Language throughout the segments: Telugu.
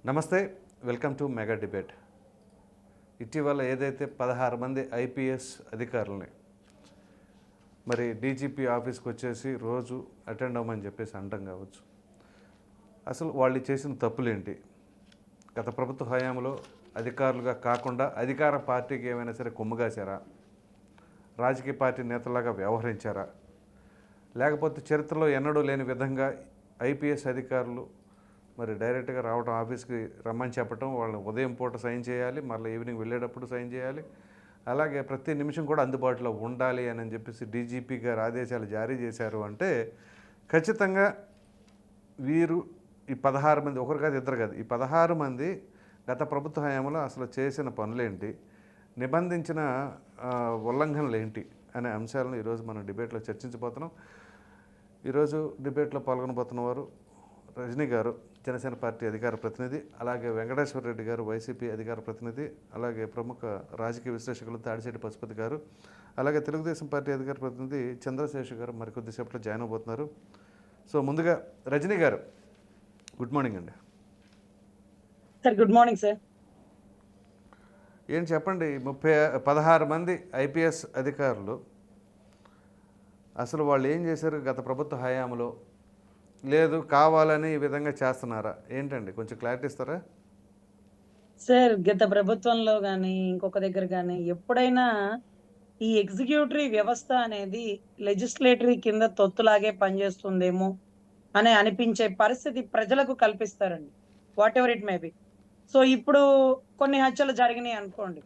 నమస్తే, వెల్కమ్ టు మెగా డిబేట్. ఇటీవల ఏదైతే 16 మంది ఐపీఎస్ అధికారులని మరి డీజీపీ ఆఫీస్కి వచ్చేసి రోజు అటెండ్ అవ్వమని చెప్పేసి అంటాం కావచ్చు. అసలు వాళ్ళు చేసిన తప్పులేంటి? గత ప్రభుత్వ హయాంలో అధికారులుగా కాకుండా అధికార పార్టీకి ఏమైనా సరే కొమ్ముగాశారా? రాజకీయ పార్టీ నేతలాగా వ్యవహరించారా? లేకపోతే చరిత్రలో ఎన్నడూ లేని విధంగా ఐపీఎస్ అధికారులు మరి డైరెక్ట్గా రావడం, ఆఫీస్కి రమ్మని చెప్పడం, వాళ్ళని ఉదయం పూట సైన్ చేయాలి, మళ్ళీ ఈవినింగ్ వెళ్ళేటప్పుడు సైన్ చేయాలి, అలాగే ప్రతి నిమిషం కూడా అందుబాటులో ఉండాలి అని చెప్పేసి డీజీపీ గారు ఆదేశాలు జారీ చేశారు. అంటే ఖచ్చితంగా వీరు ఈ 16 మంది, ఒకరు కాదు ఇద్దరు కాదు, ఈ 16 మంది గత ప్రభుత్వ హయాంలో అసలు చేసిన పనులేంటి, నిబంధించిన ఉల్లంఘనలు ఏంటి అనే అంశాలను ఈరోజు మనం డిబేట్లో చర్చించబోతున్నాం. ఈరోజు డిబేట్లో పాల్గొనబోతున్న వారు రజనీ గారు, జనసేన పార్టీ అధికార ప్రతినిధి, అలాగే వెంకటేశ్వర రెడ్డి గారు, వైసీపీ అధికార ప్రతినిధి, అలాగే ప్రముఖ రాజకీయ విశ్లేషకులు తాడిశెట్టి పశుపతి గారు, అలాగే తెలుగుదేశం పార్టీ అధికార ప్రతినిధి చంద్రశేషు గారు మరికొద్దిసేపట్లో జాయిన్ అవబోతున్నారు. సో ముందుగా రజనీ గారు, గుడ్ మార్నింగ్ అండి. Sir good morning sir. ఏం చెప్పండి, 16 మంది ఐపీఎస్ అధికారులు అసలు వాళ్ళు ఏం చేశారు గత ప్రభుత్వ హయాంలో? లేదు కావాలని ఈ విధంగా చేస్తున్నారా? ఏంటండి, కొంచెం క్లారిటీ ఇస్తారా? సార్ గత ప్రభుత్వంలో కానీ ఇంకొక దగ్గర కానీ ఎప్పుడైనా ఈ ఎగ్జిక్యూటివ్ వ్యవస్థ అనేది లెజిస్లేటరీ కింద తొత్తులాగే పనిచేస్తుందేమో అని అనిపించే పరిస్థితి ప్రజలకు కల్పిస్తారండి, whatever it may be. So ఇప్పుడు కొన్ని హత్యలు జరిగినాయి అనుకోండి,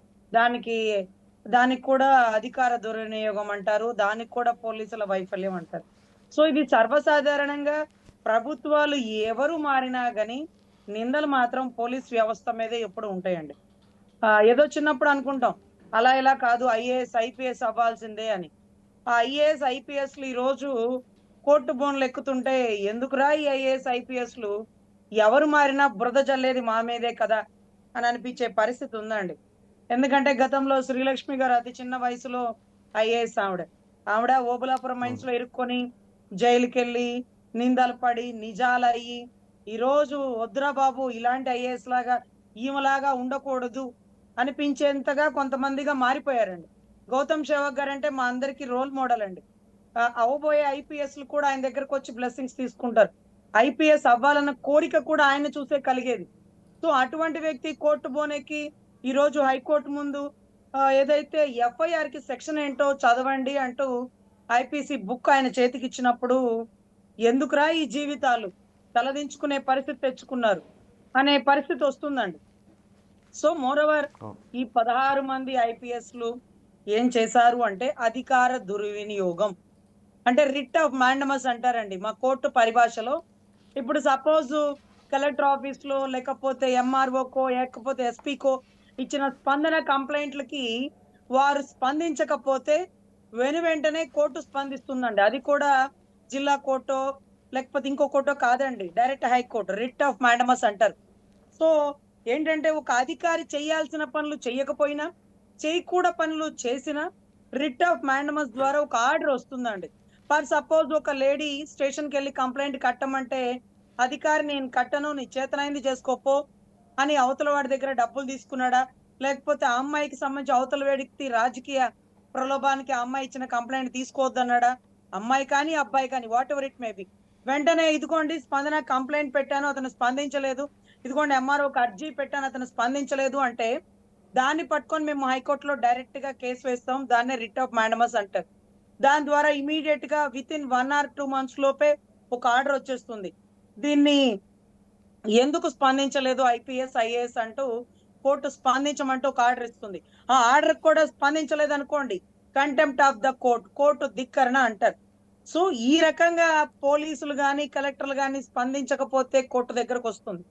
దానికి కూడా అధికార దుర్వినియోగం అంటారు, దానికి కూడా పోలీసుల వైఫల్యం అంటారు. సో ఇది సర్వసాధారణంగా ప్రభుత్వాలు ఎవరు మారినా గానీ నిందలు మాత్రం పోలీస్ వ్యవస్థ మీదే ఎప్పుడు ఉంటాయండి. ఏదో చిన్నప్పుడు అనుకుంటాం అలా ఇలా కాదు, ఐఏఎస్ ఐపీఎస్ అవ్వాల్సిందే అని. ఆ ఐఏఎస్ ఐపీఎస్లు ఈ రోజు కోర్టు బోన్లు ఎక్కుతుంటే ఎందుకురా ఈ ఐఏఎస్ ఐపీఎస్లు, ఎవరు మారినా బురద జల్లేది మా మీదే కదా అని అనిపించే పరిస్థితి ఉందండి. ఎందుకంటే గతంలో శ్రీలక్ష్మి గారు అతి చిన్న వయసులో ఐఏఎస్ ఆవిడ ఓబులాపురం మైన్స్ లో ఇరుక్కొని జైలుకెళ్ళి నిందలు పడి నిజాలయ్యి ఈరోజు వద్దురా బాబు ఇలాంటి ఐఏఎస్ లాగా ఈమెలాగా ఉండకూడదు అనిపించేంతగా కొంతమందిగా మారిపోయారండి. గౌతమ్ సేవక్ గారు అంటే మా అందరికి రోల్ మోడల్ అండి. అవబోయే ఐపీఎస్లు కూడా ఆయన దగ్గరకు వచ్చి బ్లెస్సింగ్స్ తీసుకుంటారు. ఐపీఎస్ అవ్వాలన్న కోరిక కూడా ఆయన చూసే కలిగేది. సో అటువంటి వ్యక్తి కోర్టు బోనెక్కి ఈ రోజు హైకోర్టు ముందు ఏదైతే ఎఫ్ఐఆర్ కి సెక్షన్ ఏంటో చదవండి అంటూ ఐపీసీ బుక్ ఆయన చేతికి ఇచ్చినప్పుడు ఎందుకురా ఈ జీవితాలు తలదించుకునే పరిస్థితి తెచ్చుకున్నారు అనే పరిస్థితి వస్తుందండి. సో మోరోవర్ ఈ 16 మంది ఐపీఎస్లు ఏం చేశారు అంటే అధికార దుర్వినియోగం, అంటే రిట్ ఆఫ్ మాండమస్ అంటారండి మా కోర్టు పరిభాషలో. ఇప్పుడు సపోజ్ కలెక్టర్ ఆఫీస్ లో లేకపోతే ఎంఆర్ఓకో లేకపోతే ఎస్పీకో ఇచ్చిన స్పందన కంప్లైంట్లకి వారు స్పందించకపోతే వెంటనే కోర్టు స్పందిస్తుందండి. అది కూడా జిల్లా కోర్టు లేకపోతే ఇంకో కోర్టు కాదండి, direct high court, writ of mandamus అంటారు. సో ఏంటంటే ఒక అధికారి చేయాల్సిన పనులు చేయకపోయినా, చేయకూడ పనులు చేసినా రిట్ ఆఫ్ మాండమస్ ద్వారా ఒక ఆర్డర్ వస్తుందండి. ఫర్ సపోజ్ ఒక లేడీ స్టేషన్కి వెళ్ళి కంప్లైంట్ కట్టమంటే అధికారి నేను కట్టను, నీ చేతనైంది చేసుకోపో అని అవతల వాడి దగ్గర డబ్బులు తీసుకున్నాడా, లేకపోతే ఆ అమ్మాయికి సంబంధించి అవతల వ్యక్తి రాజకీయ ప్రలోభానికి ఆ అమ్మాయి ఇచ్చిన కంప్లైంట్ తీసుకోవద్దన్నాడా, అమ్మాయి కానీ అబ్బాయి కానీ what ever it may B, వెంటనే ఇదిగోండి స్పందన కంప్లైంట్ పెట్టాను అతను స్పందించలేదు, ఇదిగోండి ఎంఆర్ఓకి అర్జీ పెట్టాను అతను స్పందించలేదు అంటే దాన్ని పట్టుకొని మేము హైకోర్టులో డైరెక్ట్ గా కేసు వేస్తాం, దాన్నే రిట్ ఆఫ్ మాండమస్ అంటారు. దాని ద్వారా ఇమీడియట్ గా విత్ ఇన్ 1 or 2 months లోపే ఒక ఆర్డర్ వచ్చేస్తుంది. దీన్ని ఎందుకు స్పందించలేదు ఐపీఎస్ ఐఏఎస్ అంటూ కోర్టు స్పందించమంటూ ఒక ఆర్డర్ ఇస్తుంది. ఆ ఆర్డర్ కూడా స్పందించలేదు అనుకోండి, కంటెంప్ట్ ఆఫ్ ద కోర్టు ధిక్కరణ అంటారు. సో ఈ రకంగా పోలీసులు కానీ కలెక్టర్లు కానీ స్పందించకపోతే కోర్టు దగ్గరకు వస్తుంది.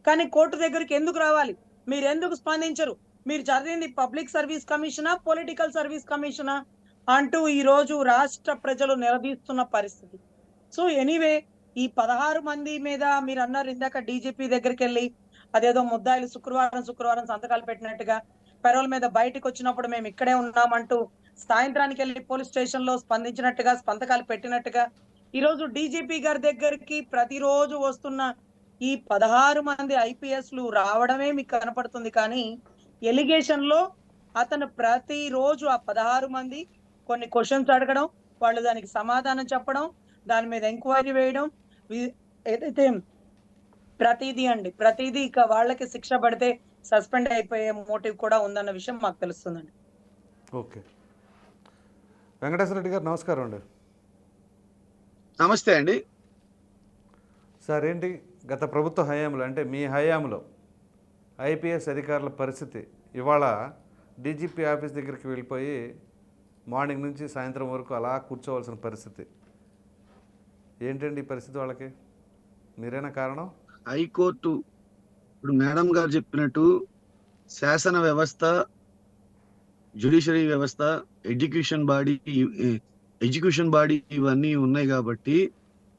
కానీ కోర్టు దగ్గరికి ఎందుకు రావాలి, మీరు ఎందుకు స్పందించరు, మీరు చదివింది పబ్లిక్ సర్వీస్ కమిషనా పొలిటికల్ సర్వీస్ కమిషనా అంటూ ఈ రోజు రాష్ట్ర ప్రజలు నిలదీస్తున్న పరిస్థితి. సో ఎనీవే ఈ 16 మంది మీద మీరు అన్నారు ఇందాక డీజీపీ దగ్గరికి వెళ్ళి అదేదో ముద్దాయిలు శుక్రవారం సంతకాలు పెట్టినట్టుగా పెరోల్ మీద బయటకు వచ్చినప్పుడు మేము ఇక్కడే ఉన్నామంటూ సాయంత్రానికి వెళ్ళి పోలీస్ స్టేషన్ లో స్పందించినట్టుగా సంతకాలు పెట్టినట్టుగా ఈ రోజు డీజీపీ గారి దగ్గరికి ప్రతిరోజు వస్తున్న ఈ 16 మంది ఐపీఎస్లు రావడమే మీకు కనపడుతుంది. కానీ ఎలిగేషన్ లో అతను ప్రతిరోజు ఆ 16 మంది కొన్ని క్వశ్చన్స్ అడగడం, వాళ్ళు దానికి సమాధానం చెప్పడం, దాని మీద ఎంక్వైరీ వేయడం, ఏదైతే ప్రతిదీ ఇక వాళ్ళకి శిక్ష పడితే సస్పెండ్ అయిపోయే మోటివ్ కూడా ఉందన్న విషయం మాకు తెలుస్తుందండి. ఓకే. వెంకటేశ్వర రెడ్డి గారు నమస్కారం అండి. నమస్తే అండి. సార్, ఏంటి గత ప్రభుత్వ హయాంలో, అంటే మీ హయాంలో ఐపీఎస్ అధికారుల పరిస్థితి? ఇవాళ డీజీపీ ఆఫీస్ దగ్గరికి వెళ్ళిపోయి మార్నింగ్ నుంచి సాయంత్రం వరకు అలా కూర్చోవలసిన పరిస్థితి. ఏంటండి ఈ పరిస్థితి వాళ్ళకి? మీరేనా కారణం? హైకోర్టు ఇప్పుడు మేడం గారు చెప్పినట్టు శాసన వ్యవస్థ, జ్యుడిషియరీ వ్యవస్థ, ఎడ్యుకేషన్ బాడీ ఇవన్నీ ఉన్నాయి కాబట్టి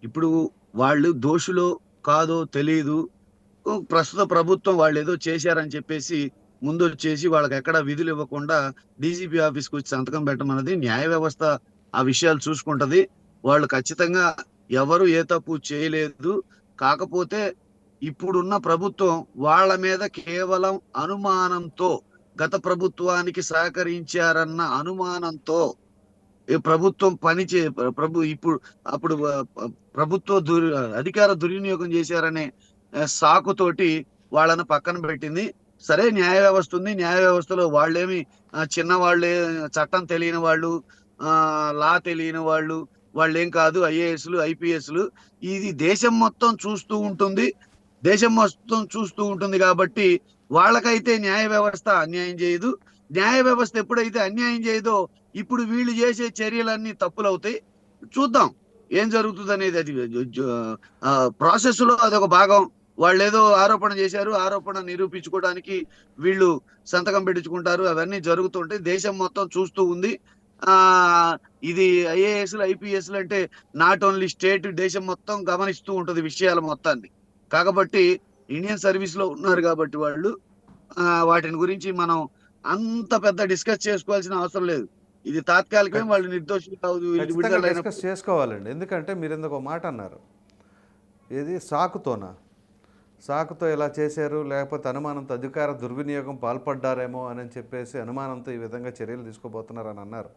ఇప్పుడు వాళ్ళు దోషులో కాదో తెలియదు. ప్రస్తుత ప్రభుత్వం వాళ్ళు ఏదో చేశారని చెప్పేసి ముందు వచ్చేసి వాళ్ళకి ఎక్కడ విధులు ఇవ్వకుండా డీజీపీ ఆఫీస్కి వచ్చి సంతకం పెట్టమన్నది న్యాయ వ్యవస్థ ఆ విషయాలు చూసుకుంటది. వాళ్ళు ఖచ్చితంగా ఎవరు ఏ తప్పు చేయలేదు. కాకపోతే ఇప్పుడున్న ప్రభుత్వం వాళ్ళ మీద కేవలం అనుమానంతో, గత ప్రభుత్వానికి సహకరించారన్న అనుమానంతో ప్రభుత్వం ప్రభుత్వ అధికార దుర్వినియోగం చేశారనే సాకుతోటి వాళ్ళని పక్కన పెట్టింది. సరే, న్యాయ వ్యవస్థ ఉంది. న్యాయ వ్యవస్థలో వాళ్ళేమి చిన్నవాళ్ళే, చట్టం తెలియని వాళ్ళు, లా తెలియని వాళ్ళేం కాదు. ఐఏఎస్లు, ఐపీఎస్లు ఇది దేశం మొత్తం చూస్తూ ఉంటుంది కాబట్టి వాళ్ళకైతే న్యాయ వ్యవస్థ అన్యాయం చేయదు. న్యాయ వ్యవస్థ ఎప్పుడైతే అన్యాయం చేయదో ఇప్పుడు వీళ్ళు చేసే చర్యలన్నీ తప్పులవుతాయి. చూద్దాం ఏం జరుగుతుంది అనేది. అది ప్రాసెస్ లో అదొక భాగం. వాళ్ళు ఏదో ఆరోపణ చేశారు, ఆరోపణ నిరూపించుకోవడానికి వీళ్ళు సంతకం పెట్టించుకుంటారు. అవన్నీ జరుగుతుంటాయి. దేశం మొత్తం చూస్తూ ఉంది. ఇది ఐఏఎస్లు, ఐపీఎస్లు అంటే నాట్ ఓన్లీ స్టేట్, దేశం మొత్తం గమనిస్తూ ఉంటది విషయాల మొత్తాన్ని. కాబట్టి ఇండియన్ సర్వీస్ లో ఉన్నారు కాబట్టి వాళ్ళు వాటిని గురించి మనం అంత పెద్ద డిస్కస్ చేసుకోవాల్సిన అవసరం లేదు. ఇది తాత్కాలికమే. వాళ్ళు నిర్దోషులు కాదు, డిస్కస్ చేసుకోవాలండి. ఎందుకంటే మీరు ఎందుకు మాట అన్నారు, ఇది సాకుతో ఇలా చేశారు, లేకపోతే అనుమానంతో అధికార దుర్వినియోగం పాల్పడ్డారేమో అని చెప్పేసి అనుమానంతో ఈ విధంగా చర్యలు తీసుకోబోతున్నారని అన్నారు.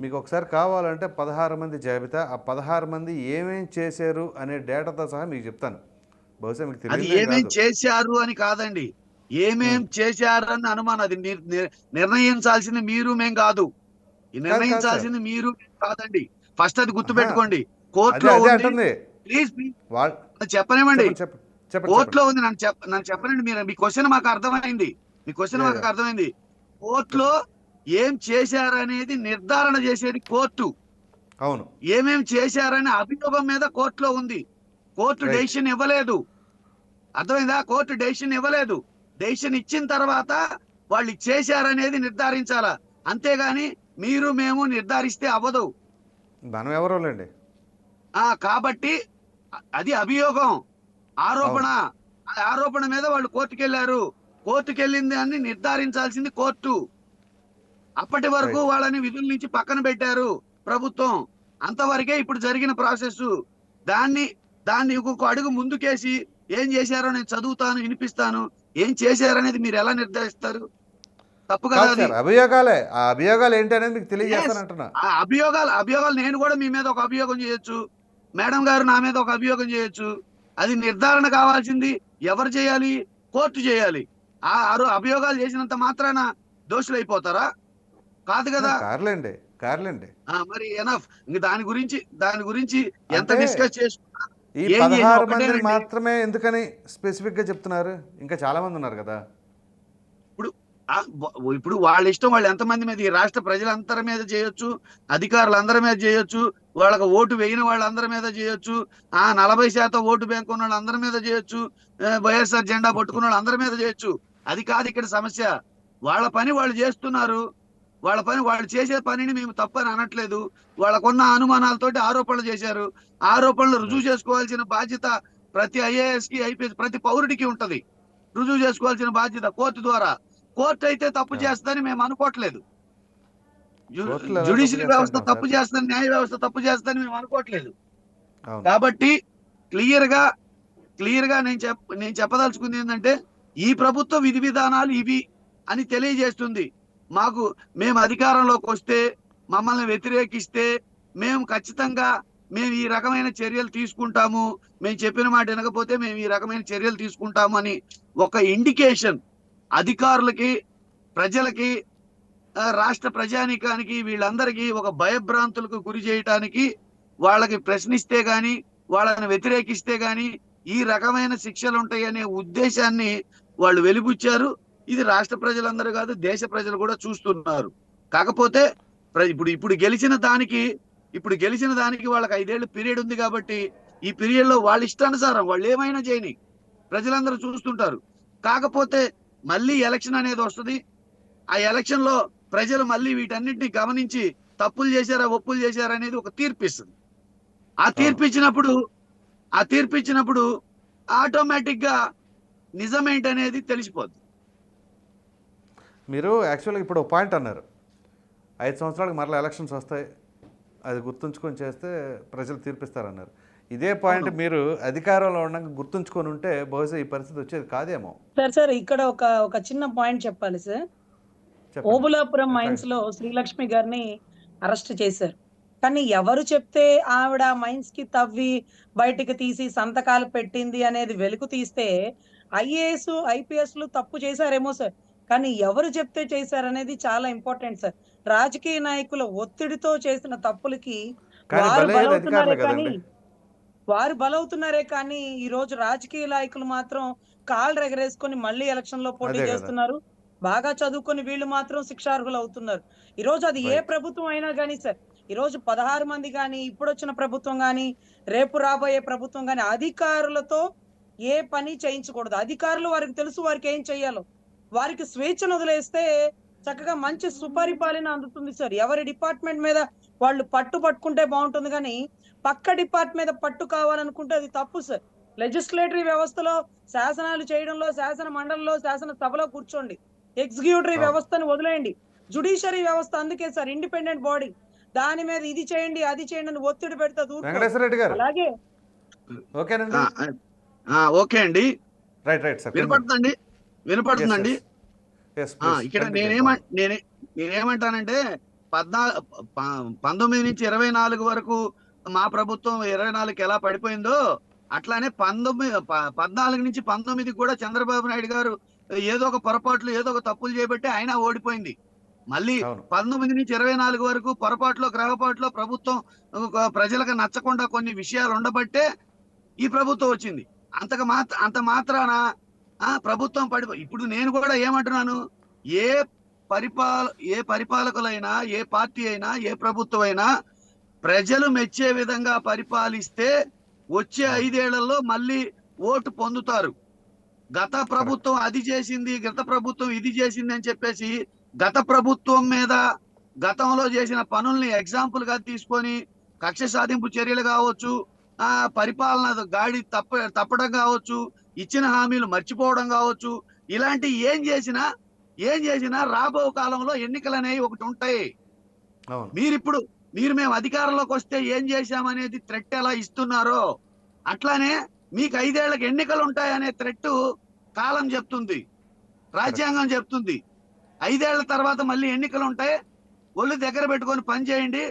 మీకు ఒకసారి కావాలంటే 16 మంది జాబితా, ఆ 16 మంది ఏమేం చేశారు అనే డేటాతో సహా మీకు చెప్తాను. బహుశా మీకు తెలియదు. ఏమేం చేశారు అని కాదండి, ఏమేం చేశారని అనుమానం. అది నిర్ణయించాల్సింది మీరు, మేం కాదు. నిర్ణయించాల్సింది మీరు కాదండి. ఫస్ట్ అది గుర్తు పెట్టుకోండి. కోర్టులో ఉంది. ప్లీజ్ చెప్పనివ్వండి. కోర్టులో ఉంది. నన్ను చెప్పనండి. మీరు మీ క్వశ్చన్ మాకు అర్థమైంది. కోర్టులో ఏం చేశారనేది నిర్ధారణ చేసేది కోర్టు. అవును, ఏమేం చేశారనే అభియోగం మీద కోర్టులో ఉంది. కోర్టు డెసిషన్ ఇవ్వలేదు. అర్థమైందా? కోర్టు డెసిషన్ ఇవ్వలేదు. డెసిషన్ ఇచ్చిన తర్వాత వాళ్ళు చేశారనేది నిర్ధారించాలా. అంతేగాని మీరు మేము నిర్ధారిస్తే అవ్వదు. మనం ఎవరోలేండి. కాబట్టి అది అభియోగం, ఆరోపణ. ఆరోపణ మీద వాళ్ళు కోర్టుకెళ్లారు. కోర్టుకెళ్ళింది అని నిర్ధారించాల్సింది కోర్టు. అప్పటి వరకు వాళ్ళని విధుల నుంచి పక్కన పెట్టారు ప్రభుత్వం. అంతవరకే ఇప్పుడు జరిగిన ప్రాసెస్. దాన్ని ఇంకొక అడుగు ముందుకేసి ఏం చేశారో నేను చదువుతాను, వినిపిస్తాను. ఏం చేశారనేది మీరు ఎలా నిర్ధారిస్తారు? తప్పు కదా అది. అభియోగాలు ఏంటి అనేది మీకు తెలియజేస్తానంటున్నా. ఆ అభియోగాలు నేను కూడా మీ మీద ఒక అభియోగం చేయొచ్చు, మేడం గారు నా మీద ఒక అభియోగం చేయొచ్చు. అది నిర్ధారణ కావాల్సింది ఎవరు చేయాలి? కోర్టు చేయాలి. ఆ అభియోగాలు చేసినంత మాత్రాన దోషులు అయిపోతారా? కాదు కదా. కార్లేండి. మరి ఎనఫ్. ఇంక దాని గురించి ఎంత డిస్కస్ చేసుకున్నా ఈ 16 మంది మాత్రమే ఎందుకని స్పెసిఫిక్ గా చెప్తున్నారు? ఇంకా చాలా మంది ఉన్నారు కదా. ఇప్పుడు వాళ్ళ ఇష్టం. వాళ్ళు ఎంతమంది మీద, ఈ రాష్ట్ర ప్రజలందరి మీద చేయొచ్చు, అధికారులందరి మీద చేయొచ్చు, వాళ్ళకి ఓటు వేయని వాళ్ళందరి మీద చేయొచ్చు, 40% ఓటు బ్యాంక్ ఉన్న వాళ్ళందరి మీద చేయొచ్చు, వైఎస్ఆర్ జెండా పట్టుకున్న వాళ్ళందరి మీద చేయొచ్చు. అది కాదు ఇక్కడ సమస్య. వాళ్ళ పని వాళ్ళు చేస్తున్నారు. వాళ్ళు చేసే పనిని మేము తప్పని అనట్లేదు. వాళ్ళకున్న అనుమానాలతోటి ఆరోపణలు చేశారు. ఆరోపణలు రుజువు చేసుకోవాల్సిన బాధ్యత ప్రతి ఐఏఎస్ కి, ఐపీఎస్, ప్రతి పౌరుడికి ఉంటది. రుజువు చేసుకోవాల్సిన బాధ్యత కోర్టు ద్వారా. కోర్టు అయితే తప్పు చేస్తుందని మేము అనుకోవట్లేదు. జ్యుడిషియరీ వ్యవస్థ తప్పు చేస్తుందని, న్యాయ వ్యవస్థ తప్పు చేస్తుందని మేము అనుకోవట్లేదు. కాబట్టి క్లియర్ గా క్లియర్ గా నేను చెప్పదలుచుకుంది ఏంటంటే ఈ ప్రభుత్వ విధి విధానాలు ఇవి అని తెలియజేస్తుంది. మేము అధికారంలోకి వస్తే, మమ్మల్ని వ్యతిరేకిస్తే మేము ఖచ్చితంగా ఈ రకమైన చర్యలు తీసుకుంటాము, మేము చెప్పిన మాట వినకపోతే మేము ఈ రకమైన చర్యలు తీసుకుంటాము అని ఒక ఇండికేషన్ అధికారులకి, ప్రజలకి, రాష్ట్ర ప్రజానీకానికి, వీళ్ళందరికీ ఒక భయభ్రాంతులకు గురి చేయటానికి, వాళ్ళకి ప్రశ్నిస్తే గాని, వాళ్ళని వ్యతిరేకిస్తే గాని ఈ రకమైన శిక్షలు ఉంటాయనే ఉద్దేశాన్ని వాళ్ళు వెలిబుచ్చారు. ఇది రాష్ట్ర ప్రజలందరూ కాదు, దేశ ప్రజలు కూడా చూస్తున్నారు. కాకపోతే ఇప్పుడు గెలిచిన దానికి వాళ్ళకి 5 ఏళ్ళు పీరియడ్ ఉంది కాబట్టి ఈ పీరియడ్ లో వాళ్ళ ఇష్టానుసారం వాళ్ళు ఏమైనా చేయని ప్రజలందరూ చూస్తుంటారు. కాకపోతే మళ్ళీ ఎలక్షన్ అనేది వస్తుంది. ఆ ఎలక్షన్ లో ప్రజలు మళ్ళీ వీటన్నిటిని గమనించి తప్పులు చేశారా, ఒప్పులు చేశారా అనేది ఒక తీర్పు ఇస్తుంది. ఆ తీర్పు ఇచ్చినప్పుడు ఆటోమేటిక్ గా నిజమేంటనేది తెలిసిపోద్ది. మీరు యాక్చువల్గా ఇప్పుడు ఒక పాయింట్ అన్నారు, 5 సంవత్సరాలకు మరలా ఎలక్షన్స్ వస్తాయి, అది గుర్తుంచుకొని చేస్తే ప్రజలు తీర్పిస్తారన్నారు. ఇదే పాయింట్ మీరు అధికారంలో ఉండగా గుర్తుంచుకొని ఉంటే బహుశా ఈ పరిస్థితి వచ్చేది కాదేమో. సార్ ఇక్కడ ఒక చిన్న పాయింట్ చెప్పాలి సార్. ఓబులాపురం మైన్స్ లో శ్రీలక్ష్మి గారిని అరెస్ట్ చేశారు. కానీ ఎవరు చెప్తే ఆవిడ మైన్స్ కి తవ్వి బయటికి తీసి సంతకాలు పెట్టింది అనేది వెలుగు తీస్తే ఐఏఎస్ ఐపీఎస్ లు తప్పు చేశారేమో సార్, కానీ ఎవరు చెప్తే చేశారనేది చాలా ఇంపార్టెంట్ సార్. రాజకీయ నాయకుల ఒత్తిడితో చేసిన తప్పులకి వారు బలవుతున్నారే కానీ ఈ రోజు రాజకీయ నాయకులు మాత్రం కాళ్ళు ఎగరేసుకొని మళ్ళీ ఎలక్షన్ లో పోటీ చేస్తున్నారు. బాగా చదువుకొని వీళ్ళు మాత్రం శిక్షార్హులు అవుతున్నారు. ఈ రోజు అది ఏ ప్రభుత్వం అయినా కానీ సార్, ఈ రోజు 16 మంది కానీ, ఇప్పుడు వచ్చిన ప్రభుత్వం కానీ, రేపు రాబోయే ప్రభుత్వం కానీ అధికారులతో ఏ పని చేయించకూడదు. అధికారులు వారికి తెలుసు వారికి ఏం చెయ్యాలో. వారికి స్వేచ్ఛను వదిలేస్తే చక్కగా మంచి సుపరిపాలన అందుతుంది సార్. ఎవరి డిపార్ట్మెంట్ మీద వాళ్ళు పట్టుకుంటే బాగుంటుంది, కానీ పక్క డిపార్ట్మెంట్ మీద పట్టు కావాలనుకుంటే అది తప్పు సార్. లెజిస్లేటరీ వ్యవస్థలో శాసనాలు చేయడంలో, శాసన మండలిలో, శాసన సభలో కూర్చోండి. ఎగ్జిక్యూటివ్ వ్యవస్థను వదిలేయండి. జుడిషియరీ వ్యవస్థ అందుకే సార్ ఇండిపెండెంట్ బాడీ. దాని మీద ఇది చేయండి అది చేయండి అని ఒత్తిడి పెడతా. అలాగే ఓకే అండి, వినపడుతుందండి. ఇక్కడ నేనేమంటానంటే 19 నుంచి 24 వరకు మా ప్రభుత్వం 24కి ఎలా పడిపోయిందో అట్లానే 14 నుంచి 19 కూడా చంద్రబాబు నాయుడు గారు ఏదో ఒక పొరపాట్లు, ఏదో ఒక తప్పులు చేయబట్టి ఆయన ఓడిపోయింది. మళ్ళీ 19 నుంచి 24 వరకు పొరపాట్లో, గ్రహపాట్లో ప్రభుత్వం ప్రజలకు నచ్చకుండా కొన్ని విషయాలు ఉండబట్టే ఈ ప్రభుత్వం వచ్చింది. అంత మాత్రాన ప్రభుత్వం ఇప్పుడు నేను కూడా ఏమంటున్నాను, ఏ పరిపాలకులైనా, ఏ పార్టీ అయినా, ఏ ప్రభుత్వం అయినా ప్రజలు మెచ్చే విధంగా పరిపాలిస్తే వచ్చే 5 ఏళ్లలో మళ్ళీ ఓటు పొందుతారు. గత ప్రభుత్వం అది చేసింది, గత ప్రభుత్వం ఇది చేసింది అని చెప్పేసి గత ప్రభుత్వం మీద గతంలో చేసిన పనుల్ని ఎగ్జాంపుల్ గా తీసుకొని కక్ష సాధింపు చర్యలు కావచ్చు, పరిపాలన గాడి తప్పడం కావచ్చు, ఇచ్చిన హామీలు మర్చిపోవడం కావచ్చు, ఇలాంటి ఏం చేసినా రాబో కాలంలో ఎన్నికలు అనేవి ఒకటి ఉంటాయి. మీరు మేము అధికారంలోకి వస్తే ఏం చేశామనేది థ్రెట్ ఎలా ఇస్తున్నారో అట్లానే మీకు 5 ఏళ్లకు ఎన్నికలు ఉంటాయనే థ్రెట్ కాలం చెప్తుంది, రాజ్యాంగం చెప్తుంది. 5 ఏళ్ల తర్వాత మళ్ళీ ఎన్నికలు ఉంటాయి, ఒళ్ళు దగ్గర పెట్టుకొని పని చేయండి,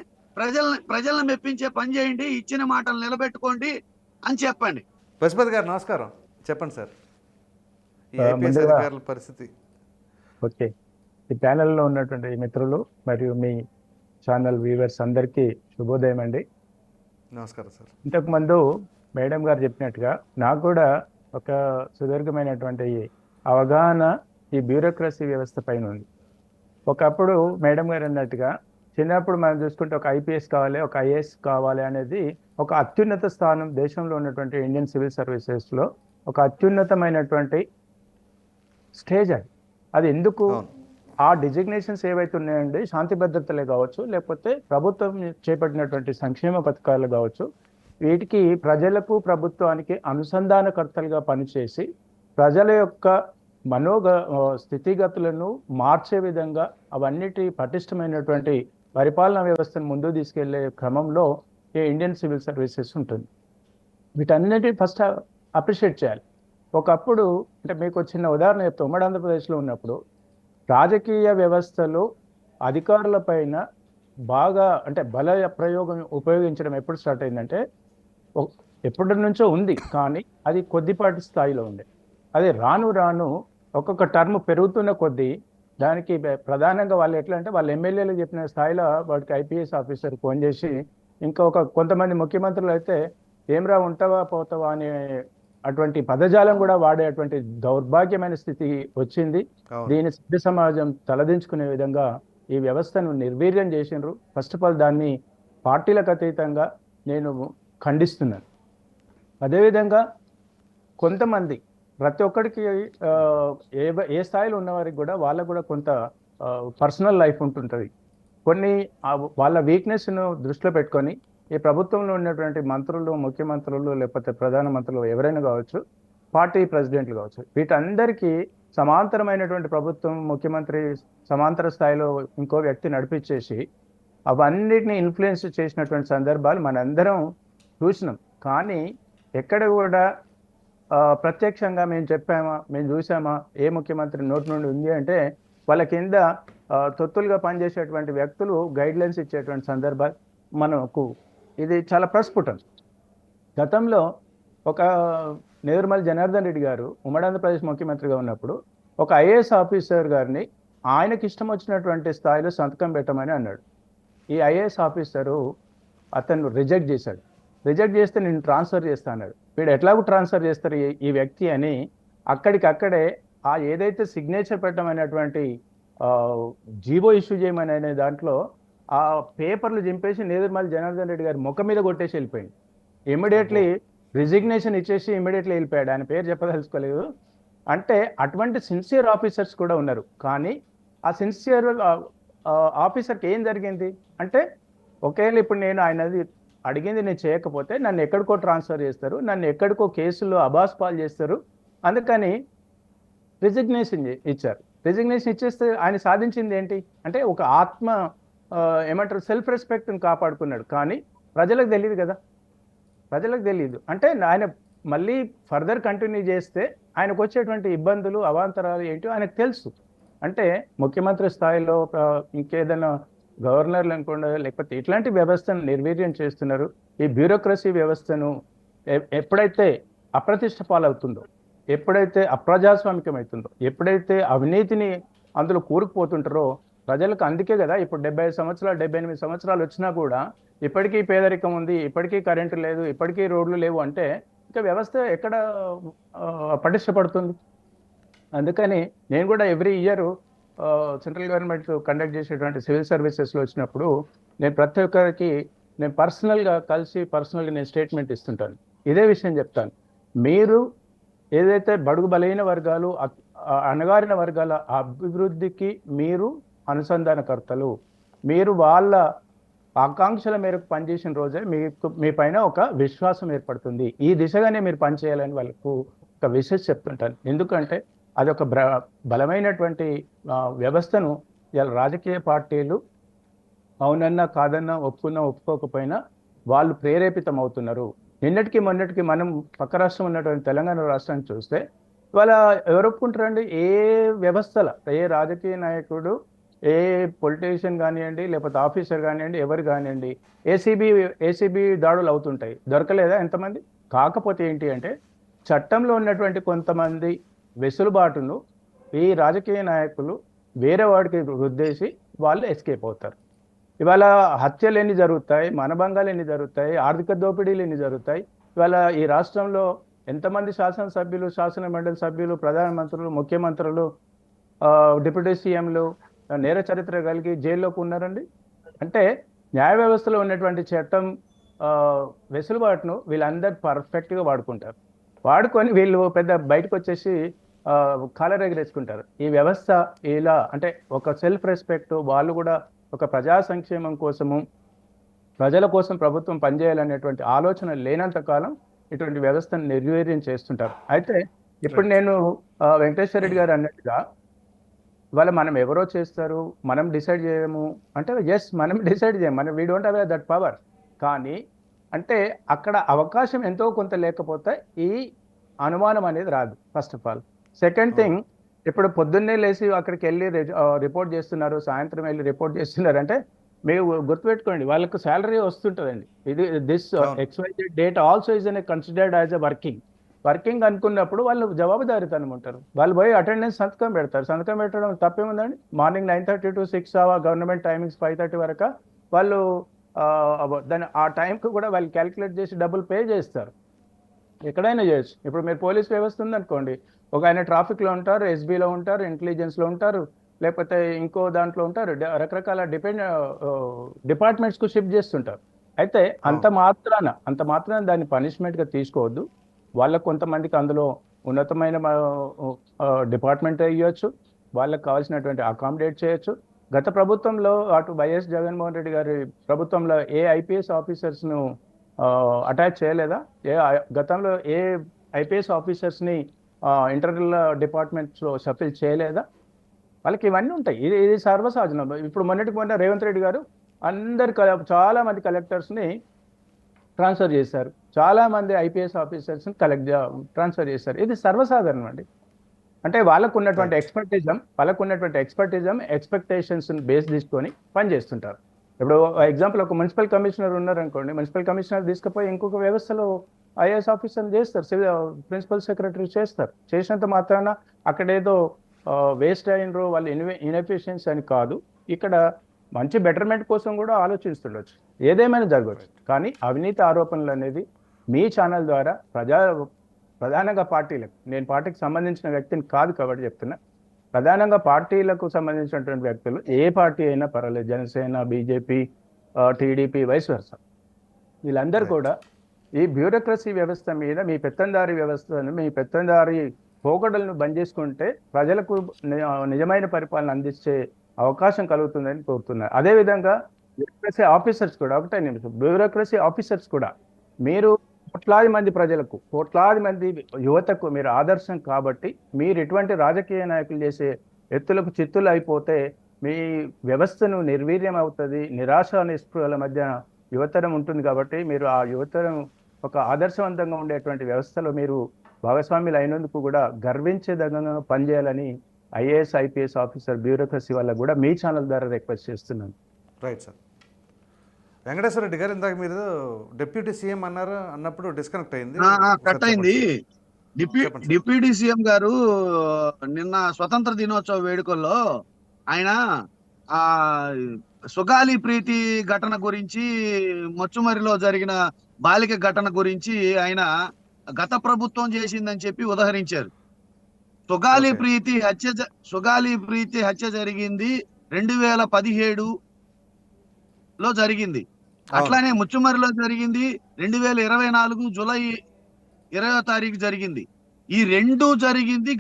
ప్రజలను మెప్పించే పని చేయండి, ఇచ్చిన మాటలు నిలబెట్టుకోండి అని చెప్పండి. పశుపతి గారు నమస్కారం, చెప్పండి సార్ ఈ ఐపీఎస్ అధికారుల పరిస్థితి. ఓకే, ఈ ప్యానెల్లో ఉన్నటువంటి మిత్రులు మరియు మీ ఛానల్ వ్యూవర్స్ అందరికీ శుభోదయం అండి. నమస్కారం సార్. ఇంతకుముందు మేడం గారు చెప్పినట్టుగా నాకు కూడా ఒక సుదీర్ఘమైనటువంటి అవగాహన ఈ బ్యూరోక్రసీ వ్యవస్థ పైన ఉంది. ఒకప్పుడు మేడం గారు అన్నట్టుగా చిన్నప్పుడు మనం చూసుకుంటే ఒక ఐపీఎస్ కావాలి, ఒక ఐఏఎస్ కావాలి అనేది ఒక అత్యున్నత స్థానం దేశంలో ఉన్నటువంటి ఇండియన్ సివిల్ సర్వీసెస్లో ఒక అత్యున్నతమైనటువంటి స్టేజ్. అది ఎందుకు ఆ డిజిగ్నేషన్స్ ఏవైతే ఉన్నాయండి, శాంతి భద్రతలే కావచ్చు, లేకపోతే ప్రభుత్వం చేపట్టినటువంటి సంక్షేమ పథకాలు కావచ్చు, వీటికి ప్రజలకు ప్రభుత్వానికి అనుసంధానకర్తలుగా పనిచేసి ప్రజల యొక్క స్థితిగతులను మార్చే విధంగా అవన్నిటి పటిష్టమైనటువంటి పరిపాలనా వ్యవస్థను ముందుకు తీసుకెళ్లే క్రమంలో ఈ ఇండియన్ సివిల్ సర్వీసెస్ ఉంటుంది. వీటన్నిటి ఫస్ట్ అప్రిషియేట్ చేయాలి. ఒకప్పుడు అంటే మీకు చిన్న ఉదాహరణ చెప్తా. ఉమ్మడి ఆంధ్రప్రదేశ్లో ఉన్నప్పుడు రాజకీయ వ్యవస్థలో అధికారుల పైన బాగా అంటే బల ప్రయోగం ఉపయోగించడం ఎప్పుడు స్టార్ట్ అయిందంటే ఎప్పటి నుంచో ఉంది, కానీ అది కొద్దిపాటి స్థాయిలో ఉంది. అదే రాను రాను ఒక్కొక్క టర్మ్ పెరుగుతున్న కొద్దీ దానికి ప్రధానంగా వాళ్ళు ఎట్లా అంటే వాళ్ళ ఎమ్మెల్యేలు చెప్పిన స్థాయిలో వాడికి ఐపీఎస్ ఆఫీసర్ ఫోన్ చేసి ఇంకా కొంతమంది ముఖ్యమంత్రులు అయితే ఏమ్రా ఉంటావా పోతావా అనే అటువంటి పదజాలం కూడా వాడే అటువంటి దౌర్భాగ్యమైన స్థితి వచ్చింది. దీని సభ్య సమాజం తలదించుకునే విధంగా ఈ వ్యవస్థను నిర్వీర్యం చేసినారు. ఫస్ట్ ఆఫ్ ఆల్ దాన్ని పార్టీలకు అతీతంగా నేను ఖండిస్తున్నాను. అదేవిధంగా కొంతమంది ప్రతి ఒక్కరికి ఏ స్థాయిలో ఉన్నవారికి కూడా వాళ్ళకు కూడా కొంత పర్సనల్ లైఫ్ ఉంటుంటుంది. కొన్ని వాళ్ళ వీక్నెస్ను దృష్టిలో పెట్టుకొని ఈ ప్రభుత్వంలో ఉన్నటువంటి మంత్రులు, ముఖ్యమంత్రులు, లేకపోతే ప్రధానమంత్రులు ఎవరైనా కావచ్చు, పార్టీ ప్రెసిడెంట్లు కావచ్చు, వీటందరికీ సమాంతరమైనటువంటి ప్రభుత్వం, ముఖ్యమంత్రి సమాంతర స్థాయిలో ఇంకో వ్యక్తి నడిపించేసి అవన్నిటిని ఇన్ఫ్లుయెన్స్ చేసినటువంటి సందర్భాలు మనందరం చూసినాం. కానీ ఎక్కడ కూడా ప్రత్యక్షంగా మేము చెప్పామా, మేము చూసామా, ఏ ముఖ్యమంత్రి నోటి నుండి ఉంది అంటే వాళ్ళ కింద తొత్తులుగా పనిచేసేటువంటి వ్యక్తులు గైడ్లైన్స్ ఇచ్చేటువంటి సందర్భాలు మనకు ఇది చాలా ప్రస్ఫుటం. గతంలో ఒక నేదురుమల్లి జనార్దన్ రెడ్డి గారు ఉమ్మడి ఆంధ్రప్రదేశ్ ముఖ్యమంత్రిగా ఉన్నప్పుడు ఒక ఐఏఎస్ ఆఫీసర్ గారిని ఆయనకి ఇష్టం వచ్చినటువంటి స్థాయిలో సంతకం పెట్టమని అన్నాడు. ఈ ఐఏఎస్ ఆఫీసరు అతను రిజెక్ట్ చేశాడు. రిజెక్ట్ చేస్తే నేను ట్రాన్స్ఫర్ చేస్తా అన్నాడు. వీడు ఎట్లాగూ ట్రాన్స్ఫర్ చేస్తారు ఈ వ్యక్తి అని అక్కడికక్కడే ఆ ఏదైతే సిగ్నేచర్ పెట్టమనేటువంటి జీవో ఇష్యూ చేయమని అనే దాంట్లో ఆ పేపర్లు చింపేసి నేదురుమల్లి జనార్దన్ రెడ్డి గారి ముఖం మీద కొట్టేసి వెళ్ళిపోయింది. ఇమ్మీడియట్లీ రిజిగ్నేషన్ ఇచ్చేసి ఇమ్మీడియట్లీ వెళ్ళిపోయాడు. ఆయన పేరు చెప్పదలుచుకోలేదు. అంటే అటువంటి సిన్సియర్ ఆఫీసర్స్ కూడా ఉన్నారు. కానీ ఆ సిన్సియర్ ఆఫీసర్కి ఏం జరిగింది అంటే ఒకవేళ ఇప్పుడు నేను ఆయనది అడిగింది నేను చేయకపోతే నన్ను ఎక్కడికో ట్రాన్స్ఫర్ చేస్తారు, నన్ను ఎక్కడికో కేసుల్లో అబాస్ పాలు చేస్తారు, అందుకని రిజిగ్నేషన్ ఇచ్చారు. రిజిగ్నేషన్ ఇచ్చేస్తే ఆయన సాధించింది ఏంటి అంటే ఒక ఆత్మ ఏమంటారు సెల్ఫ్ రెస్పెక్ట్ని కాపాడుకున్నాడు. కానీ ప్రజలకు తెలియదు కదా, ప్రజలకు తెలియదు. అంటే ఆయన మళ్ళీ ఫర్దర్ కంటిన్యూ చేస్తే ఆయనకు వచ్చేటువంటి ఇబ్బందులు అవాంతరాలు ఏంటో ఆయనకు తెలుసు. అంటే ముఖ్యమంత్రి స్థాయిలో ఇంకేదైనా గవర్నర్లు అనుకోండి, లేకపోతే ఇట్లాంటి వ్యవస్థను నిర్వీర్యం చేస్తున్నారు. ఈ బ్యూరోక్రసీ వ్యవస్థను ఎప్పుడైతే అప్రతిష్ట పాలవుతుందో, ఎప్పుడైతే అప్రజాస్వామికం అవుతుందో, ఎప్పుడైతే అవినీతిని అందులో కూరుకుపోతుంటారో ప్రజలకు అందుకే కదా ఇప్పుడు 75 సంవత్సరాలు 78 సంవత్సరాలు వచ్చినా కూడా ఇప్పటికీ పేదరికం ఉంది, ఇప్పటికీ కరెంటు లేదు, ఇప్పటికీ రోడ్లు లేవు అంటే ఇంకా వ్యవస్థ ఎక్కడ పటిష్టపడుతుంది? అందుకని నేను కూడా every year central government conduct చేసేటువంటి సివిల్ సర్వీసెస్లో వచ్చినప్పుడు నేను ప్రతి ఒక్కరికి నేను పర్సనల్గా కలిసి పర్సనల్గా నేను స్టేట్మెంట్ ఇస్తుంటాను. ఇదే విషయం చెప్తాను. మీరు ఏదైతే బడుగు బలైన వర్గాలు, అణగారిన వర్గాల అభివృద్ధికి మీరు అనుసంధానకర్తలు, మీరు వాళ్ళ ఆకాంక్షల మేరకు పనిచేసిన రోజే మీ పైన ఒక విశ్వాసం ఏర్పడుతుంది. ఈ దిశగానే మీరు పనిచేయాలని వాళ్ళకు ఒక విషయం చెప్తుంటాను. ఎందుకంటే అది ఒక బలమైనటువంటి వ్యవస్థను ఇలా రాజకీయ పార్టీలు అవునన్నా కాదన్నా ఒప్పుకున్నా ఒప్పుకోకపోయినా వాళ్ళు ప్రేరేపితం అవుతున్నారు. నిన్నటికి మొన్నటికి మనం పక్క రాష్ట్రం ఉన్నటువంటి తెలంగాణ రాష్ట్రాన్ని చూస్తే ఇవాళ ఎవరు ఒప్పుకుంటారండి? ఏ వ్యవస్థల ఏ రాజకీయ నాయకుడు, ఏ పొలిటీషియన్ కానివ్వండి, లేకపోతే ఆఫీసర్ కానివ్వండి, ఎవరు కానివ్వండి, ఏసీబీ దాడులు అవుతుంటాయి. దొరకలేదా ఎంతమంది? కాకపోతే ఏంటి అంటే చట్టంలో ఉన్నటువంటి కొంతమంది వెసులుబాటును ఈ రాజకీయ నాయకులు వేరే వాడికి రుద్దేసి వాళ్ళు ఎస్కేప్ అవుతారు. ఇవాళ హత్యలు ఎన్ని జరుగుతాయి, మానభంగాలు ఎన్ని జరుగుతాయి, ఆర్థిక దోపిడీలు ఎన్ని జరుగుతాయి. ఇవాళ ఈ రాష్ట్రంలో ఎంతమంది శాసనసభ్యులు, శాసన మండలి సభ్యులు, ప్రధానమంత్రులు, ముఖ్యమంత్రులు, డిప్యూటీ సీఎంలు నేర చరిత్ర కలిగి జైల్లోకి ఉన్నారండి. అంటే న్యాయ వ్యవస్థలో ఉన్నటువంటి చట్టం వెసులుబాటును వీళ్ళందరూ పర్ఫెక్ట్గా వాడుకుంటారు. వాడుకొని వీళ్ళు పెద్ద బయటకు వచ్చేసి కాలర్ ఎగరేసుకుంటారు. ఈ వ్యవస్థ ఇలా అంటే ఒక సెల్ఫ్ రెస్పెక్ట్, వాళ్ళు కూడా ఒక ప్రజా సంక్షేమం కోసము, ప్రజల కోసం ప్రభుత్వం పనిచేయాలనేటువంటి ఆలోచన లేనంత కాలం ఇటువంటి వ్యవస్థను నిర్వీర్యం చేస్తుంటారు. అయితే ఇప్పుడు నేను వెంకటేశ్వర రెడ్డి గారు అన్నట్టుగా ఇవాళ మనం ఎవరో చేస్తారు, మనం డిసైడ్ చేయము అంటే ఎస్ మనం డిసైడ్ చేయము, మనం we don't have that power. కానీ అంటే అక్కడ అవకాశం ఎంతో కొంత లేకపోతే ఈ అనుమానం అనేది రాదు first of all. Second thing, ఇప్పుడు పొద్దున్నే లేచి అక్కడికి వెళ్ళి రిపోర్ట్ చేస్తున్నారు, సాయంత్రం వెళ్ళి రిపోర్ట్ చేస్తున్నారు అంటే మీరు గుర్తుపెట్టుకోండి, వాళ్ళకు శాలరీ వస్తుంటుందండి. ఇది this XYZ date also is an considered as a working అనుకున్నప్పుడు వాళ్ళు జవాబుదారీతనం ఉంటారు. వాళ్ళు పోయి అటెండెన్స్ సంతకం పెడతారు. సంతకం పెట్టడం తప్పేముందండి? మార్నింగ్ 9:30 to 6 గవర్నమెంట్ టైమింగ్స్ 5:30 వరకు వాళ్ళు దాని ఆ టైంకి కూడా వాళ్ళు క్యాలిక్యులేట్ చేసి డబ్బులు పే చేస్తారు. ఎక్కడైనా చేయొచ్చు. ఇప్పుడు మీరు పోలీస్ వ్యవస్థ ఉందనుకోండి, ఒక ఆయన ట్రాఫిక్లో ఉంటారు, ఎస్బీలో ఉంటారు, ఇంటెలిజెన్స్లో ఉంటారు, లేకపోతే ఇంకో దాంట్లో ఉంటారు, రకరకాల డిపార్ట్మెంట్స్కు షిఫ్ట్ చేస్తుంటారు. అయితే అంత మాత్రాన దాన్ని పనిష్మెంట్గా తీసుకోవద్దు. వాళ్ళకు కొంతమందికి అందులో ఉన్నతమైన డిపార్ట్మెంట్ ఇవ్వచ్చు, వాళ్ళకి కావాల్సినటువంటి అకామిడేట్ చేయొచ్చు. గత ప్రభుత్వంలో అటు వైఎస్ జగన్మోహన్ రెడ్డి గారి ప్రభుత్వంలో ఏ ఐపీఎస్ ఆఫీసర్స్ను అటాచ్ చేయలేదా? గతంలో ఏ ఐపీఎస్ ఆఫీసర్స్ని ఇంటర్నల్ డిపార్ట్మెంట్స్లో షఫిల్ చేయలేదా? వాళ్ళకి ఇవన్నీ ఉంటాయి. ఇది సర్వసాధారణం. ఇప్పుడు మొన్న రేవంత్ రెడ్డి గారు చాలా మంది కలెక్టర్స్ని ట్రాన్స్ఫర్ చేశారు, చాలా మంది ఐపీఎస్ ఆఫీసర్స్ని ట్రాన్స్ఫర్ చేశారు. ఇది సర్వసాధారణం అండి. అంటే వాళ్ళకు ఉన్నటువంటి ఎక్స్పెక్టేషన్ ఎక్స్పెక్టేషన్స్ బేస్ తీసుకొని పనిచేస్తుంటారు. ఇప్పుడు ఎగ్జాంపుల్ ఒక మున్సిపల్ కమిషనర్ ఉన్నారనుకోండి, మున్సిపల్ కమిషనర్ తీసుకుపోయి ఇంకొక వ్యవస్థలో ఐఏఎస్ ఆఫీసర్ని చేస్తారు, ప్రిన్సిపల్ సెక్రటరీ చేస్తారు. చేసినంత మాత్రాన అక్కడేదో వేస్ట్ అయినరు, వాళ్ళు ఇన్ఎఫిషియన్సీ అని కాదు. ఇక్కడ మంచి బెటర్మెంట్ కోసం కూడా ఆలోచిస్తుండొచ్చు, ఏదేమైనా జరగవచ్చు. కానీ అవినీతి ఆరోపణలు అనేది మీ ఛానల్ ద్వారా ప్రధానంగా పార్టీలకు, నేను పార్టీకి సంబంధించిన వ్యక్తిని కాదు కాబట్టి చెప్తున్నా, ప్రధానంగా పార్టీలకు సంబంధించినటువంటి వ్యక్తులు ఏ పార్టీ అయినా పర్వాలేదు, Janasena, BJP, TDP, vice versa, వీళ్ళందరూ కూడా ఈ బ్యూరోక్రసీ వ్యవస్థ మీద మీ పెత్తందారి పోకడలను బంద్ చేసుకుంటే ప్రజలకు నిజమైన పరిపాలన అందించే అవకాశం కలుగుతుందని కోరుతున్నారు. అదేవిధంగా బ్యూరోక్రసీ ఆఫీసర్స్ కూడా, బ్యూరోక్రసీ ఆఫీసర్స్ కూడా మీరు కోట్లాది మంది ప్రజలకు, కోట్లాది మంది యువతకు మీరు ఆదర్శం కాబట్టి మీరు ఇటువంటి రాజకీయ నాయకులు చేసే ఎత్తులకు చిత్తులు అయిపోతే మీ వ్యవస్థను నిర్వీర్యం అవుతుంది, నిరాశ నిస్పృహల మధ్య యువతరం ఉంటుంది. కాబట్టి మీరు ఆ యువతరం ఒక ఆదర్శవంతంగా ఉండేటువంటి వ్యవస్థలో మీరు భాగస్వాములు అయినందుకు కూడా గర్వించేదగ్గంగా పనిచేయాలని ఐఏఎస్ ఐపీఎస్ ఆఫీసర్ బ్యూరోక్రసీ వాళ్ళకు కూడా మీ ఛానల్ ద్వారా రిక్వెస్ట్ చేస్తున్నాను. Right sir. వెంకటేశ్వర రెడ్డి గారు, ఇందాక మీరు డిప్యూటీ సీఎం అన్నప్పుడు డిస్కనెక్ట్ అయింది, కట్ అయింది. డిప్యూటీ సీఎం గారు నిన్న స్వతంత్ర దినోత్సవ వేడుకల్లో ఆయన ఆ సుగాలి ప్రీతి ఘటన గురించి, మొచ్చుమరిలో జరిగిన బాలిక ఘటన గురించి ఆయన గత ప్రభుత్వం చేసిందని చెప్పి ఉదహరించారు. సుగాలి ప్రీతి హత్య జరిగింది 2017లో జరిగింది. అట్లానే ముచ్చుమరిలో జరిగింది 2024 జూలై 20వ తారీఖు జరిగింది. ఈ రెండు జరిగింది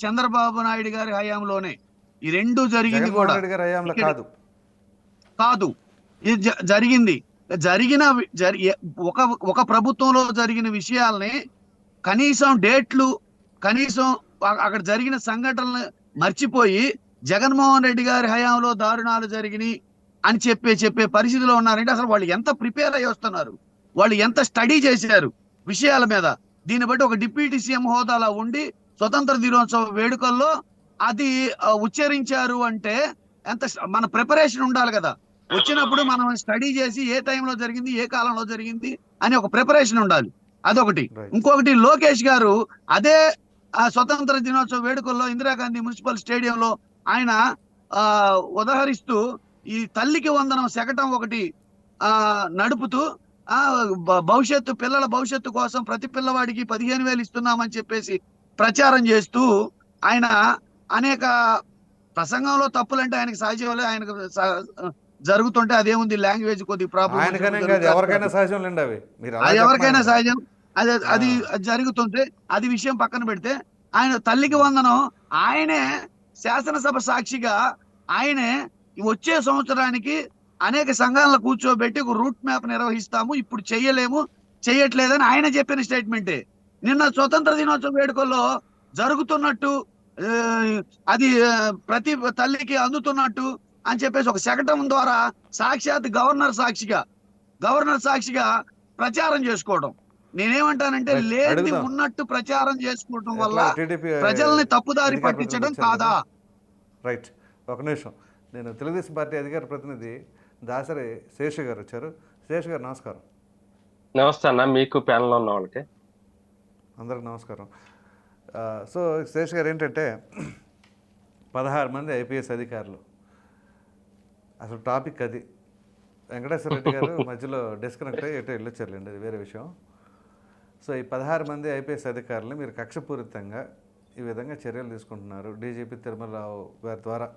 చంద్రబాబు నాయుడు గారి హయాంలోనే. ఈ రెండు జరిగింది కూడా కాదు, ఇది జరిగింది. ఒక ప్రభుత్వంలో జరిగిన విషయాల్ని కనీసం డేట్లు, కనీసం అక్కడ జరిగిన సంఘటనలు మర్చిపోయి జగన్మోహన్ రెడ్డి గారి హయాంలో దారుణాలు జరిగినాయి అని చెప్పే పరిస్థితిలో ఉన్నారంటే అసలు వాళ్ళు ఎంత ప్రిపేర్ అయ్యి వస్తున్నారు, వాళ్ళు ఎంత స్టడీ చేశారు విషయాల మీద. దీన్ని బట్టి ఒక డిప్యూటీ సీఎం హోదాలో ఉండి స్వతంత్ర దినోత్సవ వేడుకల్లో అది ఉచ్చరించారు అంటే ఎంత మన ప్రిపరేషన్ ఉండాలి కదా. వచ్చినప్పుడు మనం స్టడీ చేసి ఏ టైంలో జరిగింది, ఏ కాలంలో జరిగింది అని ఒక ప్రిపరేషన్ ఉండాలి, అదొకటి. ఇంకొకటి, లోకేష్ గారు అదే స్వతంత్ర దినోత్సవ వేడుకల్లో ఇందిరాగాంధీ మున్సిపల్ స్టేడియంలో ఆయన ఉదహరిస్తూ ఈ తల్లికి వందనం శకటం ఒకటి నడుపుతూ పిల్లల భవిష్యత్తు కోసం ప్రతి పిల్లవాడికి 15,000 ఇస్తున్నామని చెప్పేసి ప్రచారం చేస్తూ ఆయన అనేక ప్రసంగంలో తప్పులంటే ఆయనకు సహజంలో ఆయనకు జరుగుతుంటే అదేముంది, లాంగ్వేజ్ కొద్దిగా ప్రాబ్లం, ఎవరికైనా సహజం, అది జరుగుతుంటే అది విషయం పక్కన పెడితే ఆయన తల్లికి వందనం ఆయనే శాసనసభ సాక్షిగా ఆయనే వచ్చే సంవత్సరానికి అనేక సంఘాలను కూర్చోబెట్టి ఒక రూట్ మ్యాప్ నిర్వహిస్తాము, ఇప్పుడు చెయ్యట్లేదని ఆయన చెప్పిన స్టేట్మెంటే. నిన్న స్వతంత్ర దినోత్సవ వేడుకల్లో జరుగుతున్నట్టు, అది ప్రతి తల్లికి అందుతున్నట్టు అని చెప్పేసి ఒక శకటం ద్వారా సాక్షాత్ గవర్నర్ సాక్షిగా ప్రచారం చేసుకోవడం, నేనేమంటానంటే రైట్, లేనిది అడుగుదాం. ఉన్నట్టు ప్రచారం చేసుకోవటం వల్ల ఎట్లా టీడీపీ ప్రజల్ని తప్పుదారి అధికార ప్రతినిధి పట్టించడం వచ్చారు కాదా? కదా. రైట్, ఒక నిమిషం. నేను తెలుగుదేశం పార్టీ అధికార ప్రతినిధి దాసరి శేషు గారు వచ్చారు. శేషు గారు నమస్కారం. నమస్తే అన్న, మీకు ప్యానల్ ఉన్న వాళ్ళకి అందరికి నమస్కారం. సో శేష్ గారు ఏంటంటే 16 మంది ఐపీఎస్ అధికారులు, అసలు టాపిక్ అది. వెంకటేశ్వర రెడ్డి గారు మధ్యలో డిస్కనెక్ట్ అయ్యి ఎటో వెళ్ళొచ్చారులేండి, అది వేరే విషయం. సో ఈ 16 మంది ఐపీఎస్ అధికారులని మీరు కక్షపూరితంగా ఈ విధంగా చర్యలు తీసుకుంటున్నారు డీజీపీ తిరుమలరావు గారి ద్వారా.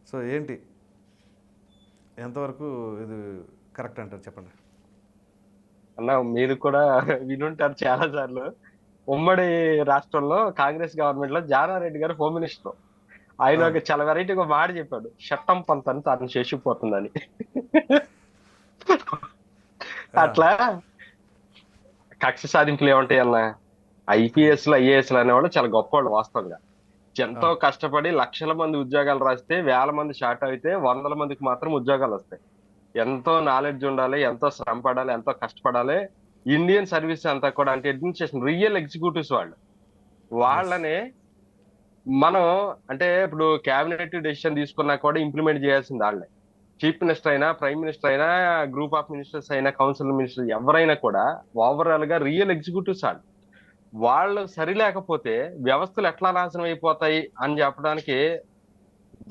సో ఏంటి, ఎంతవరకు ఇది కరెక్ట్ అంటారు చెప్పండి. అన్న, మీరు కూడా వినుంటారు చాలా సార్లు. ఉమ్మడి రాష్ట్రంలో కాంగ్రెస్ గవర్నమెంట్ లో జానారెడ్డి గారు హోమ్ మినిస్టర్. ఆయన ఒక చాలా వెరైటీగా మాట చెప్పాడు, చట్టం పంతని తను చేసిపోతుందని. అట్లా కక్ష సాధింపులు ఏముంటాయి అన్న? ఐపీఎస్ లు ఐఏఎస్ లు అనేవాళ్ళు చాలా గొప్పవాళ్ళు వాస్తవంగా. ఎంతో కష్టపడి లక్షల మంది ఉద్యోగాలు రాస్తే వేల మంది షార్ట్ అయితే 100 మందికి మాత్రం ఉద్యోగాలు వస్తాయి. ఎంతో నాలెడ్జ్ ఉండాలి, ఎంతో శ్రమ పడాలి, ఎంతో కష్టపడాలి. ఇండియన్ సర్వీస్ అంతా కూడా అంటే అడ్మినిస్ట్రేషన్ రియల్ ఎగ్జిక్యూటివ్స్ వాళ్ళనే మనం అంటే ఇప్పుడు క్యాబినెట్ డెసిషన్ తీసుకున్నా కూడా ఇంప్లిమెంట్ చేయాల్సింది వాళ్ళే. చీఫ్ మినిస్టర్ అయినా, ప్రైమ్ మినిస్టర్ అయినా, గ్రూప్ ఆఫ్ మినిస్టర్స్ అయినా, కౌన్సిల్ మినిస్టర్ ఎవరైనా కూడా ఓవరాల్ గా రియల్ ఎగ్జిక్యూటివ్స్ వాళ్ళు సరిలేకపోతే వ్యవస్థలు ఎట్లా నాశనం అయిపోతాయి అని చెప్పడానికి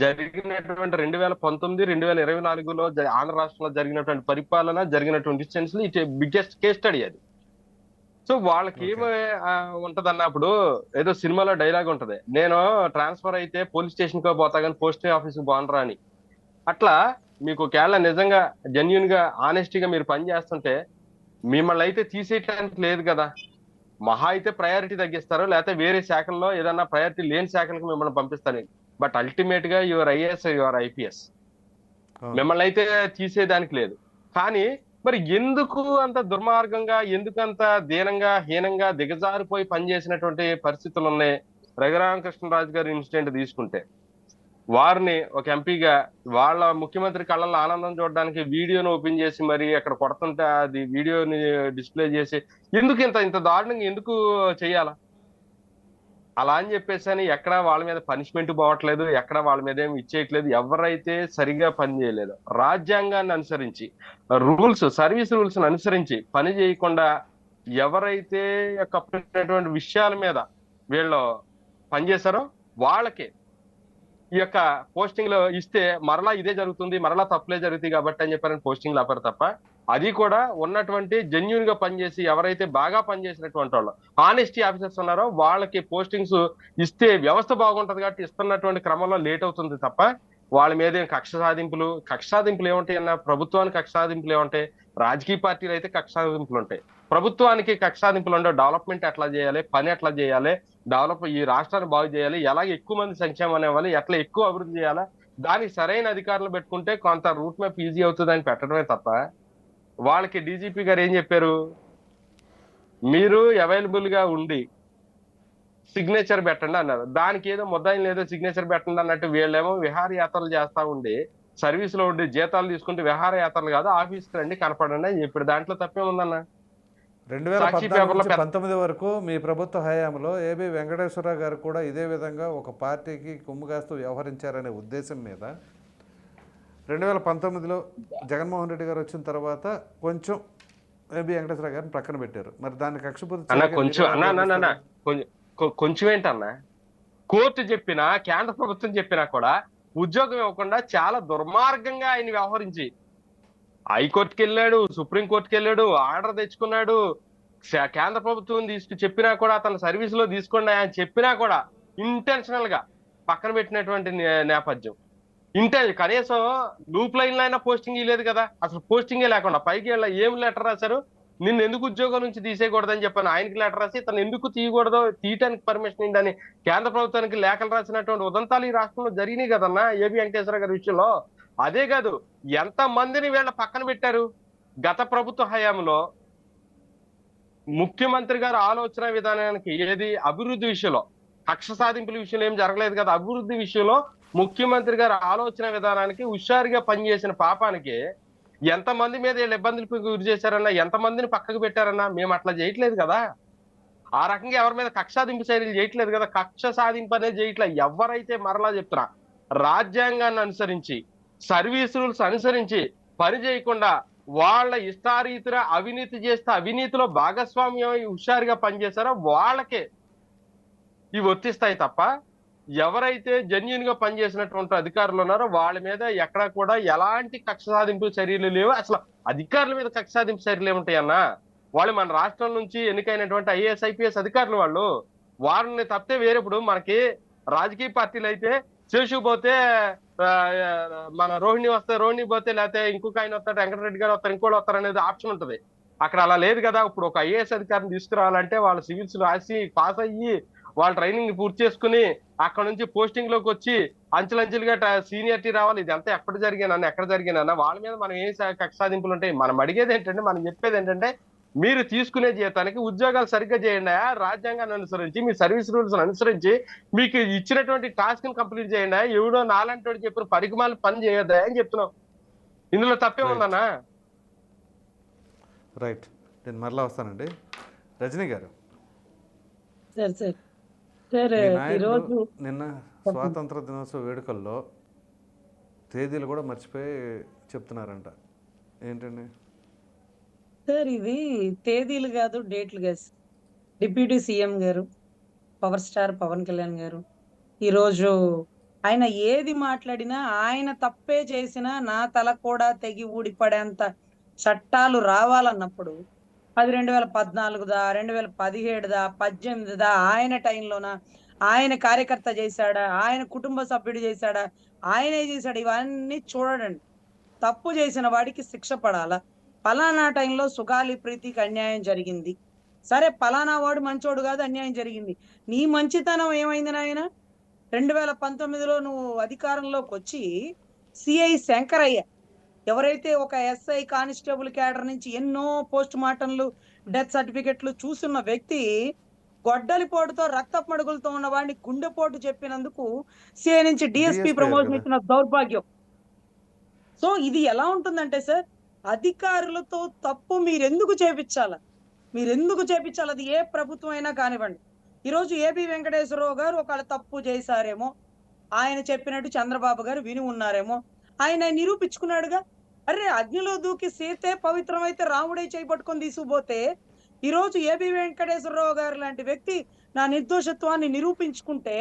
జరిగినటువంటి 2019, 2024లో ఆంధ్ర రాష్ట్రంలో జరిగినటువంటి పరిపాలన, జరిగినటువంటి distance it biggest case study అది. సో వాళ్ళకి ఏమి ఉంటదన్నప్పుడు, ఏదో సినిమాలో డైలాగ్ ఉంటది, నేను ట్రాన్స్ఫర్ అయితే పోలీస్ స్టేషన్ కో పోతా కానీ పోస్ట్ ఆఫీస్ బాగుండరా అని. అట్లా మీకు ఒకవేళ నిజంగా జెన్యున్ గా ఆనెస్టీగా మీరు పని చేస్తుంటే మిమ్మల్ని అయితే తీసేయటానికి లేదు కదా. మహా అయితే ప్రయారిటీ తగ్గిస్తారు, లేకపోతే వేరే శాఖల్లో ఏదన్నా ప్రయారిటీ లేని శాఖలకు మిమ్మల్ని పంపిస్తాను. బట్ అల్టిమేట్ గా యువర్ ఐఏఎస్, యువర్ ఐపీఎస్, మిమ్మల్ని అయితే తీసేదానికి లేదు. కానీ మరి ఎందుకు అంత దుర్మార్గంగా, ఎందుకు అంత దీనంగా, హీనంగా, దిగజారిపోయి పనిచేసినటువంటి పరిస్థితులు ఉన్నాయి. రఘురామకృష్ణరాజు గారి ఇన్సిడెంట్ తీసుకుంటే, వారిని ఒక ఎంపీగా వాళ్ళ ముఖ్యమంత్రి కళ్ళల్లో ఆనందం చూడడానికి వీడియోను ఓపెన్ చేసి మరి అక్కడ కొడుతుంటే అది వీడియోని డిస్ప్లే చేసి ఎందుకు ఇంత దారుణంగా ఎందుకు చెయ్యాలా? అలా అని చెప్పేసి అని ఎక్కడ వాళ్ళ మీద పనిష్మెంట్ పోవట్లేదు, ఎక్కడ వాళ్ళ మీద ఏమి ఇచ్చేయట్లేదు. ఎవరైతే సరిగా పని చేయలేదు, రాజ్యాంగాన్ని అనుసరించి, రూల్స్, సర్వీస్ రూల్స్ అనుసరించి పని చేయకుండా ఎవరైతే కప్పినటువంటి విషయాల మీద వీళ్ళు పనిచేశారో వాళ్ళకే ఈ యొక్క పోస్టింగ్ లో ఇస్తే మరలా ఇదే జరుగుతుంది, మరలా తప్పులే జరుగుతాయి కాబట్టి అని చెప్పారని పోస్టింగ్లు ఆపారు తప్ప, అది కూడా ఉన్నటువంటి జెన్యున్ గా పనిచేసి ఎవరైతే బాగా పనిచేసినటువంటి వాళ్ళు ఆనెస్టీ ఆఫీసర్స్ ఉన్నారో వాళ్ళకి పోస్టింగ్స్ ఇస్తే వ్యవస్థ బాగుంటది కాబట్టి ఇస్తున్నటువంటి క్రమంలో లేట్ అవుతుంది తప్ప వాళ్ళ మీద కక్ష సాధింపులు ఏముంటాయి అన్న? ప్రభుత్వానికి కక్ష సాధింపులు ఏముంటాయి? రాజకీయ పార్టీలు అయితే కక్ష సాధింపులు ఉంటాయి. ప్రభుత్వానికి కక్ష సాధింపులు ఉండవు. డెవలప్మెంట్ ఎట్లా చేయాలి, పని ఎట్లా చేయాలి, ఈ రాష్ట్రాన్ని బాగు చేయాలి, ఎలాగ ఎక్కువ మంది సంక్షేమం అనేవాళ్ళు, ఎట్లా ఎక్కువ అభివృద్ధి చేయాలా, దానికి సరైన అధికారులు పెట్టుకుంటే కొంత రూట్ మ్యాప్ ఈజీ అవుతుంది అని పెట్టడమే తప్ప వాళ్ళకి డీజీపీ గారు ఏం చెప్పారు? మీరు అవైలబుల్ గా ఉండి సిగ్నేచర్ పెట్టండి అన్నారు. దానికి ఏదో ముద్దాయిలు ఏదో సిగ్నేచర్ పెట్టండి అన్నట్టు వీళ్ళేమో విహారయాత్రలు చేస్తా ఉండి సర్వీస్ లో ఉండి జీతాలు తీసుకుంటే విహారయాత్రలు కాదు, ఆఫీస్కి రండి కనపడండి అని చెప్పాడు. దాంట్లో తప్పేముందన్న? 2019 వరకు మీ ప్రభుత్వ హయాంలో ఏబి వెంకటేశ్వరరావు గారు కూడా ఇదే విధంగా ఒక పార్టీకి కుమ్ముగాస్తూ వ్యవహరించారనే ఉద్దేశం మీద 2019లో జగన్మోహన్ రెడ్డి గారు వచ్చిన తర్వాత కొంచెం ఏబి వెంకటేశ్వరరావు గారిని ప్రక్కన పెట్టారు. మరి దాన్ని కొంచెం ఏంటన్నా, కోర్టు చెప్పినా, కేంద్ర ప్రభుత్వం చెప్పినా కూడా ఉద్యోగం ఇవ్వకుండా చాలా దుర్మార్గంగా ఆయన వ్యవహరించి హైకోర్టుకి వెళ్ళాడు, సుప్రీంకోర్టుకి వెళ్ళాడు, ఆర్డర్ తెచ్చుకున్నాడు. కేంద్ర ప్రభుత్వం చెప్పినా కూడా అతను సర్వీస్ లో తీసుకోండి అని చెప్పినా కూడా ఇంటెన్షనల్ గా పక్కన పెట్టినటువంటి నేపథ్యం. కనీసం లూప్ లైన్ లో అయినా పోస్టింగ్ ఇవ్వలేదు కదా, అసలు పోస్టింగే లేకుండా పైకి ఏం లెటర్ రాశారు, నిన్ను ఎందుకు ఉద్యోగం నుంచి తీసేయకూడదని చెప్పాను. ఆయనకి లెటర్ రాసి తను ఎందుకు తీయకూడదో, తీయటానికి పర్మిషన్ ఏంటని కేంద్ర ప్రభుత్వానికి లేఖలు రాసినటువంటి ఉదంతాలు ఈ రాష్ట్రంలో జరిగినాయి కదన్నా ఏబి వెంకటేశ్వర గారి విషయంలో. అదే కాదు, ఎంత మందిని వీళ్ళ పక్కన పెట్టారు. గత ప్రభుత్వ హయాంలో ముఖ్యమంత్రి గారు ఆలోచన విధానానికి ఏది అభివృద్ధి విషయంలో, కక్ష సాధింపుల విషయంలో ఏం జరగలేదు కదా, అభివృద్ధి విషయంలో ముఖ్యమంత్రి గారు ఆలోచన విధానానికి హుషారుగా పనిచేసిన పాపానికి ఎంతమంది మీద వీళ్ళు ఇబ్బందులకు గురి చేశారన్నా, ఎంతమందిని పక్కకు పెట్టారన్నా? మేము అట్లా చేయట్లేదు కదా. ఆ రకంగా ఎవరి మీద కక్ష సాధింపు చర్యలు చేయట్లేదు కదా. కక్ష సాధింపు అనేది చేయట్లేదు. ఎవరైతే, మరలా చెప్తున్నా, రాజ్యాంగాన్ని అనుసరించి, సర్వీస్ రూల్స్ అనుసరించి పని చేయకుండా వాళ్ళ ఇష్టారీతిన అవినీతి చేస్తే, అవినీతిలో భాగస్వామ్యం హుషారుగా పనిచేశారో వాళ్ళకే ఇవి వర్తిస్తాయి తప్ప, ఎవరైతే జెన్యున్ గా పనిచేసినటువంటి అధికారులు ఉన్నారో వాళ్ళ మీద ఎక్కడా కూడా ఎలాంటి కక్ష సాధింపు చర్యలు లేవు. అసలు అధికారుల మీద కక్ష సాధింపు చర్యలు ఏముంటాయన్నా? వాళ్ళు మన రాష్ట్రం నుంచి ఎన్నికైనటువంటి ఐఏఎస్ ఐపీఎస్ అధికారులు వాళ్ళని తప్పితే వేరే. ఇప్పుడు మనకి రాజకీయ పార్టీలు అయితే శేషు పోతే మన రోహిణి వస్తే రోహిణి పోతే, లేకపోతే ఇంకొక ఆయన వస్తాడు, వెంకటరెడ్డి గారు వస్తారు, ఇంకోటి వస్తారు అనేది ఆప్షన్ ఉంటది. అక్కడ అలా లేదు కదా. ఇప్పుడు ఒక ఐఏఎస్ అధికారిని తీసుకురావాలంటే వాళ్ళు సివిల్స్ రాసి పాస్ అయ్యి వాళ్ళ ట్రైనింగ్ పూర్తి చేసుకుని అక్కడ నుంచి పోస్టింగ్ లోకి వచ్చి అంచెలంచెలుగా సీనియారిటీ రావాలి. ఇదంతా ఎక్కడ జరిగినా వాళ్ళ మీద మనం ఏ కక్ష సాధింపులు ఉంటాయి? మనం అడిగేది ఏంటంటే, మనం చెప్పేది ఏంటంటే, మీరు తీసుకునే జీతానికి ఉద్యోగాలు సరిగ్గా చేయండి. రాజ్యాంగాన్ని అనుసరించి, మీ సర్వీస్ రూల్స్ అనుసరించి మీకు ఇచ్చినటువంటి టాస్క్ ని కంప్లీట్ చేయండి. ఎవడో నాలంటి చెప్పిన పరిగమాలు పని చేయొద్దా అని చెప్తున్నాం. ఇందులో తప్పే ఉందన్నా? రైట్, నేను మరలా వస్తానండి. రజనీ గారు, సార్ సార్ సార్ మీ నాయకుడు ఈరోజు నిన్న స్వాతంత్ర దినోత్సవ వేడుకల్లో తేదీలు కూడా మర్చిపోయి చెప్తున్నారంట, ఏంటండి? సార్ ఇది తేదీలు కాదు, డేట్లు కాదు. డిప్యూటీ సీఎం గారు, పవర్ స్టార్ పవన్ కళ్యాణ్ గారు, ఈరోజు ఆయన ఏది మాట్లాడినా ఆయన తప్పే చేసినా నా తల కూడా తెగి ఊడిపడేంత చట్టాలు రావాలన్నప్పుడు అది 2014దా, 2017దా, 18దా, ఆయన టైంలోనా, ఆయన కార్యకర్త చేశాడా, ఆయన కుటుంబ సభ్యుడు చేశాడా, ఆయనే చేశాడు, ఇవన్నీ చూడండి. తప్పు చేసిన వాడికి శిక్ష పడాలా. పలానా టైంలో సుగాలి ప్రీతికి అన్యాయం జరిగింది, సరే పలానా వాడు మంచోడు కాదు, అన్యాయం జరిగింది. నీ మంచితనం ఏమైంది నాయన? 2019లో నువ్వు అధికారంలోకి వచ్చి సిఐ శంకరయ్య, ఎవరైతే ఒక ఎస్ఐ కానిస్టేబుల్ క్యాడర్ నుంచి ఎన్నో పోస్ట్ మార్టంలు, డెత్ సర్టిఫికెట్లు చూస్తున్న వ్యక్తి, గొడ్డలిపోటుతో రక్తపు మడుగులతో ఉన్న వాడిని గుండెపోటు చెప్పినందుకు సిఐ నుంచి డిఎస్పీ ప్రమోషన్ ఇచ్చిన దౌర్భాగ్యం. సో ఇది ఎలా ఉంటుందంటే సార్, అధికారులతో తప్పు మీరెందుకు చేపించాలా? అది ఏ ప్రభుత్వం అయినా కానివ్వండి. ఈరోజు ఏబి వెంకటేశ్వరరావు గారు ఒకవేళ తప్పు చేశారేమో, ఆయన చెప్పినట్టు చంద్రబాబు గారు విని ఉన్నారేమో, ఆయన నిరూపించుకున్నాడుగా. అరే, అగ్నిలో దూకి సీతే పవిత్రమైతే రాముడే చేపట్టుకొని తీసుకుపోతే, ఈరోజు ఏబి వెంకటేశ్వరరావు గారు లాంటి వ్యక్తి నా నిర్దోషత్వాన్ని నిరూపించుకుంటే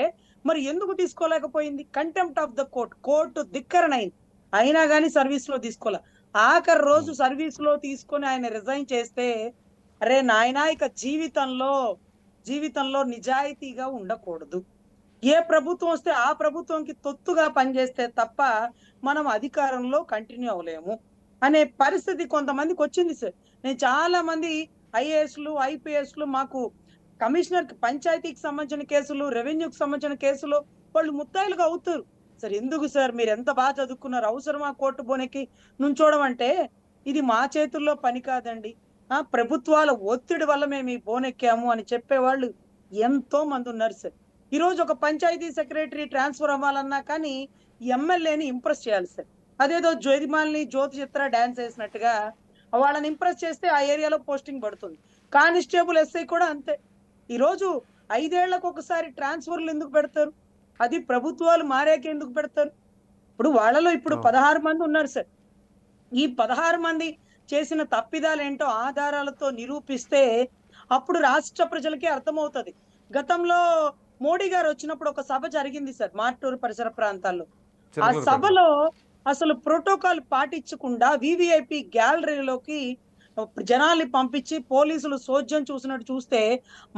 మరి ఎందుకు తీసుకోలేకపోయింది? కంటెంప్ట్ ఆఫ్ ద కోర్టు ధిక్కరణైంది, అయినా కానీ సర్వీస్ లో తీసుకోలే. ఆఖరి రోజు సర్వీస్ లో తీసుకొని ఆయన రిజైన్ చేస్తే, అరే నాయనా, ఇక జీవితంలో నిజాయితీగా ఉండకూడదు. ఏ ప్రభుత్వం వస్తే ఆ ప్రభుత్వంకి తొత్తుగా పనిచేస్తే తప్ప మనం అధికారంలో కంటిన్యూ అవ్వలేము అనే పరిస్థితి కొంతమందికి వచ్చింది సార్. నేను చాలా మంది ఐఏఎస్లు, ఐపీఎస్లు, మాకు కమిషనర్ పంచాయతీకి సంబంధించిన కేసులు, రెవెన్యూకి సంబంధించిన కేసులు వాళ్ళు ముద్దాయిలుగా అవుతారు. సార్ ఎందుకు సార్, మీరు ఎంత బాగా చదువుకున్నారు, అవసరమా కోర్టు బోనెక్కి నుంచోవడం అంటే? ఇది మా చేతుల్లో పని కాదండి, ప్రభుత్వాల ఒత్తిడి వల్ల మేము ఈ బోనెక్కాము అని చెప్పేవాళ్ళు ఎంతో మంది ఉన్నారు సార్. ఈరోజు ఒక పంచాయతీ సెక్రటరీ ట్రాన్స్ఫర్ అవ్వాలన్నా కానీ ఎమ్మెల్యేని ఇంప్రెస్ చేయాలి సార్. అదేదో జ్యోతిమాలిని, జ్యోతి చిత్ర డాన్స్ వేసినట్టుగా వాళ్ళని ఇంప్రెస్ చేస్తే ఆ ఏరియాలో పోస్టింగ్ పడుతుంది. కానిస్టేబుల్, ఎస్ఐ కూడా అంతే. ఈరోజు 5 ఏళ్లకు ఒకసారి ట్రాన్స్ఫర్లు ఎందుకు పెడతారు? అది ప్రభుత్వాలు మారాక ఎందుకు పెడతారు? ఇప్పుడు వాళ్ళలో 16 మంది ఉన్నారు సార్. ఈ 16 మంది చేసిన తప్పిదాలు ఏంటో ఆధారాలతో నిరూపిస్తే అప్పుడు రాష్ట్ర ప్రజలకి అర్థమవుతుంది. గతంలో మోడీ గారు వచ్చినప్పుడు ఒక సభ జరిగింది సార్ మార్టూరు పరిసర ప్రాంతాల్లో. ఆ సభలో అసలు ప్రోటోకాల్ పాటించకుండా వివిఐపి గ్యాలరీలోకి జనాల్ని పంపించి పోలీసులు సోద్యం చూసినట్టు చూస్తే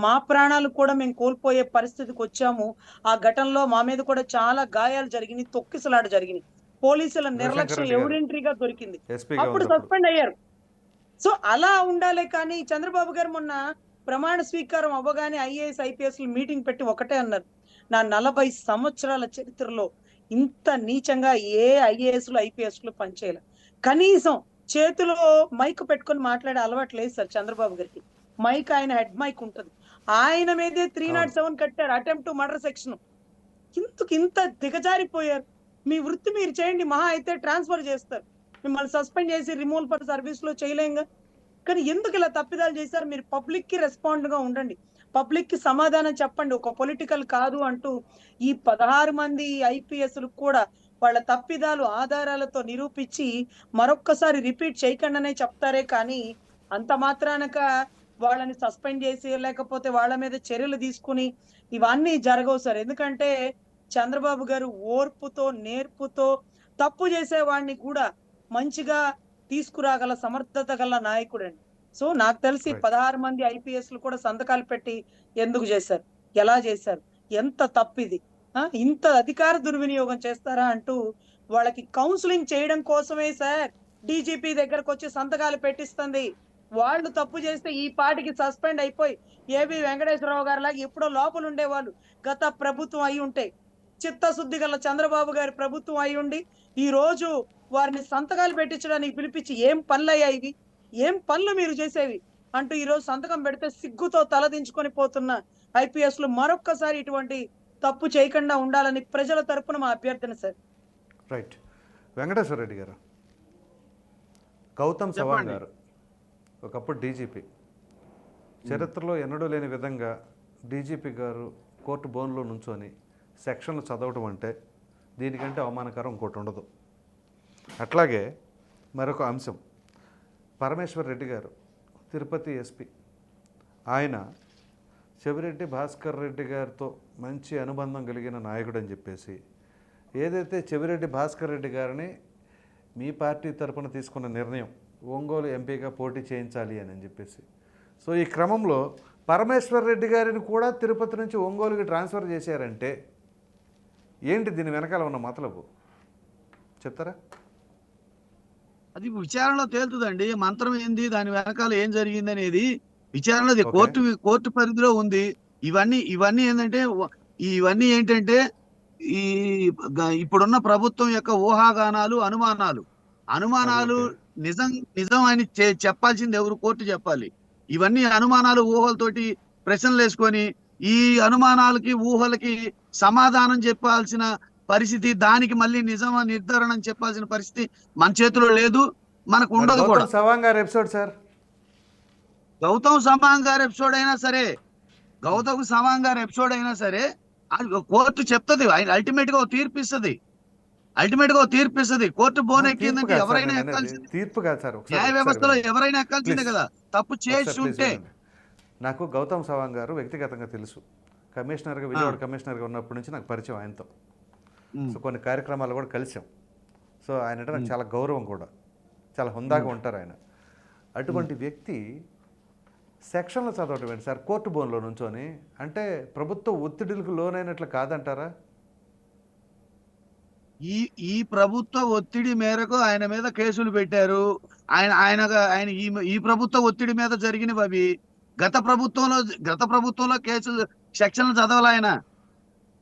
మా ప్రాణాలు కూడా మేము కోల్పోయే పరిస్థితికి వచ్చాము. ఆ ఘటనలో మా మీద కూడా చాలా గాయాలు జరిగినాయి, తొక్కిసలాట జరిగినాయి. పోలీసుల నిర్లక్ష్యం ఎవిడెంటరీగా దొరికింది, అప్పుడు సస్పెండ్ అయ్యారు. సో అలా ఉండాలి. కానీ చంద్రబాబు గారు మొన్న ప్రమాణ స్వీకారం అవ్వగానే ఐఏఎస్ ఐపీఎస్ మీటింగ్ పెట్టి ఒకటే అన్నారు, నా 40 సంవత్సరాల చరిత్రలో ఇంత నీచంగా ఏ ఐఏఎస్లు ఐపీఎస్లు పనిచేయాలి. కనీసం చేతిలో మైక్ పెట్టుకొని మాట్లాడే అలవాటు లేదు సార్ చంద్రబాబు గారికి. మైక్, ఆయన హెడ్ మైక్ ఉంటుంది, ఆయన మీదే 307 కట్టారు, అటెంప్ట్ టు మర్డర్ సెక్షన్. ఇంత దిగజారిపోయారు. మీ వృత్తి మీరు చేయండి, మహా అయితే ట్రాన్స్ఫర్ చేస్తారు. మిమ్మల్ని సస్పెండ్ చేసి రిమూవల్ ఫర్ సర్వీస్ లో చేయలేంగా. కానీ ఎందుకు ఇలా తప్పిదాలు చేశారు? మీరు పబ్లిక్ కి రెస్పాండ్ గా ఉండండి, పబ్లిక్ కి సమాధానం చెప్పండి. ఒక పొలిటికల్ కాదు అంటూ ఈ 16 మంది ఐపీఎస్లు కూడా వాళ్ళ తప్పిదాలు ఆధారాలతో నిరూపించి మరొక్కసారి రిపీట్ చేయకుండానే చెప్తారే కానీ అంత మాత్రానక వాళ్ళని సస్పెండ్ చేసి లేకపోతే వాళ్ళ మీద చర్యలు తీసుకుని ఇవన్నీ జరగవు సార్. ఎందుకంటే చంద్రబాబు గారు ఓర్పుతో నేర్పుతో తప్పు చేసే వాడిని కూడా మంచిగా తీసుకురాగల సమర్థత గల నాయకుడండి. సో నాకు తెలిసి Right. 16 మంది ఐపీఎస్లు కూడా సంతకాలు పెట్టి ఎందుకు చేశారు, ఎలా చేశారు, ఎంత తప్పిది, ఇంత అధికార దుర్వినియోగం చేస్తారా అంటూ వాళ్ళకి కౌన్సిలింగ్ చేయడం కోసమే సార్ డీజీపీ దగ్గరకు వచ్చి సంతకాలు పెట్టిస్తుంది. వాళ్ళు తప్పు చేస్తే ఈ పాటికి సస్పెండ్ అయిపోయి ఏబి వెంకటేశ్వరరావు గారి లాగా ఎప్పుడో లోపల ఉండేవాళ్ళు. గత ప్రభుత్వం అయి ఉంటే, చిత్తశుద్ధి గల చంద్రబాబు గారి ప్రభుత్వం అయి ఉండి ఈ రోజు వారిని సంతకాలు పెట్టించడానికి పిలిపించి ఏం పనులయ్యా ఇవి, ఏం పనులు మీరు చేసేవి అంటూ ఈ రోజు సంతకం పెడితే సిగ్గుతో తలదించుకొని పోతున్న ఐపీఎస్లు మరొక్కసారి ఇటువంటి తప్పు చేయకుండా ఉండాలని ప్రజల తరపున మా అభ్యర్థన సార్. రైట్. వెంకటేశ్వర రెడ్డి గారు, గౌతమ్ సవాంగ్ చెప్పండి. గారు ఒకప్పుడు డీజీపీ, చరిత్రలో ఎన్నడూ లేని విధంగా డీజీపీ గారు కోర్టు బోన్లో నుంచొని సెక్షన్లు చదవటం అంటే దీనికంటే అవమానకరం ఇంకోటి ఉండదు. అట్లాగే మరొక అంశం, పరమేశ్వర్ రెడ్డి గారు తిరుపతి ఎస్పీ, ఆయన చెవిరెడ్డి భాస్కర్ రెడ్డి గారితో మంచి అనుబంధం కలిగిన నాయకుడు అని చెప్పేసి ఏదైతే చెవిరెడ్డి భాస్కర్ రెడ్డి గారిని మీ పార్టీ తరపున తీసుకున్న నిర్ణయం ఒంగోలు ఎంపీగా పోటీ చేయించాలి అని చెప్పేసి, సో ఈ క్రమంలో పరమేశ్వర్ రెడ్డి గారిని కూడా తిరుపతి నుంచి ఒంగోలుకి ట్రాన్స్ఫర్ చేశారంటే ఏంటి దీని వెనకాల ఉన్న మతలబు చెప్తారా? అది విచారణలో తేలుతుందండి. మంత్రం ఏంది, దాని వెనకాల ఏం జరిగింది అనేది విచారణలో Okay. కోర్టు పరిధిలో ఉంది. ఇవన్నీ ఏంటంటే ఈ ఇప్పుడున్న ప్రభుత్వం యొక్క ఊహాగానాలు, అనుమానాలు Okay. నిజం అని చెప్పాల్సింది ఎవరు? కోర్టు చెప్పాలి. ఇవన్నీ అనుమానాలు, ఊహలతోటి ప్రశ్నలు వేసుకొని ఈ అనుమానాలకి ఊహలకి సమాధానం చెప్పాల్సిన పరిస్థితి, దానికి మళ్ళీ నిజమా నిర్ధారణ చెప్పాల్సిన పరిస్థితి మన చేతిలో లేదు, మనకు ఉండదు కూడా. గౌతమ్ సవాంగ్ గారి ఎపిసోడ్ సార్, గౌతమ్ సవాంగ్ గారి ఎపిసోడ్ అయినా సరే కోర్టు చెప్తుంది, అల్టిమేట్ గా తీర్పు ఇస్తుంది. కోర్టు బోన్ ఎక్కిందంటే ఎవరైనా ఎక్కాల్సింది, తీర్పు కాదు సార్. న్యాయ వ్యవస్థలో ఎవరైనా ఎక్కాల్సిందే కదా, తప్పు చేసి ఉంటే. నాకు గౌతమ్ సవాంగ్ గారు వ్యక్తిగతంగా తెలుసు, కమిషనర్గా, విజయవాడ కమిషనర్గా ఉన్నప్పటి నుంచి నాకు పరిచయం ఆయనతో. సో కొన్ని కార్యక్రమాలు కూడా కలిసాం. సో ఆయన అంటే నాకు చాలా గౌరవం కూడా, చాలా హుందాగా ఉంటారు ఆయన. అటువంటి వ్యక్తి సెక్షన్లు చదవటం ఏంటి సార్ కోర్టు బోన్లో నుంచొని? అంటే ప్రభుత్వ ఒత్తిడిలకు లోనైనట్లు కాదంటారా? ఈ ప్రభుత్వ ఒత్తిడి మేరకు ఆయన మీద కేసులు పెట్టారు. ఆయన ఈ ప్రభుత్వ ఒత్తిడి మీద జరిగినవి అవి. గత ప్రభుత్వంలో కేసులు, సెక్షన్లు చదవాలి ఆయన.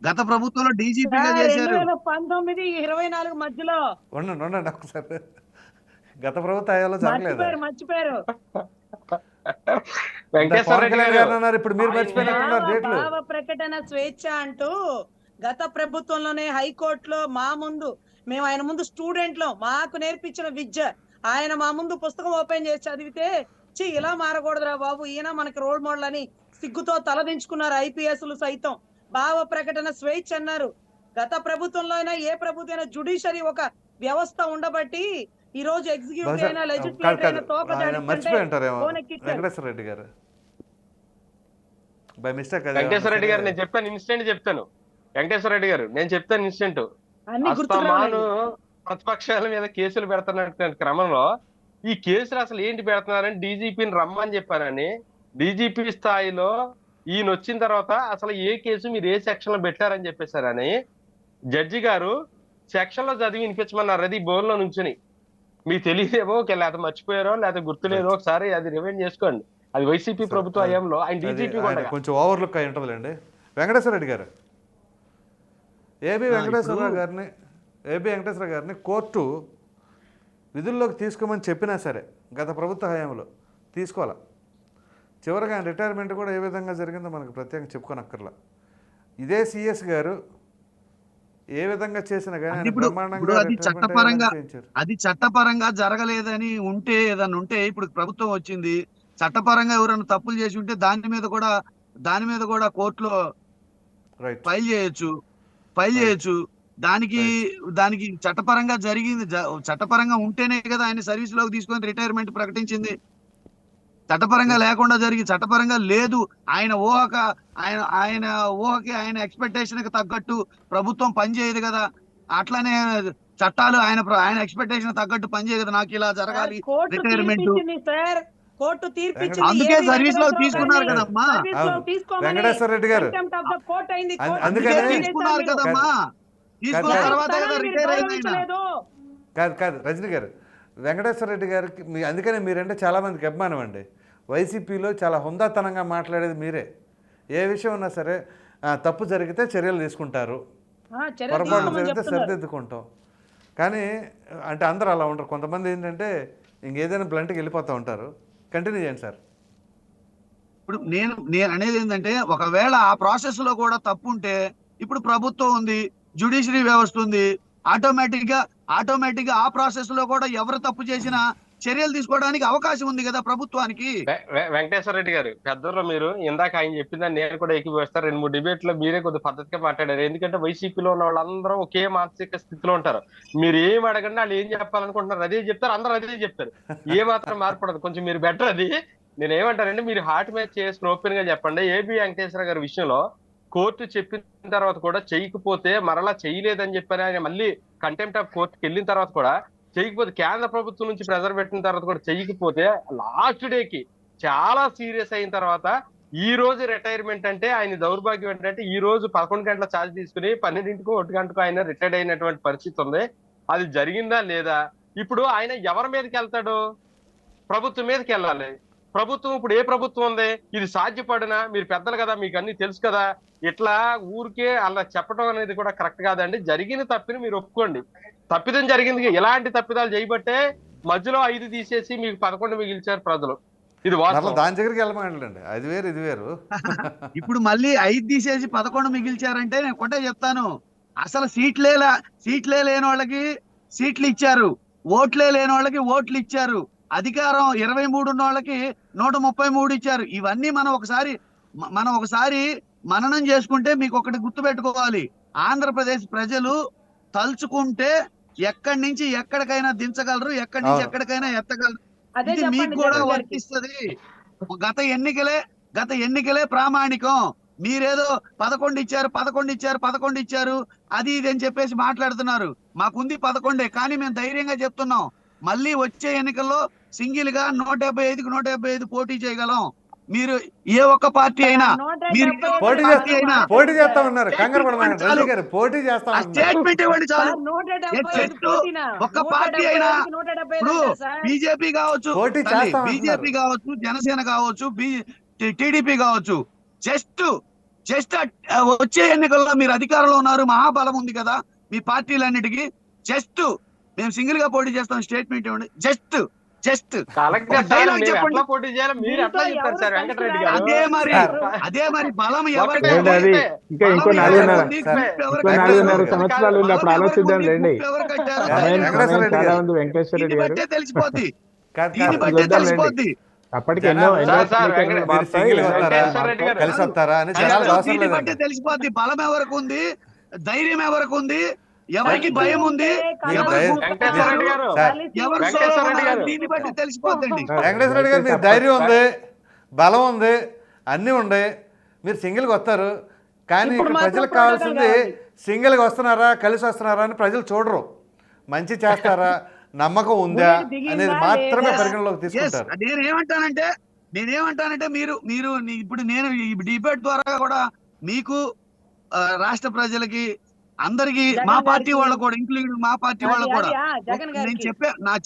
గత ప్రభుత్వంలో డీజీపీగా చేశారు. 2019-24 మధ్యలో ఉండండి ఒకసారి, గత ప్రభుత్వ హయాంలో జరగలేదు. మర్చిపోయారు. వెంకటేశ్వర రెడ్డి గారు అన్నారు, ఇప్పుడు మీరు మర్చిపోయినట్టున్నారు డేట్లు. భావ ప్రకటన స్వేచ్ఛ అంటూ గత ప్రభుత్వంలోనే హైకోర్టులో మా ముందు, మేము ఆయన ముందు స్టూడెంట్లో, మాకు నేర్పించిన విద్య ఆయన మా ముందు పుస్తకం ఓపెన్ చేసి చదివితే ఇలా మారకూడదురా బాబు, ఈయన మనకి రోల్ మోడల్ అని సిగ్గుతో తలదించుకున్నారు ఐపీఎస్లు సైతం. భావ ప్రకటన స్వేచ్ఛ అన్నారు. గత ప్రభుత్వంలో అయినా ఏ ప్రభుత్వం అయినా జుడిషియరీ ఒక వ్యవస్థ ఉండబట్టి ఈ రోజు ఎగ్జిక్యూటివ్ అయినా లెజిస్లేటివ్ అయినా మర్చిపోయి ఉంటారేమో వెంకటేశ్వర రెడ్డి గారు, బై మిస్టేక్. వెంకటేశ్వర రెడ్డి గారు నేను చెప్తాను, ఇన్స్టెంట్ చెప్తాను. వెంకటేశ్వర రెడ్డి గారు నేను చెప్తాను ఇన్స్టెంట్. అన్ని అస్తమాను ప్రతిపక్షాల మీద కేసులు పెడుతున్నటువంటి క్రమంలో ఈ కేసులు అసలు ఏంటి పెడుతున్నారని డీజీపీని రమ్మని చెప్పానని, డీజీపీ స్థాయిలో ఈయన వచ్చిన తర్వాత అసలు ఏ కేసు మీరు ఏ సెక్షన్ లో పెట్టారని చెప్పేశారని జడ్జి గారు సెక్షన్ లో చదివి వినిపించమన్నారు. అది బోన్ లో నుంచుని. మీకు తెలియదేమో, లేకపోతే మర్చిపోయారో లేకపోతే గుర్తులేదో, ఒకసారి అది రివైండ్ చేసుకోండి. అది వైసీపీ ప్రభుత్వ హయాంలో ఆయన డీజీపీ కొంచెం ఓవర్లుక్ అయి ఉంటుందిలేండి. వెంకటేశ్వర రెడ్డి గారు, ఏబి వెంకటేశ్వర గారిని కోర్టు విధుల్లోకి తీసుకోమని చెప్పినా సరే గత ప్రభుత్వ హయాంలో తీసుకోవాలా. చివరిగా ఆయన రిటైర్మెంట్ కూడా ఏ విధంగా జరిగిందో మనకు ప్రత్యేకంగా చెప్పుకోనక్కర్లా. ఇదే సిఎస్ గారు ఏ విధంగా చేసినా కానీ అంటే ఆయన ఇప్పుడు బ్రహ్మాండంగా అది రిటైర్మెంట్ చట్టపరంగా అయ్యేలాగా చేయించారు. అది చట్టపరంగా జరగలేదని ఉంటే ఏదన్నా ఉంటే ఇప్పుడు ప్రభుత్వం వచ్చింది, చట్టపరంగా ఎవరైనా తప్పులు చేసి ఉంటే దాని మీద కూడా కోర్టులో రైట్. ఫైల్ చేయొచ్చు రైట్. దానికి రైట్. దానికి చట్టపరంగా జరిగింది, చట్టపరంగా ఉంటేనే కదా ఆయన సర్వీస్ లోకి తీసుకొని రిటైర్మెంట్ ప్రకటించింది. చట్టపరంగా లేకుండా చట్టపరంగా లేదు, ఆయన ఊహకి ఆయన ఎక్స్పెక్టేషన్ కి తగ్గట్టు ప్రభుత్వం పనిచేయదు కదా, అట్లానే చట్టాలు ఆయన ఎక్స్పెక్టేషన్ తగ్గట్టు పనిచేయదు కదా, నాకు ఇలా జరగాలి కోర్టు రిటైర్మెంట్, తీర్పిచ్చింది సార్, కోర్టు తీర్పిచ్చింది. అందుకే ఏవి సర్వీస్ లో వెంకటేశ్వరరావు తీసుకున్నారు గారిని కదమ్మా, సర్వీస్ లో అవును. తీసుకోమని వెంకటేశ్వర రెడ్డి గారు contempt of the court అయింది. అం- కోర్టు అందుకనే తీర్పు తీసుకున్నారు చేశారు మీరు. కదమ్మా, తీసుకున్న కాదు. తర్వాత కదా న్యాయస్థానాన్ని మీరు రిటైర్ అయిన ఆయన. గౌరవించలేదు. కాదు రజనీ గారు, వెంకటేశ్వర రెడ్డి గారికి అందుకనే మీరంటే చాలామందికి అభిమానం అండి. వైసీపీలో చాలా హుందాతనంగా మాట్లాడేది మీరే. ఏ విషయం ఉన్నా సరే తప్పు జరిగితే చర్యలు తీసుకుంటారు, చర్య పొరపాటు తీసుకోమని జరిగితే చెప్తున్నారు. సరిదిద్దుకుంటాం. కానీ అంటే అందరూ అలా ఉంటారు. కొంతమంది ఏంటంటే ఇంకేదైనా బ్లంట్కి వెళ్ళిపోతూ ఉంటారు. కంటిన్యూ చేయండి సార్. ఇప్పుడు నేను అనేది ఏంటంటే, ఒకవేళ ఆ ప్రాసెస్ లో కూడా తప్పు ఉంటే, ఇప్పుడు ప్రభుత్వం ఉంది, జ్యుడిషియరీ వ్యవస్థ ఉంది, ఆటోమేటిక్ గా ఆ ప్రాసెస్ లో కూడా ఎవరు తప్పు చేసినా చర్యలు తీసుకోవడానికి అవకాశం ఉంది కదా ప్రభుత్వానికి. వెంకటేశ్వర రెడ్డి గారు, పెద్దలో మీరు ఇందాక ఆయన చెప్పిందని నేను కూడా ఏకీభవిస్తాను. 2-3 డిబేట్ లో మీరే కొద్ది పద్ధతిగా మాట్లాడారు. ఎందుకంటే వైసీపీలో ఉన్న వాళ్ళందరూ ఒకే మానసిక స్థితిలో ఉంటారు. మీరు ఏం అడగండి వాళ్ళు ఏం చెప్పాలనుకుంటున్నారు అదే చెప్తారు, అందరూ అదే చెప్తారు, ఏ మాత్రం మార్పడదు. కొంచెం మీరు బెటర్. అది నేను ఏమంటానంటే, మీరు హార్ట్ మ్యాచ్ చేసుకుని ఓపెన్ గా చెప్పండి. ఏబి వెంకటేశ్వర గారి విషయంలో కోర్టు చెప్పిన తర్వాత కూడా చేయకపోతే మరలా చేయలేదని చెప్పని ఆయన మళ్ళీ కంటెంప్ట్ ఆఫ్ కోర్టుకి వెళ్ళిన తర్వాత కూడా చేయకపోతే, కేంద్ర ప్రభుత్వం నుంచి ప్రెజర్ పెట్టిన తర్వాత కూడా చేయకపోతే, లాస్ట్ డేకి చాలా సీరియస్ అయిన తర్వాత ఈ రోజు రిటైర్మెంట్ అంటే ఆయన దౌర్భాగ్యం ఏంటంటే, ఈ రోజు 11 గంటల ఛార్జ్ తీసుకుని 12ంటికో 1 గంటకో ఆయన రిటైర్డ్ అయినటువంటి పరిస్థితి ఉంది. అది జరిగిందా లేదా? ఇప్పుడు ఆయన ఎవరి మీదకి వెళ్తాడు? ప్రభుత్వం మీదకి వెళ్ళాలి. ప్రభుత్వం ఇప్పుడు ఏ ప్రభుత్వం ఉంది? ఇది సాధ్యపడినా, మీరు పెద్దలు కదా, మీకు అన్ని తెలుసు కదా, ఇట్లా ఊరికే అలా చెప్పడం అనేది కూడా కరెక్ట్ కాదండి. జరిగిన తప్పిని మీరు ఒప్పుకోండి. తప్పిదం జరిగింది, ఎలాంటి తప్పిదాలు చేయబట్టే మధ్యలో 5 తీసేసి మీకు 11 మిగిల్చారు ప్రజలు. ఇది వాస్తవం. దాని దగ్గరికి వెళ్ళమండి, అది వేరు ఇది వేరు. ఇప్పుడు మళ్ళీ 5 తీసేసి 11 మిగిల్చారంటే నేను కొట్టే చెప్తాను. అసలు సీట్లే లేని వాళ్ళకి సీట్లు ఇచ్చారు, ఓట్లే లేని వాళ్ళకి ఓట్లు ఇచ్చారు, అధికారం 23 ఉన్న వాళ్ళకి 133 ఇచ్చారు. ఇవన్నీ మనం ఒకసారి మననం చేసుకుంటే మీకు ఒకటి గుర్తు పెట్టుకోవాలి. ఆంధ్రప్రదేశ్ ప్రజలు తలుచుకుంటే ఎక్కడి నుంచి ఎక్కడికైనా దించగలరు, ఎక్కడి నుంచి ఎక్కడికైనా ఎత్తగలరు. అదే ఇది మీకు చెప్పండి కూడా జగన్ గారికి. వర్తిస్తుంది. గత ఎన్నికలే ప్రామాణికం. మీరేదో 11 ఇచ్చారు అది ఇది అని చెప్పేసి మాట్లాడుతున్నారు. మాకుంది 11, కానీ మేము ధైర్యంగా చెప్తున్నాం, మళ్ళీ వచ్చే ఎన్నికల్లో సింగిల్ గా 175కి 175 పోటీ చేయగలం. మీరు ఏ ఒక్క పార్టీ అయినా, మీరు ఏ ఒక్క పోటీ పార్టీ అయినా పోటీ చేస్తా ఉన్నారు. కంగారు పడమండి రజనీ గారు, పోటీ చేస్తా ఆ ఉన్నారు. స్టేట్మెంట్ ఇవ్వండి చాలు. 175 పోటీనా? ఒక్క పార్టీ అయినా, 175 ఇప్పుడు అంటారు సార్. బీజేపీ కావచ్చు, పోటీ చేస్తా బీజేపీ కావచ్చు, జనసేన కావచ్చు, టీడీపీ కావచ్చు, జస్ట్ వచ్చే ఎన్నికల్లో మీరు అధికారంలో ఉన్నారు, మహాబలం ఉంది కదా మీ పార్టీలన్నిటికీ. జస్ట్ మేము సింగిల్ గా పోటీ చేస్తాం స్టేట్మెంట్ ఇవ్వండి. జస్ట్ డైలాగ్ చెప్పండి. పోటీ చేయాలి మీరు ఎట్లా చెప్తారు సార్ వెంకటరెడ్డి గారు? అదే మరి బలం ఎవరికి ఏంటి అది? ఇంకో 4.5 సంవత్సరాలు ఉంది, అప్పుడు ఆలోచిద్దాం రండి. సమయం చాలా ఉంది వెంకటేశ్వర రెడ్డి గారు, బట్టే తెలిసిపోద్ది, కాదు, దీన్ని కాదు. బట్టే చూద్దాం రండి. తెలిసిపోద్ది. అప్పటికి ఎన్నో మీరు సింగిల్ గా వస్తారా, కలిసి వస్తారా అని జనాలకు అవసరం దీన్ని బట్టే లేదండి. తెలిసిపోద్ది బలం ఎవరికి ఉంది, ధైర్యం ఎవరికి ఉంది, ఎవరికి భయం ఉంది, ఎవరు వెంకటేశ్వర రెడ్డి గారు, ఎవరు వెంకటేశ్వర రెడ్డి గారు. దీన్ని బట్టి తెలిసిపోద్దండి. వెంకటేశ్వర రెడ్డి గారు, మీకు ధైర్యం ఉంది, బలం ఉంది, అన్నీ ఉండే, మీరు సింగిల్గా వస్తారు. కానీ ఇప్పుడు ఇక్కడ మాత్రం ప్రజలకు కావాల్సింది కావాలి. సింగిల్గా వస్తున్నారా కలిసి వస్తున్నారా అని ప్రజలు చూడరు. మంచి చేస్తారా, నమ్మకం ఉందా అనేది మాత్రమే పరిగణలోకి తీసుకుంటారు. నేనేమంటానంటే మీరు ఇప్పుడు నేను ఈ డిబేట్ ద్వారా కూడా మీకు రాష్ట్ర ప్రజలకి అందరికి, జగన్ మా పార్టీ గారికి, వాళ్ళకు కూడా, ఇంక్లూడింగ్ మా పార్టీ వాళ్ళకు కూడా జగన్ నేను గారికి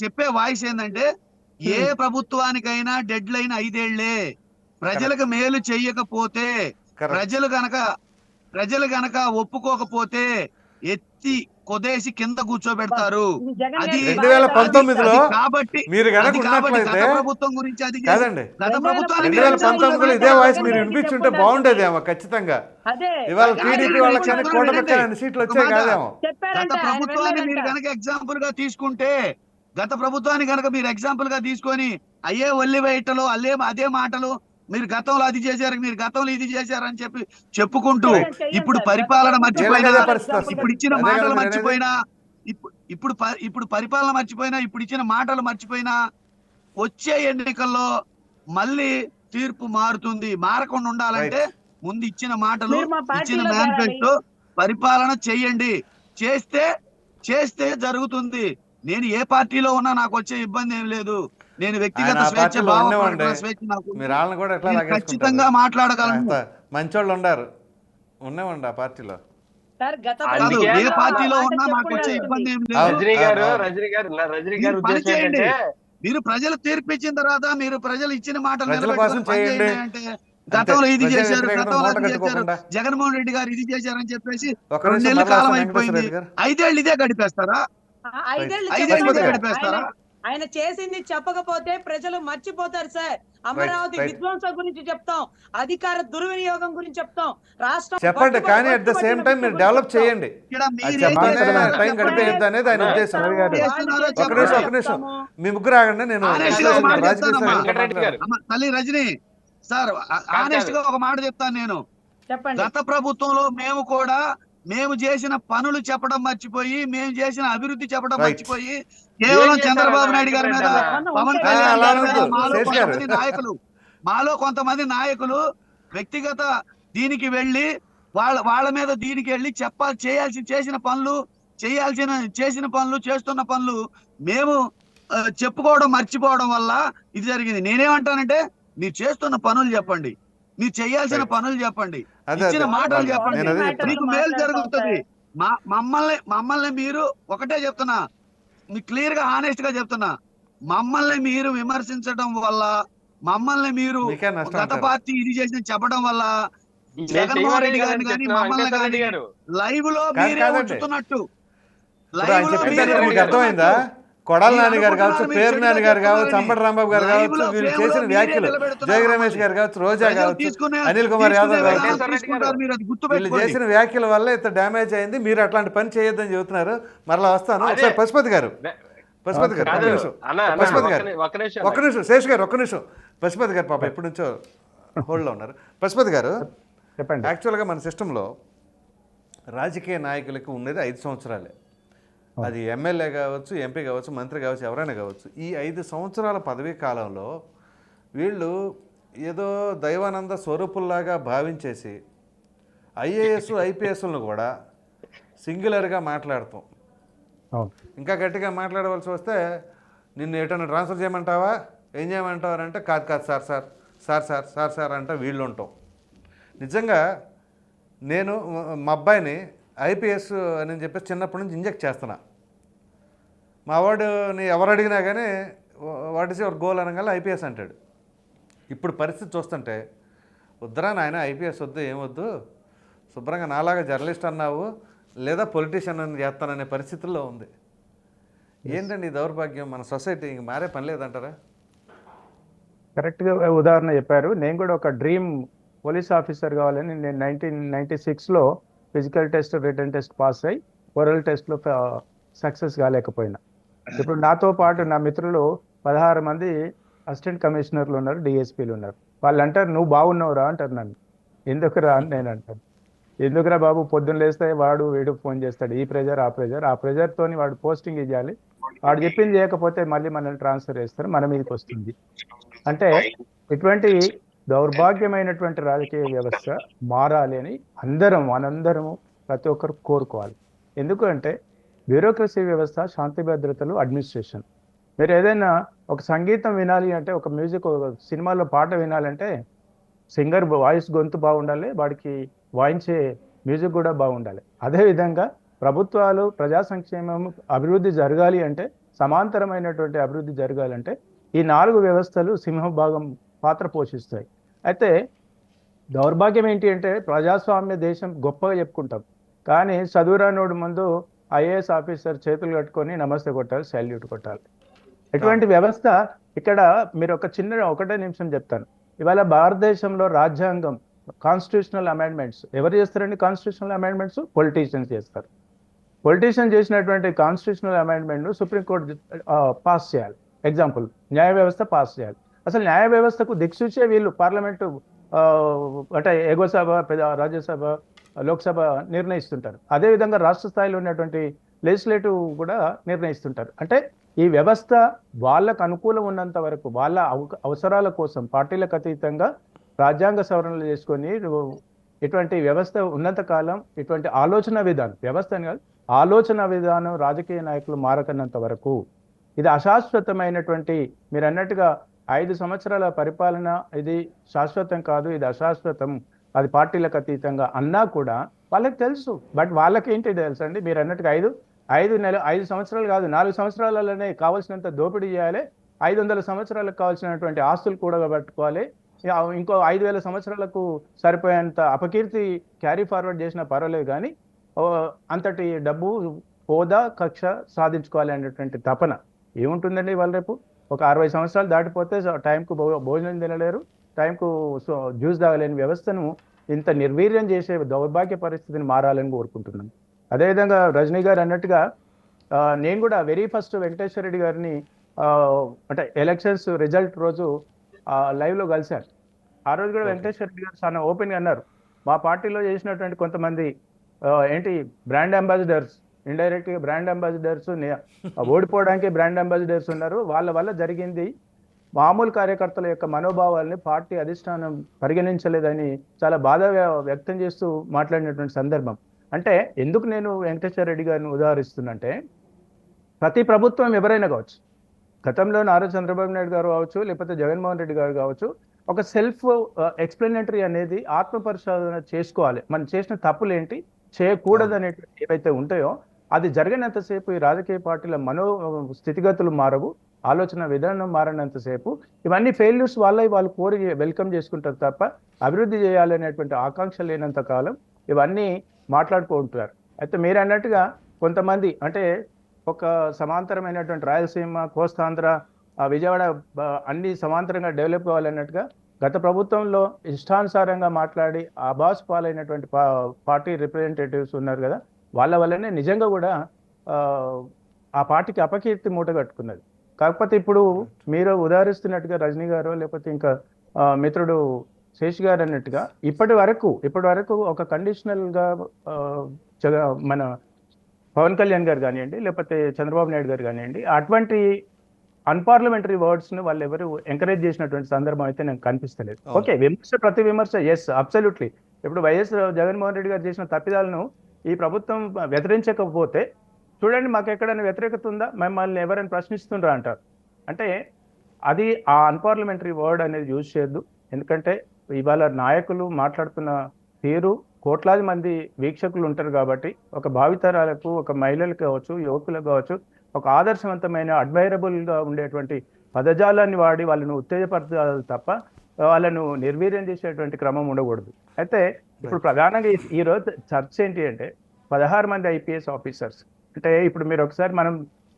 చెప్పే వాయిస్ ఏంటంటే, ఏ ప్రభుత్వానికైనా డెడ్ లైన్ 5 ఏళ్లే. ప్రజలకు మేలు చెయ్యకపోతే, Correct. ప్రజలు గనక ఒప్పుకోకపోతే, ఎత్తి కొదేసి కింద కూర్చోబెడతారు. ఇది జగన్ అది గారి 2019లో అది కాబట్టి మీరు గనక అది కాబట్టి ఉన్నట్లయితే గత ప్రభుత్వం గురించి అది చేసి- కాదండి గత ప్రభుత్వాన్ని మీరు 2019లో ఇదే వాయిస్ మీరు వినిపించుంటే బాగుండేదేమో ఖచ్చితంగా. అదే ఇవాళ కాదు, టీడీపీ కాదు, వాళ్ళకి కాదు, కూటమికి కాదు, అన్ని సీట్లు ఒక వచ్చాయి మాట. కాదేమో. గత చెప్పారంటే ఆయన ప్రభుత్వాన్ని మీరు వెళ్ళలేదంట. కనుక ఎగ్జాంపుల్ గా తీసుకుంటే గత ప్రభుత్వాన్ని కనుక మీరు ఎగ్జాంపుల్ గా తీసుకొని అయ్యే ఒల్లి వేయటలు అదే మాటలు మీరు గతంలో అది చేశారు మీరు గతంలో ఇది చేశారని చెప్పి చెప్పుకుంటూ చెయ్యం ఇప్పుడు సార్. పరిపాలన గత మర్చిపోయినా వీళ్ళకి అదే పరిస్థితి వస్తుంది. ఇప్పుడు ఇచ్చిన అదే కదా మాటలు మీరు అనేది? మర్చిపోయినా ఇప్పుడు పరిపాలన మర్చిపోయినా ఇప్పుడు ఇచ్చిన మాటలు మర్చిపోయినా వచ్చే ఎన్నికల్లో మళ్ళీ తీర్పు మారుతుంది. మారకుండా ఉండాలంటే ముందు ఇచ్చిన మాటలు మీరు మా ఇచ్చిన పార్టీలో మేనిఫెస్టో పరిపాలన చెయ్యండి. చేస్తే జరుగుతుంది. నేను ఏ పార్టీలో ఉన్నా నాకు వచ్చే ఇబ్బంది ఏం లేదు. నేను వ్యక్తిగత ఆయన ఆ స్వేచ్ఛ పార్టీలో భావ ఉండేవాడే. ప్రకటన స్వేచ్ఛ నాకు ఉంది. మీరు వాళ్ళని కూడా ఎట్లా నేను లాగేసుకుంటారు? ఖచ్చితంగా మాట్లాడగలను. అంత మంచోళ్ళు ఉండారు, ఉండేవండి ఆ పార్టీలో. సార్ గత కాదు, అందుకే ఏ పార్టీలో మాట ఉన్నా నాకు వచ్చే చెప్పుండాల్సింది. ఇబ్బంది ఏం అవును. లేదు. రజనీ గారి మీరు పని ఉద్దేశం చేయండి. ఏంటంటే మీరు ప్రజలు తీర్పు ఇచ్చిన తర్వాత మీరు ప్రజలు ఇచ్చిన మాటలు ప్రజల నిలబెట్టుకొని కోసం పని చేయండి. చేయండి అంటే గతంలో ఇది ప్రజా చేశారు వ్యతిరేకతను గతంలో మూట అది చేశారు కట్టుకోకుండా. జగన్మోహన్ రెడ్డి గారు ఇది చేశారని చెప్పేసి ఒక 2 నిమిషం నెలల మరలా కాలం వస్తాను అయిపోయింది. వెంకటేశ్వర రెడ్డి గారు. 5 ఏళ్ళు ఇదే గడిపేస్తారా? ఐదేళ్ళు 5 ఏళ్ళు ఇదే చెప్పాలి. గడిపేస్తారా? ఆయన చేసింది చెప్పకపోతే ప్రజలు మర్చిపోతారు సార్. అమరావతి రైట్. విధ్వంసం గురించి చెప్తాం, అధికార దుర్వినియోగం గురించి చెప్తాం, రాష్ట్రం చెప్పండి, కానీ అట్ ద సేమ్ టైం మీరు డెవలప్ చేయండి. ఇక్కడ అది మీరేం చెప్పాలి, చేస్తున్నారు? టైం గడిపేయద్దు అనేది ఆయన ఉద్దేశం. ఒక నిమిషం మీరు ముగ్గురు ఆగండి. నేను Honest గా ఒక మాట రాజకీయ చెప్తానమ్మా. వెంకటరెడ్డి గారు. అమ్మ, తల్లి రజని సార్ ఆనెస్ట్ గా ఒక మాట చెప్తాను నేను. చెప్పండి. గత ప్రభుత్వంలో మేము చేసిన పనులు చెప్పడం మర్చిపోయి మేము చేసిన అభివృద్ధి చెప్పడం Right. మర్చిపోయి కేవలం ఏం చంద్రబాబు నాయుడు గారి మీద చేశారన్నా? పవన్ ఆ, కళ్యాణ్ అలా గారి మీద అనొద్దు. మాలో కొంతమంది నాయకులు వ్యక్తిగత దీనికి వెళ్ళి వాళ్ళ మీద దీనికి వెళ్ళి చేసిన పనులు చేస్తున్న పనులు మేము చెప్పుకోవడం మర్చిపోవడం వల్ల ఇది జరిగింది. నేనేమంటానంటే మీరు చేస్తున్న పనులు చెప్పండి, మీరు చేయాల్సిన పనులు చెప్పండి, అదే, ఇచ్చిన అదే. మాటలు నేను చెప్పండి, అదే చెప్తున్నా. మీకు మేలు జరుగుతుంది. మమ్మల్ని మీరు ఒకటే చెప్తున్నా, మీకు క్లియర్ గా హానెస్ట్ గా చెప్తున్నా, మమ్మల్ని మీరు విమర్శించడం వల్ల మమ్మల్ని మీరు మీకే నష్టం గత అంటారు. పార్టీ ఇది చేసిన చెప్పడం వల్ల నేను జగన్మోహన్ రెడ్డి చేయమని గారిని కానీ చెప్తున్నా, మమ్మల్ని వెంకటరెడ్డి కానీ గారు. లైవ్ లో కాదు, మీరే కాదండి. ఉంచుతున్నట్టు ఇప్పుడు ఆయన లైవ్ లో చెప్పింది మీరే మీకు అర్థమైందా? కొడాల మీరు నాని గారు కావచ్చు, అనుకుంటున్నారు, పేరు మీరు నాని గారు కావచ్చు, చెప్తున్నారని. అంబటి రాంబాబు గారు లైవ్ కావచ్చు, లో వీళ్ళు ఫ్రేమ్ చేసిన లో మీరే వ్యాఖ్యలు, నిలబెడుతున్నారు జయ రమేష్ గారు కావచ్చు, రోజా ప్రజలు కావచ్చు, తీసుకునే- అనిల్ కుమార్ యాదవ్ తీసుకునే కావచ్చు, విధానం తీసుకుంటారు, మీరు అది వీళ్ళు గుర్తుపెట్టుకోండి. చేసిన వ్యాఖ్యల వల్ల ఇంత డ్యామేజ్ అయింది. మీరు అట్లాంటి పని చేయొద్దని చెబుతున్నారు. మరలా వస్తాను. అదే. ఒకసారి పశుపతి గారు ఒక్క కాదు నిమిషం. అన్న పశుపతి గారు ఒక్క నిమిషం ఒక్క నిమిషం. శేష్ గారు ఒక్క నిమిషం. పశుపతి గారు పాప ఎప్పటి నుంచో హోల్డ్లో ఉన్నారు. పశుపతి గారు, చెప్పండి. యాక్చువల్గా మన సిస్టంలో రాజకీయ నాయకులకు ఉన్నది 5 సంవత్సరాలే. అది ఎమ్మెల్యే కావచ్చు, ఎంపీ కావచ్చు, మంత్రి కావచ్చు, ఎవరైనా కావచ్చు. ఈ 5 సంవత్సరాల పదవీ కాలంలో వీళ్ళు ఏదో దైవానంద స్వరూపుల్లాగా భావించేసి ఐఏఎస్ ఐపీఎస్లను కూడా సింగులర్గా మాట్లాడతాం. అవును. ఇంకా గట్టిగా మాట్లాడవలసి వస్తే నిన్ను ఎటన్నా ట్రాన్స్ఫర్ చేయమంటావా, ఏం చేయమంటావారంటే కాదు సార్ అంటే వీళ్ళు ఉంటాం. నిజంగా నేను మా అబ్బాయిని ఐపీఎస్ అని చెప్పేసి చిన్నప్పటి నుంచి ఇంజెక్ట్ చేస్తున్నా. మా వాడిని ఎవరు అడిగినా కానీ వాట్ ఈస్ యువర్ గోల్ అనగానే ఐపీఎస్ అంటాడు. ఇప్పుడు పరిస్థితి చూస్తుంటే వద్దురా నాయన ఐపీఎస్ వద్దు, ఏమొద్దు, శుభ్రంగా నాలాగా జర్నలిస్ట్ అన్నావు లేదా పొలిటీషియన్ అని చేస్తాననే పరిస్థితుల్లో ఉంది. ఏంటండి ఈ దౌర్భాగ్యం? మన సొసైటీ ఇంక మారే పని లేదంటారా? కరెక్ట్గా ఉదాహరణ చెప్పారు. నేను కూడా ఒక డ్రీమ్ పోలీస్ ఆఫీసర్ కావాలని నేను 1996లో physical test, written test pass అయ్యి ఓరల్ టెస్ట్లో సక్సెస్ కాలేకపోయినా. ఇప్పుడు నాతో పాటు నా మిత్రులు 16 మంది అసిస్టెంట్ కమిషనర్లు ఉన్నారు, డిఎస్పీలు ఉన్నారు. వాళ్ళు అంటారు నువ్వు బాగున్నావురా అంటారు నన్ను. ఎందుకురా అని నేను అంటాను. ఎందుకురా బాబు, పొద్దున్న లేస్తే వీడు ఫోన్ చేస్తాడు, ఈ ప్రెజర్ ఆ ప్రెజర్తోని వాడు పోస్టింగ్ ఇవ్వాలి, వాడు చెప్పింది చేయకపోతే మళ్ళీ మనల్ని ట్రాన్స్ఫర్ చేస్తారు, మన మీదకి వస్తుంది. అంటే ఇటువంటి దౌర్భాగ్యమైనటువంటి రాజకీయ వ్యవస్థ మారాలి అని మనందరము ప్రతి ఒక్కరు కోరుకోవాలి. ఎందుకంటే బ్యూరోక్రసీ వ్యవస్థ, శాంతి భద్రతలు, అడ్మినిస్ట్రేషన్. మీరు ఏదైనా ఒక సంగీతం వినాలి అంటే, ఒక మ్యూజిక్, ఒక సినిమాలో పాట వినాలంటే సింగర్ వాయిస్ గొంతు బాగుండాలి, వాడికి వాయించే మ్యూజిక్ కూడా బాగుండాలి. అదేవిధంగా ప్రభుత్వాలు ప్రజా సంక్షేమం అభివృద్ధి జరగాలి అంటే, సమాంతరమైనటువంటి అభివృద్ధి జరగాలంటే ఈ 4 వ్యవస్థలు సింహభాగం పాత్ర పోషిస్తాయి. అయితే దౌర్భాగ్యం ఏంటి అంటే, ప్రజాస్వామ్య దేశం గొప్పగా చెప్పుకుంటాం, కానీ చదువురానోడు ముందు ఐఏఎస్ ఆఫీసర్ చేతులు కట్టుకొని నమస్తే కొట్టాలి, సాల్యూట్ కొట్టాలి. ఎటువంటి వ్యవస్థ ఇక్కడ మీరు ఒకటే నిమిషం చెప్తాను. ఇవాళ భారతదేశంలో రాజ్యాంగం కాన్స్టిట్యూషనల్ అమెండ్మెంట్స్ ఎవరు చేస్తారండి? కాన్స్టిట్యూషనల్ అమెండ్మెంట్స్ పొలిటీషియన్స్ చేస్తారు. పొలిటీషియన్ చేసినటువంటి కాన్స్టిట్యూషనల్ అమెండ్మెంట్ సుప్రీంకోర్టు పాస్ చేయాలి. ఎగ్జాంపుల్, న్యాయ వ్యవస్థ పాస్ చేయాలి. అసలు న్యాయ వ్యవస్థకు దిక్సూచే వీళ్ళు పార్లమెంటు అంటే ఎగువ సభ, రాజ్యసభ, లోక్సభ నిర్ణయిస్తుంటారు. అదేవిధంగా రాష్ట్ర స్థాయిలో ఉన్నటువంటి లెజిస్లేటివ్ కూడా నిర్ణయిస్తుంటారు. అంటే ఈ వ్యవస్థ వాళ్ళకు అనుకూలం ఉన్నంత వరకు వాళ్ళ అవసరాల కోసం పార్టీలకు అతీతంగా రాజ్యాంగ సవరణలు చేసుకొని ఇటువంటి వ్యవస్థ ఉన్నంత కాలం ఇటువంటి ఆలోచన విధానం, వ్యవస్థ అని కాదు, ఆలోచన విధానం రాజకీయ నాయకులు మారకన్నంత వరకు ఇది అశాశ్వతమైనటువంటి, మీరు అన్నట్టుగా 5 సంవత్సరాల పరిపాలన ఇది శాశ్వతం కాదు, ఇది అశాశ్వతం, అది పార్టీలకు అతీతంగా అన్నా కూడా వాళ్ళకి తెలుసు. బట్ వాళ్ళకి ఏంటి తెలుసు అండి? మీరు అన్నట్టుగా 5 సంవత్సరాలు కాదు, 4 సంవత్సరాలలోనే కావాల్సినంత దోపిడీ చేయాలి, 500 సంవత్సరాలకు కావాల్సినటువంటి ఆస్తులు కూడగబట్టుకోవాలి, ఇంకో 5,000 సంవత్సరాలకు సరిపోయేంత అపకీర్తి క్యారీ ఫార్వర్డ్ చేసినా పర్వాలేదు, కానీ అంతటి డబ్బు, హోదా, కక్ష సాధించుకోవాలి అనేటువంటి తపన ఏముంటుందండి? వాళ్ళు రేపు ఒక 60 సంవత్సరాలు దాటిపోతే టైంకు భోజనం తినలేరు, టైంకు జ్యూస్ తాగలేని వ్యవస్థను ఇంత నిర్వీర్యం చేసే దౌర్భాగ్య పరిస్థితిని మారాలని కోరుకుంటున్నాను. అదేవిధంగా రజనీ గారు అన్నట్టుగా నేను కూడా వెరీ ఫస్ట్ వెంకటేశ్వర రెడ్డి గారిని అంటే ఎలక్షన్స్ రిజల్ట్ రోజు లైవ్లో కలిశాను. ఆ రోజు కూడా వెంకటేశ్వర రెడ్డి గారు చాలా ఓపెన్గా అన్నారు, మా పార్టీలో చేసినటువంటి కొంతమంది ఏంటి బ్రాండ్ అంబాసిడర్స్, ఇండైరెక్ట్గా బ్రాండ్ అంబాసిడర్స్, ఓడిపోవడానికి బ్రాండ్ అంబాసిడర్స్ ఉన్నారు, వాళ్ళ వల్ల జరిగింది మామూలు కార్యకర్తల యొక్క మనోభావాల్ని పార్టీ అధిష్టానం పరిగణించలేదని చాలా బాధ వ్యక్తం చేస్తూ మాట్లాడినటువంటి సందర్భం. అంటే ఎందుకు నేను వెంకటేశ్వర రెడ్డి గారిని ఉదాహరిస్తున్నంటే, ప్రతి ప్రభుత్వం ఎవరైనా కావచ్చు, గతంలో నారా చంద్రబాబు నాయుడు గారు కావచ్చు, లేకపోతే జగన్మోహన్ రెడ్డి గారు కావచ్చు, ఒక సెల్ఫ్ ఎక్స్ప్లెనేటరీ అనేది ఆత్మపరిశోధన చేసుకోవాలి. మనం చేసిన తప్పులు ఏంటి, చేయకూడదు అనేటువంటి ఏవైతే ఉంటాయో అది జరిగినంతసేపు ఈ రాజకీయ పార్టీల స్థితిగతులు మారవు, ఆలోచన విధానం మారినంతసేపు ఇవన్నీ ఫెయిల్యూర్స్ వాళ్ళు కోరి వెల్కమ్ చేసుకుంటారు తప్ప అభివృద్ధి చేయాలనేటువంటి ఆకాంక్ష లేనంత కాలం ఇవన్నీ మాట్లాడుకుంటున్నారు. అయితే మీరు అన్నట్టుగా కొంతమంది అంటే ఒక సమాంతరమైనటువంటి రాయలసీమ, కోస్తాంధ్ర, విజయవాడ అన్ని సమాంతరంగా డెవలప్ కావాలన్నట్టుగా గత ప్రభుత్వంలో ఇష్టానుసారంగా మాట్లాడి ఆభాసు పాలైనటువంటి పార్టీ రిప్రజెంటేటివ్స్ ఉన్నారు కదా, వాళ్ళ వల్లనే నిజంగా కూడా ఆ పార్టీకి అపకీర్తి మూట కట్టుకున్నది. కాకపోతే ఇప్పుడు మీరు ఉదాహరిస్తున్నట్టుగా రజనీ గారు లేకపోతే ఇంకా మిత్రుడు శేష్ గారు అన్నట్టుగా ఇప్పటి వరకు ఒక కండిషనల్గా మన పవన్ కళ్యాణ్ గారు కానివ్వండి, లేకపోతే చంద్రబాబు నాయుడు గారు కానివ్వండి, అటువంటి అన్పార్లమెంటరీ వర్డ్స్ను వాళ్ళు ఎవరు ఎంకరేజ్ చేసినటువంటి సందర్భం అయితే నాకు కనిపిస్తలేదు. ఓకే, ప్రతి విమర్శ ఎస్ అబ్సల్యూట్లీ. ఇప్పుడు వైఎస్ జగన్మోహన్ రెడ్డి గారు చేసిన తప్పిదాలను ఈ ప్రభుత్వం వ్యతిరేకించకపోతే చూడండి, మాకు ఎక్కడైనా వ్యతిరేకత ఉందా, మమ్మల్ని ఎవరైనా ప్రశ్నిస్తుండ్రా అంటారు. అంటే అది ఆ అన్పార్లమెంటరీ వర్డ్ అనేది యూజ్ చేయొద్దు. ఎందుకంటే ఇవాళ నాయకులు మాట్లాడుతున్న తీరు కోట్లాది మంది వీక్షకులు ఉంటారు కాబట్టి ఒక భావితరాలకు, ఒక మహిళలకు కావచ్చు, యువకులకు కావచ్చు, ఒక ఆదర్శవంతమైన అడ్మైరబుల్గా ఉండేటువంటి పదజాలాన్ని వాడి వాళ్ళను ఉత్తేజపరచాలి తప్ప వాళ్ళను నిర్వీర్యం చేసేటువంటి క్రమం ఉండకూడదు. అయితే ఇప్పుడు ప్రధానంగా ఈరోజు చర్చ ఏంటి అంటే 16 మంది ఐపీఎస్ ఆఫీసర్స్. అంటే ఇప్పుడు మీరు ఒకసారి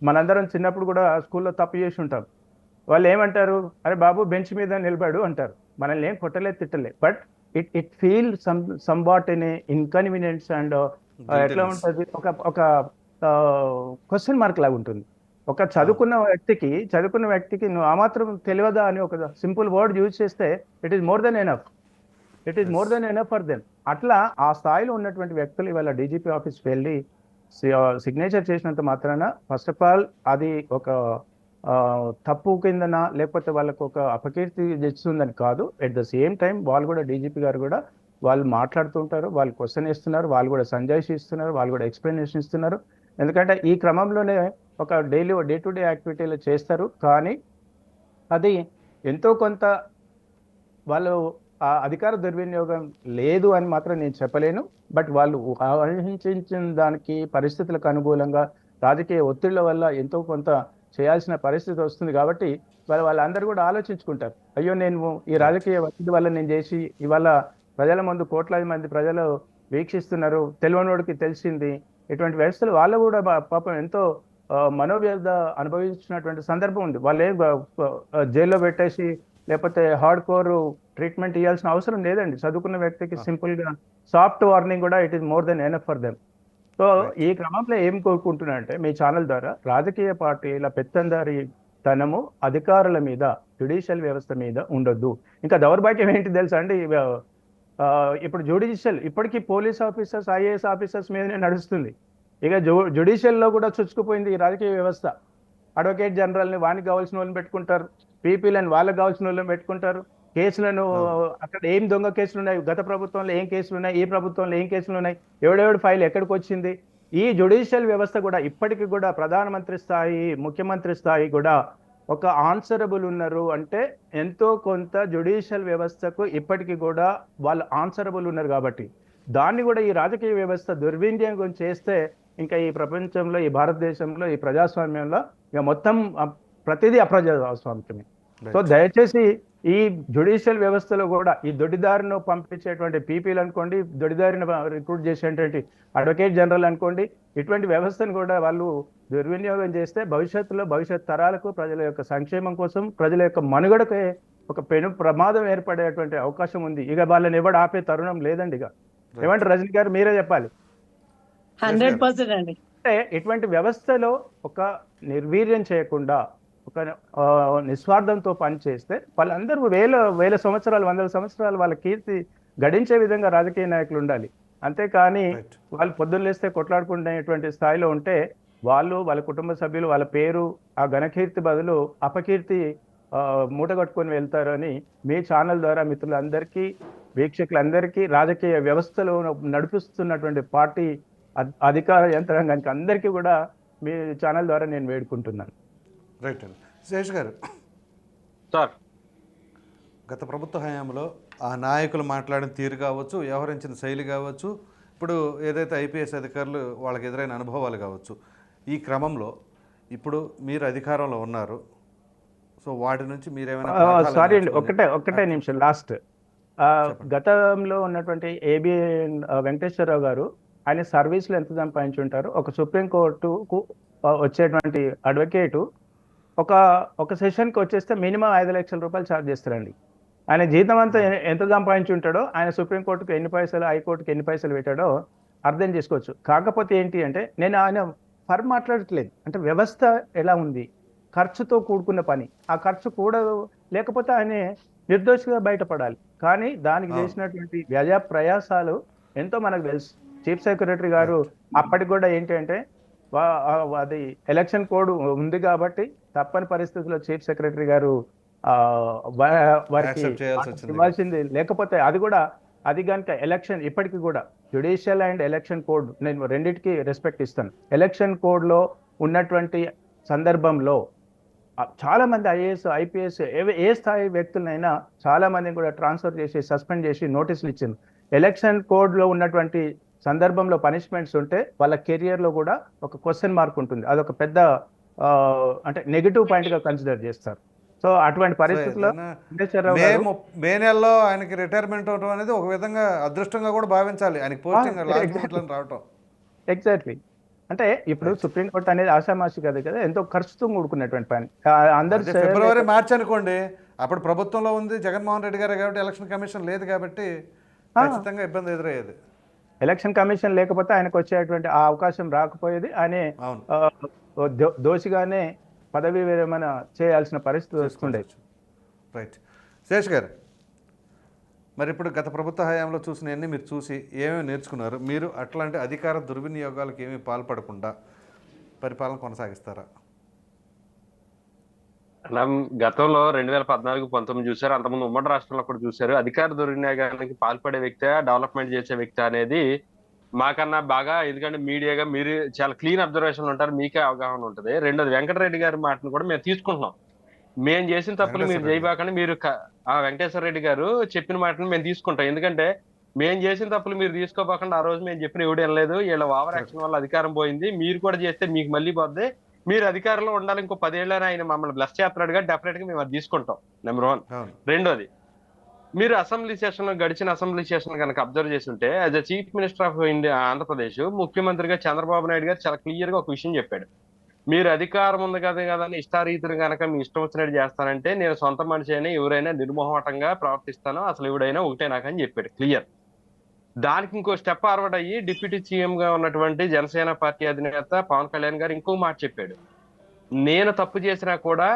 మనందరం చిన్నప్పుడు కూడా స్కూల్లో తప్పు చేసి ఉంటాం. వాళ్ళు ఏమంటారు, అరే బాబు బెంచ్ మీద నిలబడు అంటారు, మనల్ని ఏం కొట్టలేదు తిట్టలేదు. But it feel somewhat in inconvenience and ఎట్లా ఉంటుంది, ఒక క్వశ్చన్ మార్క్ లాగా ఉంటుంది. ఒక చదువుకున్న వ్యక్తికి నువ్వు ఆ మాత్రం తెలియదా అని ఒక సింపుల్ వర్డ్ యూజ్ చేస్తే it is more than enough for them. అట్లా ఆ స్థాయిలో ఉన్నటువంటి వ్యక్తులు ఇవాళ డీజీపీ ఆఫీస్కి వెళ్ళి సిగ్నేచర్ చేసినంత మాత్రాన ఫస్ట్ ఆఫ్ ఆల్ అది ఒక తప్పు కిందన లేకపోతే వాళ్ళకు ఒక అపకీర్తి తెచ్చుతుందని కాదు. ఎట్ ద సేమ్ టైం వాళ్ళు కూడా డీజీపీ గారు కూడా వాళ్ళు మాట్లాడుతుంటారు, వాళ్ళు క్వశ్చన్ ఇస్తున్నారు, వాళ్ళు కూడా సంజాయిషి ఇస్తున్నారు, వాళ్ళు కూడా ఎక్స్ప్లెనేషన్ ఇస్తున్నారు. ఎందుకంటే ఈ క్రమంలోనే ఒక డే టు డే యాక్టివిటీలు చేస్తారు. కానీ అది ఎంతో కొంత వాళ్ళు ఆ అధికార దుర్వినియోగం లేదు అని మాత్రం నేను చెప్పలేను. బట్ వాళ్ళు ఆలోచించిన దానికి పరిస్థితులకు అనుకూలంగా రాజకీయ ఒత్తిళ్ల వల్ల ఎంతో కొంత చేయాల్సిన పరిస్థితి వస్తుంది. కాబట్టి వాళ్ళందరూ కూడా ఆలోచించుకుంటారు, అయ్యో నేను ఈ రాజకీయ ఒత్తిడి వల్ల నేను చేసి ఇవాళ ప్రజల ముందు కోట్లాది మంది ప్రజలు వీక్షిస్తున్నారు, తెలియనివాడికి తెలిసింది. ఇటువంటి వ్యవస్థలు వాళ్ళు కూడా పాపం ఎంతో మనోవ్యధ అనుభవించినటువంటి సందర్భం ఉంది. వాళ్ళు ఏం జైల్లో పెట్టేసి లేకపోతే హార్డ్ కోర్ ట్రీట్మెంట్ ఇవ్వాల్సిన అవసరం లేదండి. చదువుకున్న వ్యక్తికి సింపుల్ గా సాఫ్ట్ వార్నింగ్ కూడా it is more than enough for them. So ఈ క్రమంలో ఏం కోరుకుంటున్నా అంటే మీ ఛానల్ ద్వారా రాజకీయ పార్టీల పెత్తందారి తనము అధికారుల మీద, జ్యుడిషియల్ వ్యవస్థ మీద ఉండొద్దు. ఇంకా దౌర్భాగ్యం ఏంటి తెలుసా అండి, ఇప్పుడు జ్యుడిషియల్ ఇప్పటికీ పోలీస్ ఆఫీసర్స్, ఐఏఎస్ ఆఫీసర్స్ మీదనే నడుస్తుంది. ఇక జ్యుడిషియల్లో కూడా చుచ్చుకుపోయింది ఈ రాజకీయ వ్యవస్థ. అడ్వకేట్ జనరల్ని వానికి కావాల్సిన వాళ్ళని పెట్టుకుంటారు, పీపీలని వాళ్ళకి కావాల్సిన వాళ్ళని పెట్టుకుంటారు. కేసులను అక్కడ ఏం దొంగ కేసులు ఉన్నాయి, గత ప్రభుత్వంలో ఏం కేసులు ఉన్నాయి, ఈ ప్రభుత్వంలో ఏం కేసులు ఉన్నాయి, ఎవడెవడి ఫైల్ ఎక్కడికి వచ్చింది. ఈ జ్యుడిషియల్ వ్యవస్థ కూడా ఇప్పటికి కూడా ప్రధానమంత్రి స్థాయి, ముఖ్యమంత్రి స్థాయి కూడా ఒక ఆన్సరబుల్ ఉన్నారు అంటే ఎంతో కొంత జ్యుడిషియల్ వ్యవస్థకు ఇప్పటికీ కూడా వాళ్ళు ఆన్సరబుల్ ఉన్నారు. కాబట్టి దాన్ని కూడా ఈ రాజకీయ వ్యవస్థ దుర్వినియోగం చేస్తే ఇంకా ఈ ప్రపంచంలో, ఈ భారతదేశంలో, ఈ ప్రజాస్వామ్యంలో ఇక మొత్తం ప్రతిదీ అప్రజాస్వామ్యమే. సో దయచేసి ఈ జ్యుడిషియల్ వ్యవస్థలో కూడా ఈ దొడ్డిదారిను పంపించేటువంటి పీపీలు అనుకోండి, దొడ్డిదారిని రిక్రూట్ చేసేటువంటి అడ్వకేట్ జనరల్ అనుకోండి, ఇటువంటి వ్యవస్థను కూడా వాళ్ళు దుర్వినియోగం చేస్తే భవిష్యత్ తరాలకు, ప్రజల యొక్క సంక్షేమం కోసం, ప్రజల యొక్క మనుగడకే ఒక పెను ప్రమాదం ఏర్పడేటువంటి అవకాశం ఉంది. ఇక వాళ్ళని ఎవడు ఆపే తరుణం లేదండి. ఇక ఏమంటారు రజనీ గారు, మీరే చెప్పాలి. 100% అండి. అంటే ఇటువంటి వ్యవస్థలో ఒక నిర్వీర్యం చేయకుండా, ఒక నిస్వార్థంతో పనిచేస్తే వాళ్ళందరూ వేల సంవత్సరాలు, వందల సంవత్సరాలు వాళ్ళ కీర్తి గడించే విధంగా రాజకీయ నాయకులు ఉండాలి. అంతేకాని వాళ్ళు పొద్దున్న లేస్తే కొట్లాడుకునేటువంటి స్థాయిలో ఉంటే వాళ్ళు, వాళ్ళ కుటుంబ సభ్యులు, వాళ్ళ పేరు, ఆ ఘనకీర్తి బదులు అపకీర్తి మూట కట్టుకొని వెళ్తారు అని మీ ఛానల్ ద్వారా మిత్రులందరికీ, వీక్షకులందరికీ, రాజకీయ వ్యవస్థలో నడిపిస్తున్నటువంటి పార్టీ అధికార యంత్రాంగానికి అందరికీ కూడా మీ ఛానల్ ద్వారా నేను వేడుకుంటున్నాను. రైట్ అండి. శేష్ గారు, సార్ గత ప్రభుత్వ హయాంలో ఆ నాయకులు మాట్లాడిన తీరు కావచ్చు, వ్యవహరించిన శైలి కావచ్చు, ఇప్పుడు ఏదైతే ఐపీఎస్ అధికారులు వాళ్ళకి ఎదురైన అనుభవాలు కావచ్చు, ఈ క్రమంలో ఇప్పుడు మీరు అధికారంలో ఉన్నారు. సో వాటి నుంచి మీరేమైనా సారీ అండి, ఒకటే నిమిషం లాస్ట్. గతంలో ఉన్నటువంటి ఏబి వెంకటేశ్వరరావు గారు ఆయన సర్వీస్లో ఎంత సంపాదించుంటారు, ఒక సుప్రీంకోర్టుకు వచ్చేటువంటి అడ్వకేటు ఒక సెషన్కి వచ్చేస్తే మినిమం 5 లక్షల రూపాయలు ఛార్జ్ చేస్తారండి. ఆయన జీతం అంతా ఎంత సంపాదించుంటాడో, ఆయన సుప్రీంకోర్టుకు ఎన్ని పైసలు, హైకోర్టుకు ఎన్ని పైసలు పెట్టాడో అర్థం చేసుకోవచ్చు. కాకపోతే ఏంటి అంటే, నేను ఆయన ఫర్ మాట్లాడట్లేదు, అంటే వ్యవస్థ ఎలా ఉంది, ఖర్చుతో కూడుకున్న పని, ఆ ఖర్చు కూడా లేకపోతే ఆయన నిర్దోషిగా బయటపడాలి. కానీ దానికి చేసినటువంటి వ్యయ ప్రయాసాలు ఎంతో మనకు తెలుసు. చీఫ్ సెక్రటరీ గారు అప్పటికి కూడా ఏంటి అంటే, అది ఎలక్షన్ కోడ్ ఉంది కాబట్టి తప్పని పరిస్థితుల్లో చీఫ్ సెక్రటరీ గారు వారికి ఇవ్వాల్సింది. లేకపోతే అది కనుక ఎలక్షన్, ఇప్పటికీ కూడా జ్యుడిషియల్ అండ్ ఎలక్షన్ కోడ్, నేను రెండింటికి రెస్పెక్ట్ ఇస్తాను. ఎలక్షన్ కోడ్లో ఉన్నటువంటి సందర్భంలో చాలా మంది ఐఏఎస్, ఐపీఎస్, ఏ స్థాయి వ్యక్తులనైనా చాలా మందిని కూడా ట్రాన్స్ఫర్ చేసి, సస్పెండ్ చేసి నోటీసులు ఇచ్చింది. ఎలక్షన్ కోడ్లో ఉన్నటువంటి సందర్భంలో పనిష్మెంట్స్ ఉంటే వాళ్ళ కెరియర్లో కూడా ఒక క్వశ్చన్ మార్క్ ఉంటుంది. అదొక పెద్ద అంటే నెగిటివ్ పాయింట్గా కన్సిడర్ చేస్తారు. సో అటువంటి పరిస్థితుల్లో మే నెలలో ఆయనకి రిటైర్మెంట్ అవడం అనేది ఒక విధంగా అదృష్టంగా కూడా భావించాలి. ఆయనకి పోస్టింగ్ రావటం ఎగ్జాక్ట్లీ. అంటే ఇప్పుడు సుప్రీంకోర్టు అనేది ఆషామాషి కదా, ఎంతో ఖర్చుతో కూడుకున్నటువంటి పని. అందరు ఫిబ్రవరి, మార్చి అనుకోండి, అప్పుడు ప్రభుత్వంలో ఉంది జగన్మోహన్ రెడ్డి గారు కాబట్టి, ఎలక్షన్ కమిషన్ లేదు కాబట్టి ఖచ్చితంగా ఇబ్బంది ఎదురయ్యేది. ఎలక్షన్ కమిషన్ లేకపోతే ఆయనకు వచ్చేటువంటి ఆ అవకాశం రాకపోయేది. ఆయనే దోషిగానే పదవీ విరమణ చేయాల్సిన పరిస్థితి వస్తుండేది. రైట్. శేష్ గారు, మరి ఇప్పుడు గత ప్రభుత్వ హయాంలో చూసినవన్నీ మీరు చూసి ఏమేమి నేర్చుకున్నారు? మీరు అట్లాంటి అధికార దుర్వినియోగాలకు ఏమీ పాల్పడకుండా పరిపాలన కొనసాగిస్తారా? గతంలో 2014-19 చూశారు, అంతకుముందు ఉమ్మడి రాష్ట్రంలో కూడా చూశారు. అధికార దుర్వినియోగానికి పాల్పడే వ్యక్తి, డెవలప్మెంట్ చేసే వ్యక్తి అనేది మాకన్నా బాగా, ఎందుకంటే మీడియాగా మీరు చాలా క్లీన్ అబ్జర్వేషన్ ఉంటారు, మీకే అవగాహన ఉంటుంది. రెండోది, వెంకటరెడ్డి గారి మాటను కూడా మేము తీసుకుంటున్నాం. మేము చేసిన తప్పులు మీరు చేయబాకండి, మీరు వెంకటేశ్వర రెడ్డి గారు చెప్పిన మాటను మేము తీసుకుంటాం. ఎందుకంటే మేము చేసిన తప్పులు మీరు తీసుకోపోకుండా ఆ రోజు మేము చెప్పిన ఎవడేం లేదు, వీళ్ళ ఓవర్ యాక్షన్ వల్ల అధికారం పోయింది, మీరు కూడా చేస్తే మీకు మళ్ళీ పోద్ది, మీరు అధికారంలో ఉండాలి, ఇంకో 10 ఏళ్ళైనా ఆయన మమ్మల్ని బ్లెస్ చేస్తున్నాడుగా, డెఫినెట్ గా మేము అది తీసుకుంటాం. నెంబర్ 1. రెండోది, మీరు గడిచిన అసెంబ్లీ సెషన్ కనుక అబ్జర్వ్ చేస్తుంటే as a chief minister of India Andhra Pradesh ముఖ్యమంత్రిగా చంద్రబాబు నాయుడు గారు చాలా క్లియర్ గా ఒక విషయం చెప్పాడు. మీరు అధికారం ఉంది కదా అని ఇష్టారీతులు కనుక మీ ఇష్టం వచ్చినట్టు చేస్తానంటే నేను సొంత మనిషి అయినా ఎవరైనా నిర్మోహటంగా ప్రవర్తిస్తానో అసలు ఎవడైనా ఒకటే నాకని చెప్పాడు క్లియర్. దానికి ఇంకో స్టెప్ ఫార్వర్డ్ అయ్యి డిప్యూటీ సీఎం గా ఉన్నటువంటి జనసేన పార్టీ అధినేత పవన్ కళ్యాణ్ గారు ఇంకో మాట చెప్పాడు. నేను తప్పు చేసినా కూడా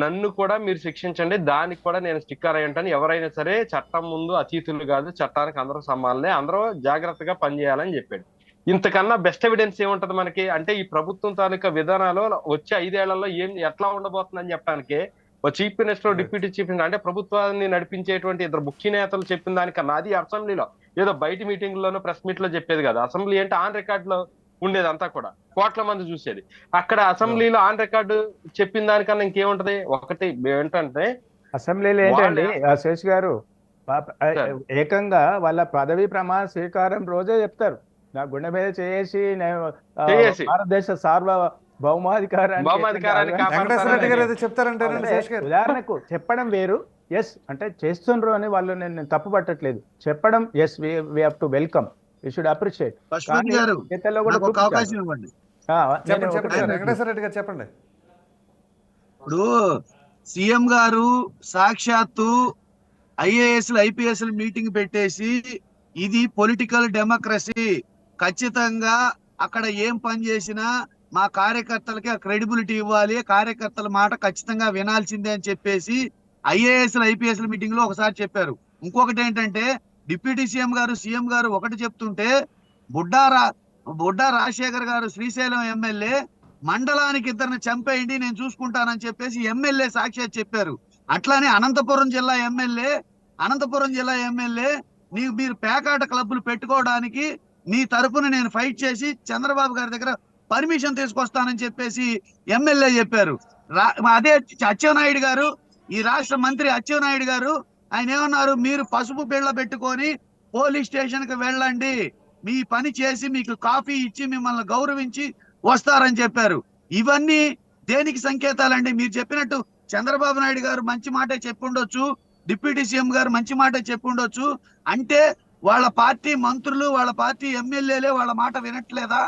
నన్ను కూడా మీరు శిక్షించండి, దానికి కూడా నేను స్టిక్కర్ అయి ఉంటాను, ఎవరైనా సరే చట్టం ముందు అతీతులు కాదు, చట్టానికి అందరూ సమానలే, అందరూ జాగ్రత్తగా పనిచేయాలని చెప్పాడు. ఇంతకన్నా బెస్ట్ ఎవిడెన్స్ ఏముంటది మనకి? అంటే ఈ ప్రభుత్వం తాలూకా విధానాలు వచ్చే 5 ఏళ్లలో ఎట్లా ఉండబోతుందని చెప్పడానికి ఒక chief minister, deputy chief minister అంటే ప్రభుత్వాన్ని నడిపించేటువంటి ఇద్దరు ముఖ్య నేతలు చెప్పిన దానికన్నా అది అసెంబ్లీలో ఏదో బయట మీటింగ్ లోనో ప్రెస్ మీట్ లో చెప్పేది కదా. అసెంబ్లీ అంటే ఆన్ రికార్డ్ లో ఉండేది అంతా కూడా కోట్ల మంది చూసేది. అక్కడ అసెంబ్లీలో ఆన్ రికార్డు చెప్పిన దానికన్నా ఇంకేముంటది? ఒకటి ఏంటంటే అసెంబ్లీలో ఏంటండి శేష్ గారు ఏకంగా వాళ్ళ పదవి ప్రమాణ స్వీకారం రోజే చెప్తారు, నా గుండె మీద చేసి నేను భారతదేశ భౌమాధికారాన్ని చెప్తారంటే ఉదాహరణకు చెప్పడం వేరు, ఎస్ అంటే చేస్తుండ్రు అని వాళ్ళు నేను తప్పు పట్టట్లేదు, చెప్పడం as we have to welcome, we should appreciate. Venkateswara Reddy గారు చెప్పండి. ఇప్పుడు సీఎం గారు సాక్షాత్తు ఐఏఎస్ ఐపీఎస్ మీటింగ్ పెట్టేసి ఇది పొలిటికల్ డెమోక్రసీ, ఖచ్చితంగా అక్కడ ఏం పని చేసినా మా కార్యకర్తలకి క్రెడిబిలిటీ ఇవ్వాలి, కార్యకర్తల మాట ఖచ్చితంగా వినాల్సిందే అని చెప్పేసి ఐఏఎస్ ఐపీఎస్ మీటింగ్ లో ఒకసారి చెప్పారు. ఇంకొకటి ఏంటంటే డిప్యూటీ సీఎం గారు ఒకటి చెప్తుంటే బుడ్డా రాజశేఖర్ గారు శ్రీశైలం ఎమ్మెల్యే మండలానికి 2 చంపేయండి నేను చూసుకుంటానని చెప్పేసి ఎమ్మెల్యే సాక్షాత్ చెప్పారు. అట్లానే అనంతపురం జిల్లా ఎమ్మెల్యే మీరు పేకాట క్లబ్లు పెట్టుకోవడానికి నీ తరపున నేను ఫైట్ చేసి చంద్రబాబు గారి దగ్గర పర్మిషన్ తీసుకొస్తానని చెప్పేసి ఎమ్మెల్యే చెప్పారు. అదే అచ్చెన్నాయుడు గారు, ఈ రాష్ట్ర మంత్రి అచ్చెన్నాయుడు గారు ఆయన ఏమన్నారు, మీరు పసుపు బిళ్ళ పెట్టుకొని పోలీస్ స్టేషన్ కి వెళ్ళండి, మీ పని చేసి మీకు కాఫీ ఇచ్చి మిమ్మల్ని గౌరవించి వస్తారని చెప్పారు. ఇవన్నీ దేనికి సంకేతాలండి? మీరు చెప్పినట్టు చంద్రబాబు నాయుడు గారు మంచి మాటే చెప్పుండొచ్చు, డిప్యూటీ సీఎం గారు మంచి మాటే చెప్పుండొచ్చు, అంటే వాళ్ళ పార్టీ మంత్రులు వాళ్ళ పార్టీ ఎమ్మెల్యేలే వాళ్ళ మాట వినట్లేదా,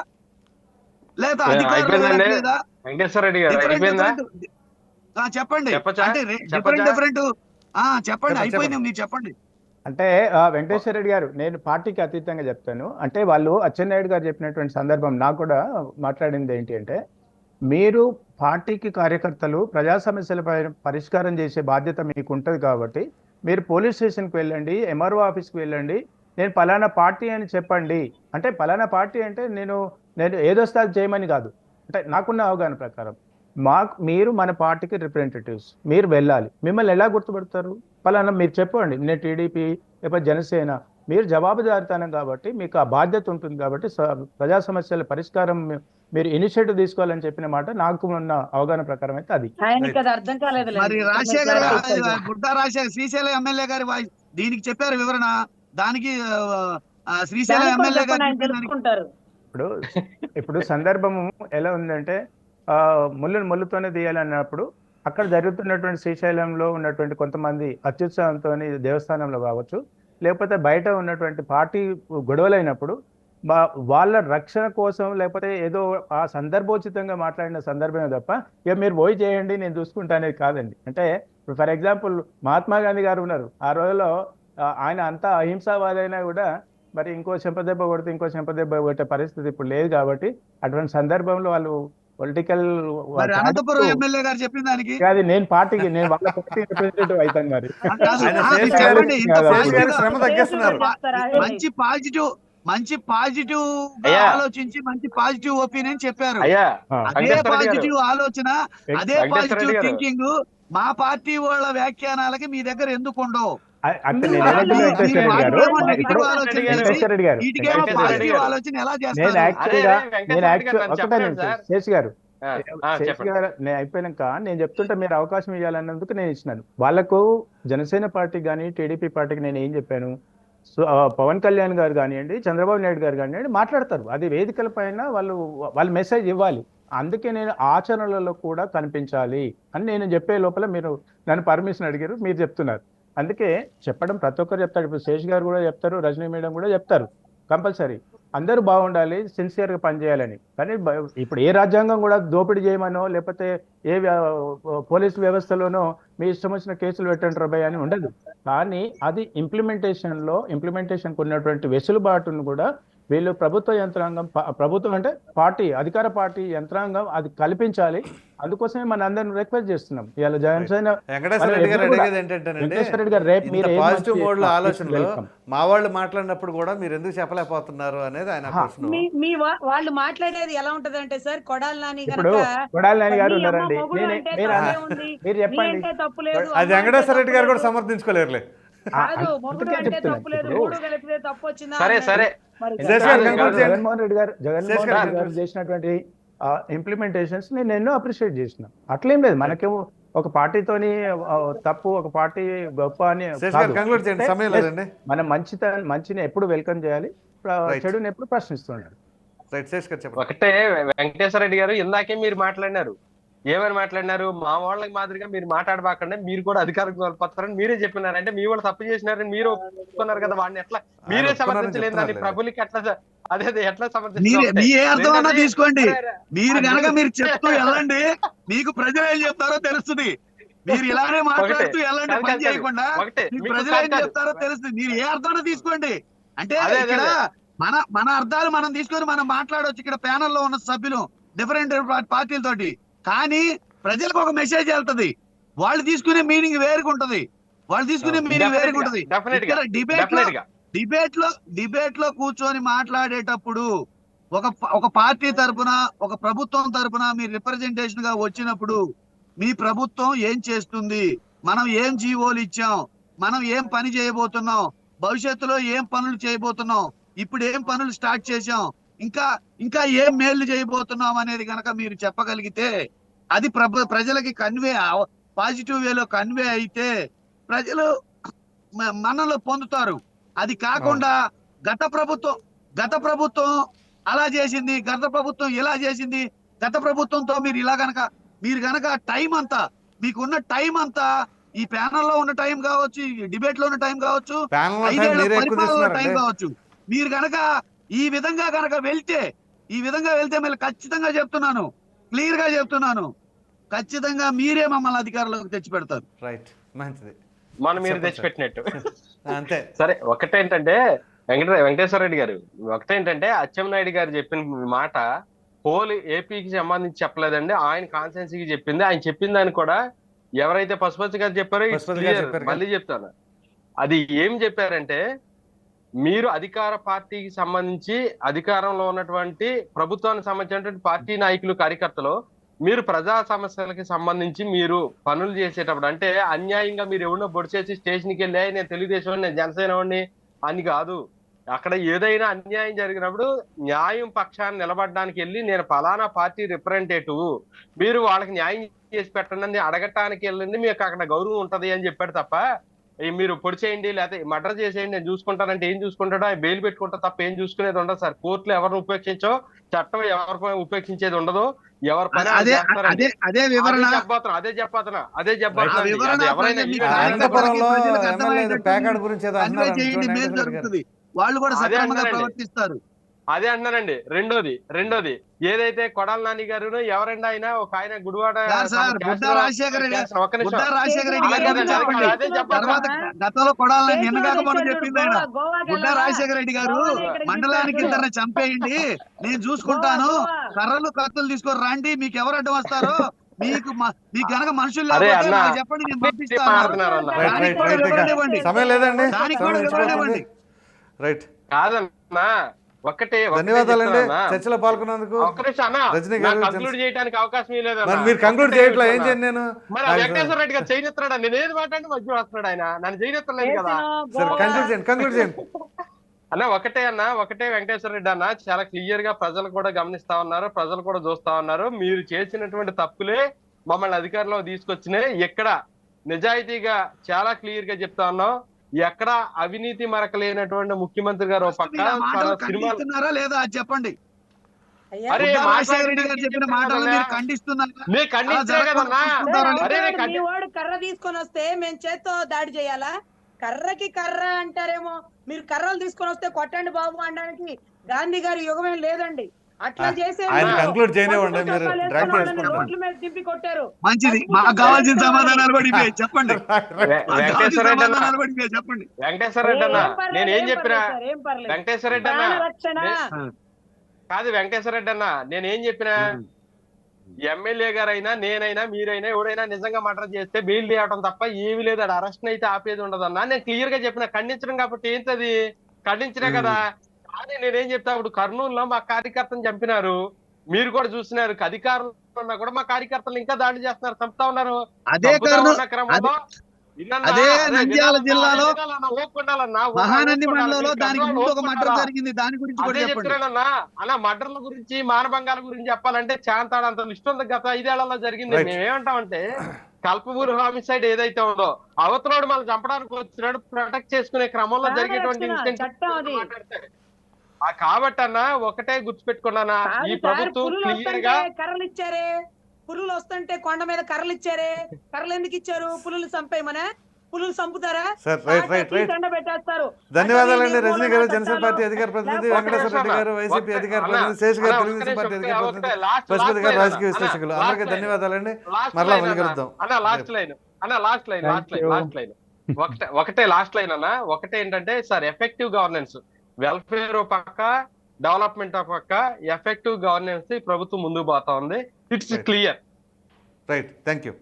లేదా అధికారులు వినట్లేదా? చెప్పండి అంటే డిఫరెంట్ చెప్పండి, అయిపోయింది మీరు చెప్పండి. అంటే వెంకటేశ్వర రెడ్డి గారు, నేను పార్టీకి అతీతంగా చెప్తాను. అంటే వాళ్ళు అచ్చెన్నాయుడు గారు చెప్పినటువంటి సందర్భం నాకు కూడా మాట్లాడింది ఏంటి అంటే, మీరు పార్టీకి కార్యకర్తలు ప్రజా సమస్యలపై పరిష్కారం చేసే బాధ్యత మీకు ఉంటుంది కాబట్టి మీరు పోలీస్ స్టేషన్కి వెళ్ళండి, ఎంఆర్ఓ ఆఫీస్కి వెళ్ళండి, నేను పలానా పార్టీ అని చెప్పండి. అంటే పలానా పార్టీ అంటే నేను ఏదొస్తే అది చేయమని కాదు, అంటే నాకున్న అవగాహన ప్రకారం మీరు మన పార్టీకి రిప్రజెంటేటివ్స్, మీరు వెళ్ళాలి. మిమ్మల్ని ఎలా గుర్తుపడతారు? పలానా మీరు చెప్పండి, నేను టీడీపీ లేకపోతే జనసేన, మీరు జవాబుదారితనం కాబట్టి మీకు ఆ బాధ్యత ఉంటుంది కాబట్టి ప్రజా సమస్యల పరిష్కారం మీరు ఇనిషియేటివ్ తీసుకోవాలని చెప్పిన మాట నాకు ఉన్న అవగాహన ప్రకారం అయితే అది. అర్థం కాలేదు మరి బుడ్డా రాజశేఖర్ శ్రీశైలం ఎమ్మెల్యే గారి దీనికి చెప్పారు వివరణ, దానికి శ్రీశైలం ఎమ్మెల్యే గారు ఇప్పుడు సందర్భము ఎలా ఉందంటే ముళ్ళుతోనే తీయాలన్నప్పుడు అక్కడ జరుగుతున్నటువంటి శ్రీశైలంలో ఉన్నటువంటి కొంతమంది అత్యుత్సాహంతో దేవస్థానంలో కావచ్చు, లేకపోతే బయట ఉన్నటువంటి పార్టీ గొడవలైనప్పుడు వాళ్ళ రక్షణ కోసం లేకపోతే ఏదో ఆ సందర్భోచితంగా మాట్లాడిన సందర్భమే తప్ప ఇక మీరు పోయి చేయండి నేను చూసుకుంటా అనేది కాదండి. అంటే ఫర్ ఎగ్జాంపుల్ మహాత్మా గాంధీ గారు ఉన్నారు, ఆ రోజులో ఆయన అంతా అహింసావాది అయినా కూడా మరి ఇంకో చెంపదెబ్బ కొడితే ఇంకో చెంపదెబ్బ కొట్టే పరిస్థితి ఇప్పుడు లేదు కాబట్టి అటువంటి సందర్భంలో వాళ్ళు పొలిటికల్ కాదు, నేను పార్టీకి నేను వాళ్ళ పార్టీ రిప్రజెంటేటివ్ అవుతాను. మరి మంచి పాజిటివ్ ఆలోచించి మంచి పాజిటివ్ ఒపీనియన్ చెప్పారు. అదే పాజిటివ్ ఆలోచన, అదే పాజిటివ్ థింకింగ్ మా పార్టీ వాళ్ళ వ్యాఖ్యానాలకి మీ దగ్గర ఎందుకు ఉండవు? నేను అయిపోయినాక నేను చెప్తుంటే మీరు అవకాశం ఇవ్వాలన్నందుకు నేను ఇచ్చినాను. వాళ్ళకు జనసేన పార్టీకి కానీ టీడీపీ పార్టీకి నేను ఏం చెప్పాను, పవన్ కళ్యాణ్ గారు కానివ్వండి, చంద్రబాబు నాయుడు గారు కానివ్వండి మాట్లాడతారు, అది వేదికల పైన వాళ్ళు మెసేజ్ ఇవ్వాలి. అందుకే నేను ఆచరణలలో కూడా కనిపించాలి అని నేను చెప్పే లోపల మీరు నన్ను పర్మిషన్ అడిగారు, మీరు చెప్తున్నారు. అందుకే చెప్పడం ప్రతి ఒక్కరు చెప్తారు. ఇప్పుడు శేష్ గారు కూడా చెప్తారు, రజనీ మేడం కూడా చెప్తారు, కంపల్సరీ అందరూ బాగుండాలి, సిన్సియర్గా పనిచేయాలని. కానీ ఇప్పుడు ఏ రాజ్యాంగం కూడా దోపిడీ చేయమనో లేకపోతే ఏ పోలీసు వ్యవస్థలోనో మీ ఇష్టం వచ్చిన కేసులు పెట్టండి రబాయ్ అని ఉండదు. కానీ అది ఇంప్లిమెంటేషన్కి ఉన్నటువంటి వెసులుబాటును కూడా వీళ్ళు ప్రభుత్వ యంత్రాంగం, ప్రభుత్వం అంటే పార్టీ, అధికార పార్టీ యంత్రాంగం అది కల్పించాలి. అందుకోసమే మన అందరిని రిక్వెస్ట్ చేస్తున్నాం. ఇవాళ జనసేన వెంకటేశ్వర రెడ్డి గారు అడిగేది ఏంటంటేనండి, వెంకటేశ్వర రెడ్డి గారు రేపు మీరు పాజిటివ్ మోడ్ లో ఆలోచనలో మా వాళ్ళు మాట్లాడినప్పుడు కూడా మీరు ఎందుకు చెప్పలేకపోతున్నారు అనేది ఆయన ప్రశ్న. వాళ్ళు మాట్లాడేది ఎలా ఉంటదంటే సార్, కొడాలి నాని ఇప్పుడు కొడాలి నాని గారు ఉన్నారండి, మీరు చెప్పండి. అది వెంకటేశ్వర రెడ్డి గారు కూడా సమర్థించుకోలేరులే. సరే సరే జగన్మోహన్ రెడ్డి గారు చేసినటువంటి ఇంప్లిమెంటేషన్స్ నేను ఎన్నో అప్రిషియేట్ చేసిన. అట్లేం లేదు, మనకేమో ఒక పార్టీతోని తప్పు, ఒక పార్టీ గొప్ప అని మనం మంచిని ఎప్పుడు వెల్కమ్ చేయాలి, చెడుని ఎప్పుడు ప్రశ్నిస్తున్నాడు. ఒకటే వెంకటేశ్వర రెడ్డి గారు, ఇందాకే మీరు మాట్లాడినారు, ఏమని మాట్లాడినారు, మా వాళ్ళకి మాదిరిగా మీరు మాట్లాడబాకండి, మీరు కూడా అధికారం కోల్పోతారని మీరే చెప్పినారంటే మీ వాళ్ళు తప్పు చేసినారని మీరు ఒప్పుకున్నారు కదా, వాడిని ఎట్లా మీరే సమర్థించలేదు, దాన్ని ప్రభులకి ఎట్లా అదే ఎట్లా సమర్థించారు తీసుకోండి. మీరు కనుక మీరు చెప్తూ వెళ్ళండి, మీకు ప్రజలు ఏం చెప్తారో తెలుస్తుంది. మీరు ఇలానే మాట్లాడుతూ వెళ్ళండి, పని చేయకుండా ప్రజలు ఏం చెప్తారో తెలుస్తుంది. మీరు ఏ అర్థం తీసుకోండి. అంటే ఇక్కడ మన అర్థాలు మనం తీసుకొని మనం మాట్లాడవచ్చు. ఇక్కడ ప్యానెల్లో ఉన్న సభ్యులు డిఫరెంట్ పార్టీలతోటి, కానీ ప్రజలకు ఒక మెసేజ్ వెళ్తుంది. వాళ్ళు తీసుకునే మీనింగ్ వేరుకుంటది, డిబేట్ లో కూర్చొని మాట్లాడేటప్పుడు ఒక పార్టీ తరపున, ఒక ప్రభుత్వం తరపున మీరు రిప్రజెంటేషన్ గా వచ్చినప్పుడు మీ ప్రభుత్వం ఏం చేస్తుంది, మనం ఏం జీవోలు ఇచ్చాం, మనం ఏం పని చేయబోతున్నాం, భవిష్యత్తులో ఏం పనులు చేయబోతున్నాం, ఇప్పుడు ఏం పనులు స్టార్ట్ చేశాం, ఇంకా ఏం మేళ్లు చేయబోతున్నాం అనేది కనుక మీరు చెప్పగలిగితే అది ప్రజలకి పాజిటివ్ వేలో కన్వే అయితే ప్రజలు మన్నలు పొందుతారు. అది కాకుండా గత ప్రభుత్వం అలా చేసింది, గత ప్రభుత్వం ఇలా చేసింది, గత ప్రభుత్వంతో మీరు గనక టైం అంతా, మీకున్న టైం అంతా ఈ ప్యానల్ లో ఉన్న టైం కావచ్చు, డిబేట్ లో ఉన్న టైం కావచ్చు, 5 ఏళ్ల పరిపాలన టైం కావచ్చు, మీరు గనక ఈ విధంగా వెళ్తే మళ్ళీ ఖచ్చితంగా చెప్తున్నాను, క్లియర్ గా చెప్తున్నాను, ఖచ్చితంగా మీరే మమ్మల్ని అధికారంలోకి తెచ్చి పెడతారు. రైట్, మంచిది, మనం మీరు తెచ్చిపెట్టినట్టు. అంతే. సరే, ఒకటేంటంటే వెంకటేశ్వర రెడ్డి గారు, ఒకటేంటంటే అచ్చెన్నాయుడు గారు చెప్పిన మాట హోల్ ఏపీకి సంబంధించి చెప్పలేదండి, ఆయన కాన్స్టిట్యున్సీకి చెప్పింది. ఆయన చెప్పిన దాన్ని కూడా ఎవరైతే పశుపతి గారు చెప్పారో మళ్ళీ చెప్తాను. అది ఏం చెప్పారంటే, మీరు అధికార పార్టీకి సంబంధించి అధికారంలో ఉన్నటువంటి ప్రభుత్వానికి సంబంధించినటువంటి పార్టీ నాయకులు, కార్యకర్తలు, మీరు ప్రజా సమస్యలకి సంబంధించి మీరు పనులు చేసేటప్పుడు, అంటే అన్యాయంగా మీరు ఎవరినో బొడిచేసి స్టేషన్కి వెళ్ళి నేను తెలుగుదేశం, నేను జనసేన వాడిని అని కాదు. అక్కడ ఏదైనా అన్యాయం జరిగినప్పుడు న్యాయం పక్షాన్ని నిలబడడానికి వెళ్ళి నేను ఫలానా పార్టీ రిప్రజెంటేటివ్, మీరు వాళ్ళకి న్యాయం చేసి పెట్టండి అడగటానికి వెళ్ళండి, మీకు అక్కడ గౌరవం ఉంటది అని చెప్పాడు తప్ప మీరు పొడి చేయండి లేకపోతే మర్డర్ చేసేయండి నేను చూసుకుంటానంటే ఏం చూసుకుంటాడో, బెయిల్ పెట్టుకుంటా తప్ప ఏం చూసుకునేది ఉండదు సార్. కోర్టులో ఎవరిని ఉపేక్షించో, చట్టం ఎవరిపై ఉపేక్షించేది ఉండదు. ఎవరి పని అదే వాళ్ళు కూడా సక్రమంగా ప్రవర్తిస్తారు. అదే అంటున్నానండి. రెండోది ఏదైతే కొడాలి నాని గారు ఎవరైనా ఆయన ఒక ఆయన గుడివాడ రాజశేఖర రెడ్డి రాజశేఖర రెడ్డి గారు మండలానికి ఇద్దరిని చంపేయండి, నేను చూసుకుంటాను, కర్రలు కత్తులు తీసుకొని రండి, మీకు ఎవరు అడ్డం వస్తారో, మీకు కనుక మనుషులు చెప్పండి, నేను పంపిస్తాను. కాదన్నా, ఒకటే ధన్యవాదాలండి చర్చలో పాల్గొన్నందుకు. కంక్లూడ్ చేయడానికి అవకాశం లేదు. మీరు కంక్లూడ్ చేయట్లా, ఏం చేయను నేను. మరి వెంకటేశ్వర రెడ్డి గారు చేయనిస్తున్నాడా? నేను ఏది మాట్లాడి మధ్య వస్తున్నాడు ఆయన, నన్ను చేయనిస్తలేదు కదా. కంక్లూడ్ చేయండి అన్న. ఒకటే వెంకటేశ్వర రెడ్డి అన్న, చాలా క్లియర్ గా ప్రజలు కూడా గమనిస్తా ఉన్నారు, ప్రజలు కూడా చూస్తా ఉన్నారు. మీరు చేసినటువంటి తప్పులే మమ్మల్ని అధికారంలో తీసుకొచ్చినాయి. ఎక్కడ నిజాయితీగా చాలా క్లియర్ గా చెప్తా ఉన్నాం, ఎక్కడ అవినీతి మరకలేనటువంటి ముఖ్యమంత్రి గారు పక్క సినిమా లేదా చెప్పండి. అయ్యా అరే ఉద్దాల మాట్లాడిన రాజశేఖర రెడ్డి గారు చెప్పిన మాటలను మీరు ఖండిస్తున్నారా? నేను ఖండించే కదన్నా. సార్, అరే అవతల మీ వాడు కర్ర తీసుకొని వస్తే మేము చేత్తో దాడి చేయాలా? కర్రకి కర్ర అంటారేమో, మీరు కర్రలు తీసుకొని వస్తే కొట్టండి బాబు అనడానికి గాంధీ గారి యుగమేం లేదండి. అట్లా చేసే ఆయన మీరు కంక్లూడ్ చేయనివ్వండి, పసుపు మీరు చొక్కాలు డ్రాఫ్ట్ వేసుకున్న వాళ్ళని చేసుకుంటారు. రోడ్ల మీద దింపి కొట్టారు. మంచిది, పసుపు మాకు చొక్కాలు కావాల్సిన వేసుకున్న సమాధానాలు కూడా ఇవే చెప్పండి. మాకు కావాల్సిన వెంకటేశ్వర రెడ్డి అన్న, సమాధానాలు కూడా ఇవే చెప్పండి. వెంకటేశ్వర రెడ్డి అన్న, ఏం పర్లేదు, నేను ఏం ఏం చెప్పినా పర్లేదు సార్, ఏం పర్లేదు. వెంకటేశ్వర రెడ్డి అన్న, ప్రాణ రక్షణ. కాదు వెంకటేశ్వర రెడ్డి అన్న, నేను ఏం చెప్పినా ఎమ్మెల్యే గారైనా నేనైనా మీరైనా ఎవడైనా నిజంగా మర్డర్ చేస్తే బెయిల్ తీయటం తప్ప ఏమీ లేదు. ఆడ అరెస్ట్ అయితే ఆపేది ఉండదన్నా నేను క్లియర్ గా చెప్పిన. ఖండించడం కాబట్టి ఏంటది, ఖండించినా కదా. కానీ నేనేం చెప్తా, ఇప్పుడు కర్నూలులో మా కార్యకర్తను చంపినారు, మీరు కూడా చూసినారు. అధికారులు ఉన్నా కూడా మా కార్యకర్తలు ఇంకా దాడి చేస్తున్నారు, చంపుతా ఉన్నారు. అదే చంపుతా కర్నూలు ఉన్న క్రమంలో వినన్నా, అదే అదే నంద్యాల వినాలన్నా, జిల్లాలో అదే వినాలన్నా, ఓపుకుండాలన్నా, మహానంది ఓపుకుండాలి. మండలంలో మీరు దానికి కర్నూలు ముందు ఒక ఓపుకుండాలా? మర్డర్ జరిగింది, దాని గురించి కూడా అదే చెప్పండి. చెప్తున్నానన్నా అన్న, మర్డర్ల గురించి మానభంగాల గురించి చెప్పాలంటే చాంతాడంత లిస్ట్ ఉంది. గత 5 ఏళ్లలో జరిగింది. Right. మేమేమంటామంటే కల్పపూర్ హామిసైడ్ ఏదైతే ఉందో, అవతలోడు మనం చంపడానికి వచ్చినాడు, ప్రొటెక్ట్ చేసుకునే క్రమంలో ప్రాణ జరిగేటువంటి రక్షణ ఇన్సిడెంట్ చట్టం అది. మాట్లాడతారు. కాబట్టి అన్న ఒకటే గుర్తుపెట్టుకున్నానా, కాదు ఈ సార్, ప్రభుత్వం పులులు క్లియర్ వస్తుంటే గా కర్రలు ఇచ్చారే, పులులు వస్తుంటే కొండ మీద కర్రలు ఇచ్చారే, కర్రలు ఎందుకు ఇచ్చారు? పులులు చంపేయమనే. పులులు చంపుతారా? Sir, right. దండ పెట్టేస్తారు. ధన్యవాదాలండి అటవీ రజనీ గారు, నిర్మూలన జనసేన చట్టాలు, పార్టీ అధికార ప్రతినిధి లేకపోతే వెంకటేశ్వర రెడ్డి గారు, వైసీపీ అధికార ప్రతినిధి శేష్ గారు, తెలుగుదేశం పార్టీ అధికార ప్రతినిధి పశుపతి గారు, రాజకీయ విశ్లేషకులు, అందరికీ ధన్యవాదాలండి. మరలా మళ్ళీ కలుద్దాం. అన్న లాస్ట్ లైన్ ఒకటే లాస్ట్ లైన్ అన్న. ఒకటే ఏంటంటే సార్, ఎఫెక్టివ్ గవర్నెన్స్, వెల్ఫేర్ పక్క, డెవలప్మెంట్ పక్క, ఎఫెక్టివ్ గవర్నెన్స్ ప్రభుత్వం ముందుకు పోతా ఉంది. It's clear. Right, thank you.